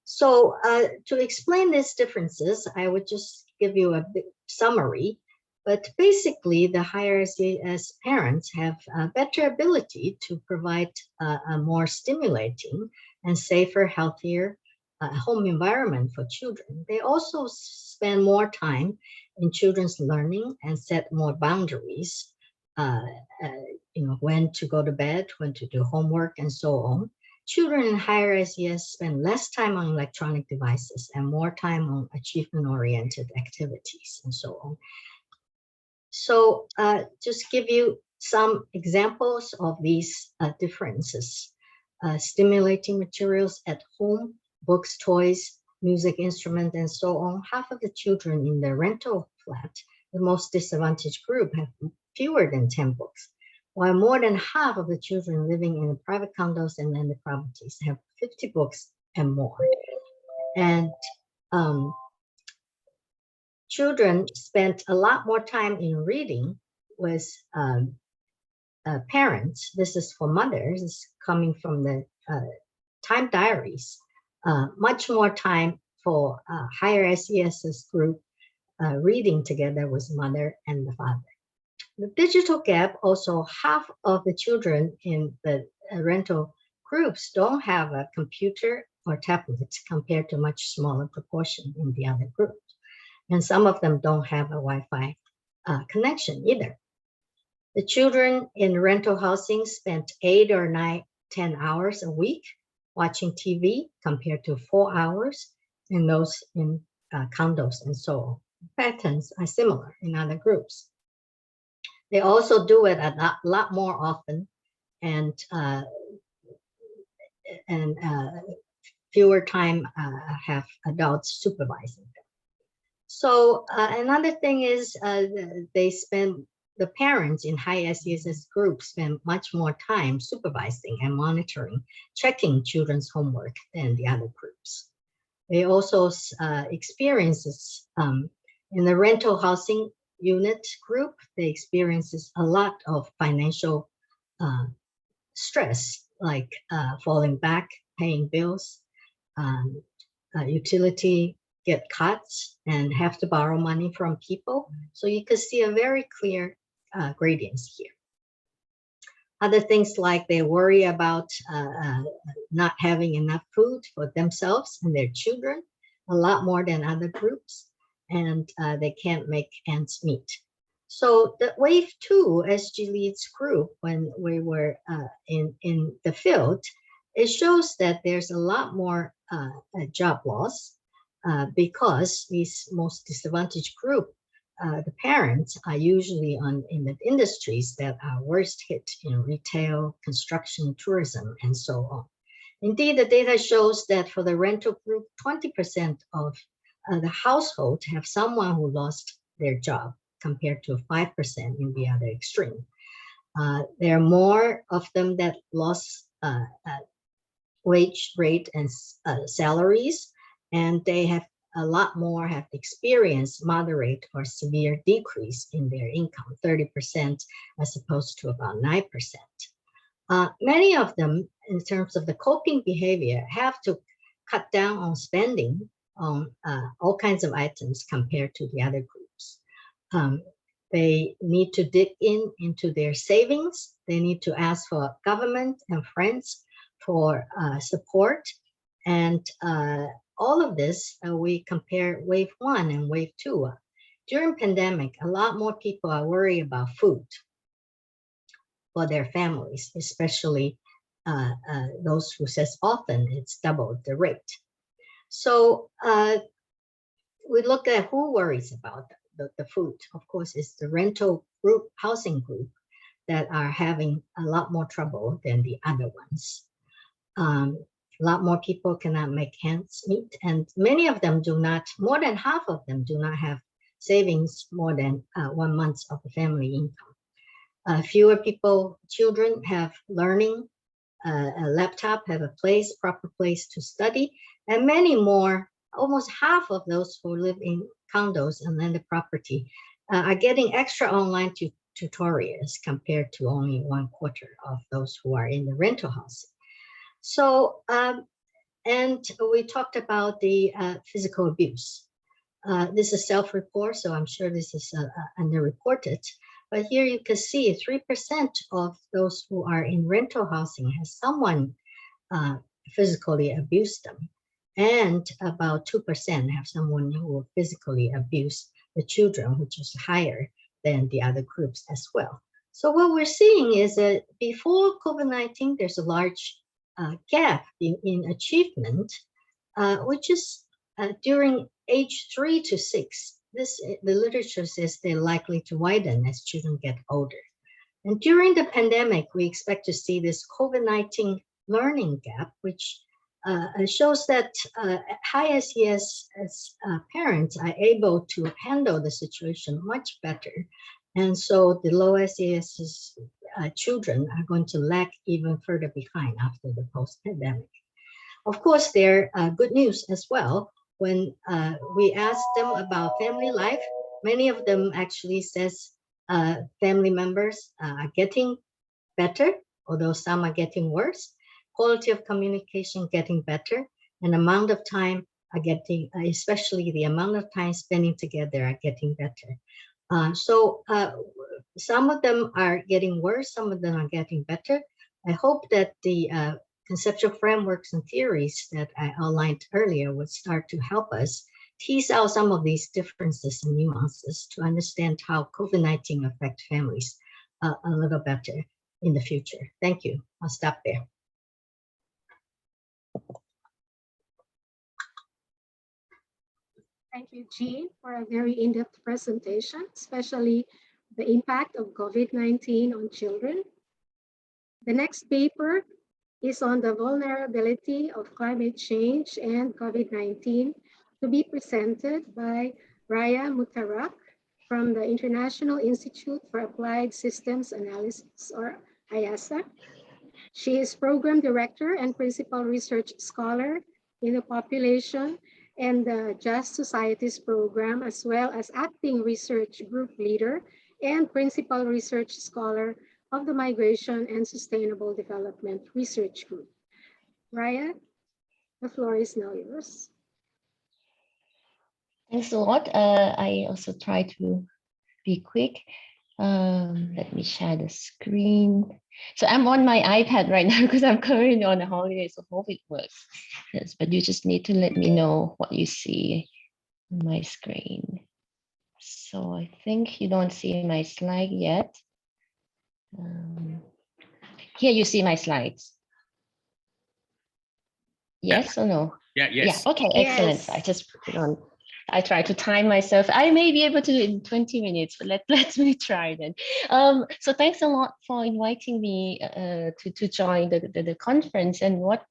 So to explain these differences, I would just give you a big summary. But basically, the higher SES parents have a better ability to provide a more stimulating and safer, healthier home environment for children. They also spend more time in children's learning and set more boundaries, when to go to bed, when to do homework, and so on. Children in higher SES spend less time on electronic devices and more time on achievement-oriented activities, and so on. So just give you some examples of these differences. Stimulating materials at home, books, toys, music instruments, and so on. Half of the children in the rental flat, the most disadvantaged group, have fewer than 10 books, while more than half of the children living in private condos and landed properties have 50 books and more. And children spent a lot more time in reading with parents. This is for mothers, it's coming from the time diaries. Much more time for higher SES group reading together with mother and the father. The digital gap, also half of the children in the rental groups don't have a computer or tablet compared to much smaller proportion in the other groups. And some of them don't have a Wi-Fi connection either. The children in rental housing spent 8 or 9, 10 hours a week watching TV compared to 4 hours in those in condos and so on. Patterns are similar in other groups. They also do it a lot more often and fewer time have adults supervising them. So another thing is the parents in high SES groups spend much more time supervising and monitoring, checking children's homework than the other groups. They also experiences in the rental housing unit group, they experiences a lot of financial stress, like falling back, paying bills, utility get cuts, and have to borrow money from people. So you can see a very clear gradients here. Other things like they worry about not having enough food for themselves and their children, a lot more than other groups, and they can't make ends meet. So the Wave 2 SG Leads group, when we were in the field, it shows that there's a lot more job loss, because these most disadvantaged group, the parents are usually in the industries that are worst hit in retail, construction, tourism, and so on. Indeed, the data shows that for the rental group, 20% of the household have someone who lost their job, compared to 5% in the other extreme. There are more of them that lost wage rate and salaries, and they have a lot more have experienced moderate or severe decrease in their income, 30% as opposed to about 9%. Many of them, in terms of the coping behavior, have to cut down on spending on all kinds of items compared to the other groups. They need to dig into their savings. They need to ask for government and friends for support. And all of this, we compare wave 1 and wave 2. During pandemic, a lot more people are worried about food for their families, especially those who says often it's doubled the rate. So we look at who worries about the food. Of course, it's the rental group, housing group, that are having a lot more trouble than the other ones. A lot more people cannot make ends meet, and many of them do not, more than half of them do not have savings more than 1 month of the family income. Fewer people, children have learning, a laptop, have a proper place to study, and many more, almost half of those who live in condos and landed property are getting extra online tutorials compared to only 1/4 of those who are in the rental housing. So, and we talked about the physical abuse. This is self-report, so I'm sure this is underreported. But here you can see 3% of those who are in rental housing has someone physically abused them. And about 2% have someone who will physically abuse the children, which is higher than the other groups as well. So what we're seeing is that before COVID-19, there's a large gap in achievement, which is during age 3 to 6. The literature says they're likely to widen as children get older. And during the pandemic, we expect to see this COVID-19 learning gap, which shows that high SES parents are able to handle the situation much better. And so the low SES children are going to lag even further behind after the post-pandemic. Of course, there are good news as well. When we ask them about family life, many of them actually says family members are getting better, although some are getting worse. Quality of communication getting better, and amount of time are getting, especially the amount of time spending together, are getting better. So some of them are getting worse, some of them are getting better. I hope that the conceptual frameworks and theories that I outlined earlier would start to help us tease out some of these differences and nuances to understand how COVID-19 affect families a little better in the future. Thank you. I'll stop there. Thank you, Jean, for a very in-depth presentation, especially the impact of COVID-19 on children. The next paper is on the vulnerability of climate change and COVID-19, to be presented by Raya Mutarak from the International Institute for Applied Systems Analysis, or IASA. She is Program Director and Principal Research Scholar in the Population and the Just Societies Program, as well as Acting Research Group Leader and Principal Research Scholar of the Migration and Sustainable Development Research Group. Raya, the floor is now yours. Thanks a lot. I also try to be quick. Let me share the screen. So I'm on my iPad right now because I'm currently on a holiday, so hope it works. Yes, but you just need to let me know what you see on my screen. So I think you don't see my slide yet. Here you see my slides. Yes or no? Yeah, yes. Yeah, okay, excellent. Yes. I just put it on. I try to time myself. I may be able to do it in 20 minutes, but let me try then. So thanks a lot for inviting me to join the conference. And what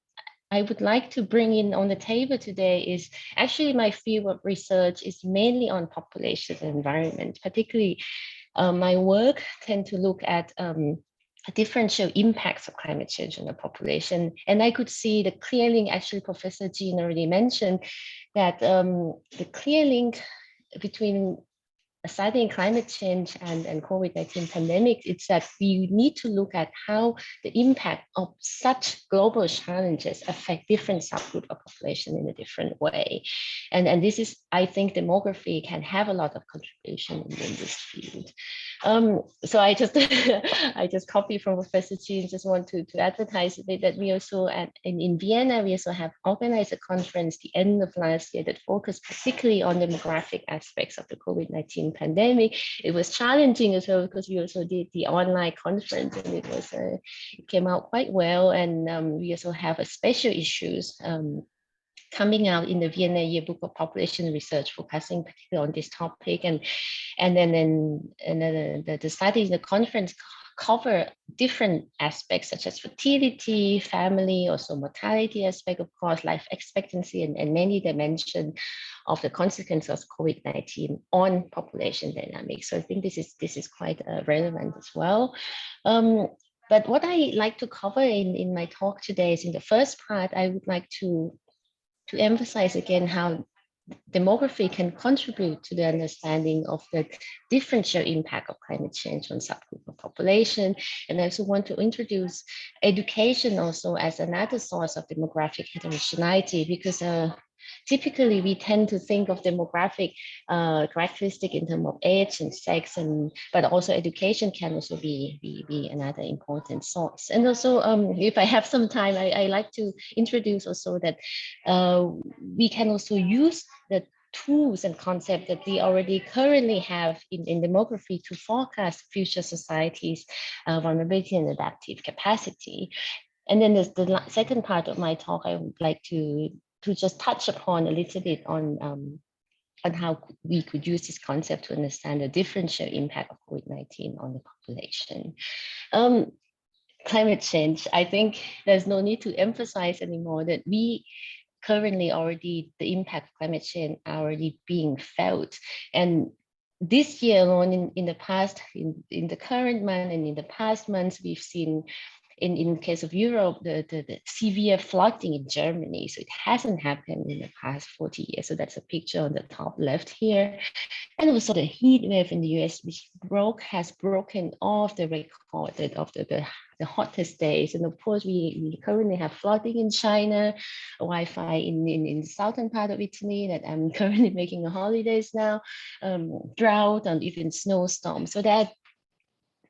I would like to bring in on the table today is actually my field of research is mainly on population and environment. Particularly, my work tend to look at differential impacts of climate change on the population. And I could see the clear link, actually Professor Jean already mentioned, that the clear link between studying climate change and COVID-19 pandemic, it's that we need to look at how the impact of such global challenges affect different subgroup of population in a different way. And this is, I think, demography can have a lot of contribution in this field. So I just I just copy from Professor Jean, just want to advertise a bit that we also in Vienna, we also have organized a conference the end of last year that focused particularly on demographic aspects of the COVID-19 pandemic. It was challenging as well because we also did the online conference and it was it came out quite well. And we also have a special issues coming out in the Vienna Yearbook of Population Research, focusing particularly on this topic. And then the studies, the conference cover different aspects such as fertility, family, also mortality aspect, of course, life expectancy, and many dimensions of the consequences of COVID-19 on population dynamics. So I think this is quite relevant as well. But what I like to cover in my talk today is in the first part, I would like to emphasize again how demography can contribute to the understanding of the differential impact of climate change on subgroup of population. And I also want to introduce education also as another source of demographic heterogeneity, because typically we tend to think of demographic characteristic in terms of age and sex, but also education can also be another important source. And also, if I have some time, I like to introduce also that we can also use the tools and concepts that we already currently have in demography to forecast future societies' vulnerability and adaptive capacity. And then there's the second part of my talk, I would like to just touch upon a little bit on how we could use this concept to understand the differential impact of COVID-19 on the population. Climate change, I think there's no need to emphasize anymore that we currently already, the impact of climate change are already being felt. And this year alone, in the past, in the current month and in the past months, we've seen in case of Europe, the severe flooding in Germany. So it hasn't happened in the past 40 years. So that's a picture on the top left here. And also the heat wave in the US, which has broken off the record of the hottest days. And of course, we currently have flooding in China, Wi-Fi in the southern part of Italy that I'm currently making holidays now, drought and even snowstorms. So that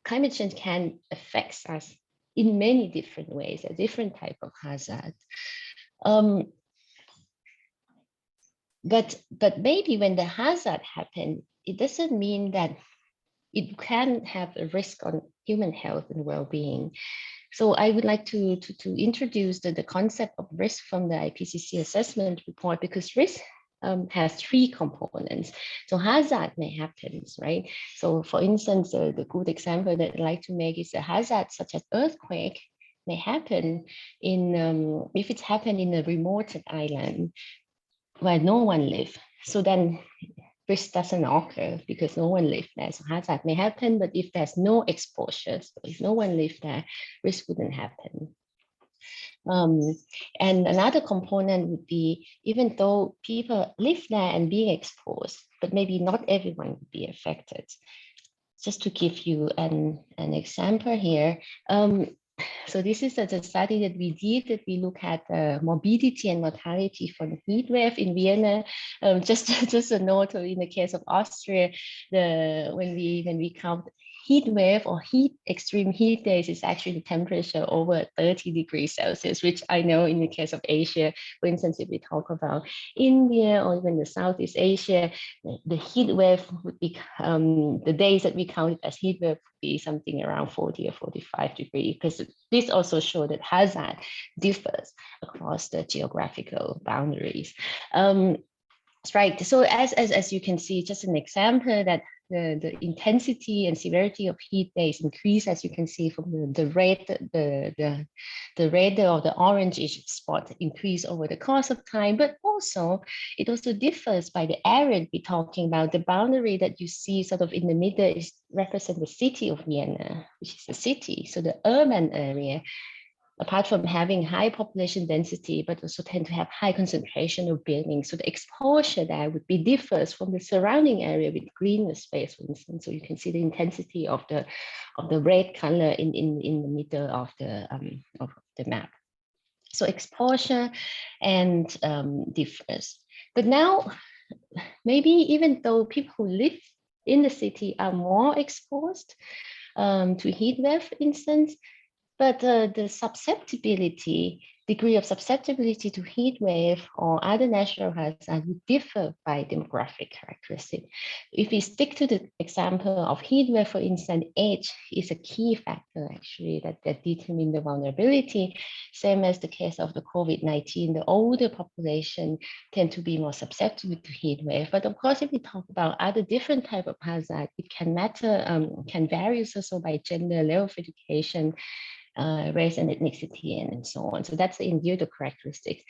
climate change can affect us in many different ways, a different type of hazard. But maybe when the hazard happens, it doesn't mean that it can have a risk on human health and well-being. So I would like to introduce the concept of risk from the IPCC assessment report, because risk has three components. So hazard may happen, right? So for instance, the good example that I like to make is a hazard such as earthquake may happen if it's happened in a remote island where no one lives. So then risk doesn't occur because no one lives there. So hazard may happen, but if there's no exposure, so if no one lives there, risk wouldn't happen. And another component would be, even though people live there and being exposed, but maybe not everyone would be affected. Just to give you an example here. So this is the study that we did, that we look at morbidity and mortality from heat wave in Vienna. Just a note, in the case of Austria, when we count heat wave or extreme heat days is actually the temperature over 30 degrees Celsius, which I know in the case of Asia, for instance, if we talk about India or even the Southeast Asia, the heat wave would be, the days that we count as heat wave would be something around 40 or 45 degrees, because this also shows that hazard differs across the geographical boundaries. Right. So as you can see, just an example that the intensity and severity of heat days increase, as you can see from the red, the red or the orange-ish spot increase over the course of time, but also it also differs by the area we're talking about. The boundary that you see sort of in the middle is represent the city of Vienna, which is the city. So the urban area, apart from having high population density, but also tend to have high concentration of buildings. So the exposure there would be differs from the surrounding area with greener space, for instance. So you can see the intensity of the red color in the middle of the map. So exposure and differs. But now, maybe even though people who live in the city are more exposed to heat wave, for instance, but the degree of susceptibility to heat wave or other natural hazards would differ by demographic characteristic. If we stick to the example of heat wave, for instance, age is a key factor actually that determine the vulnerability. Same as the case of the COVID-19, the older population tend to be more susceptible to heat wave. But of course, if we talk about other different type of hazard, it can matter, can vary also by gender, level of education, race and ethnicity, and so on. So that's the individual characteristics.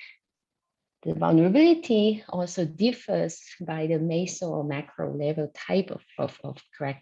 The vulnerability also differs by the meso or macro level type of characteristics.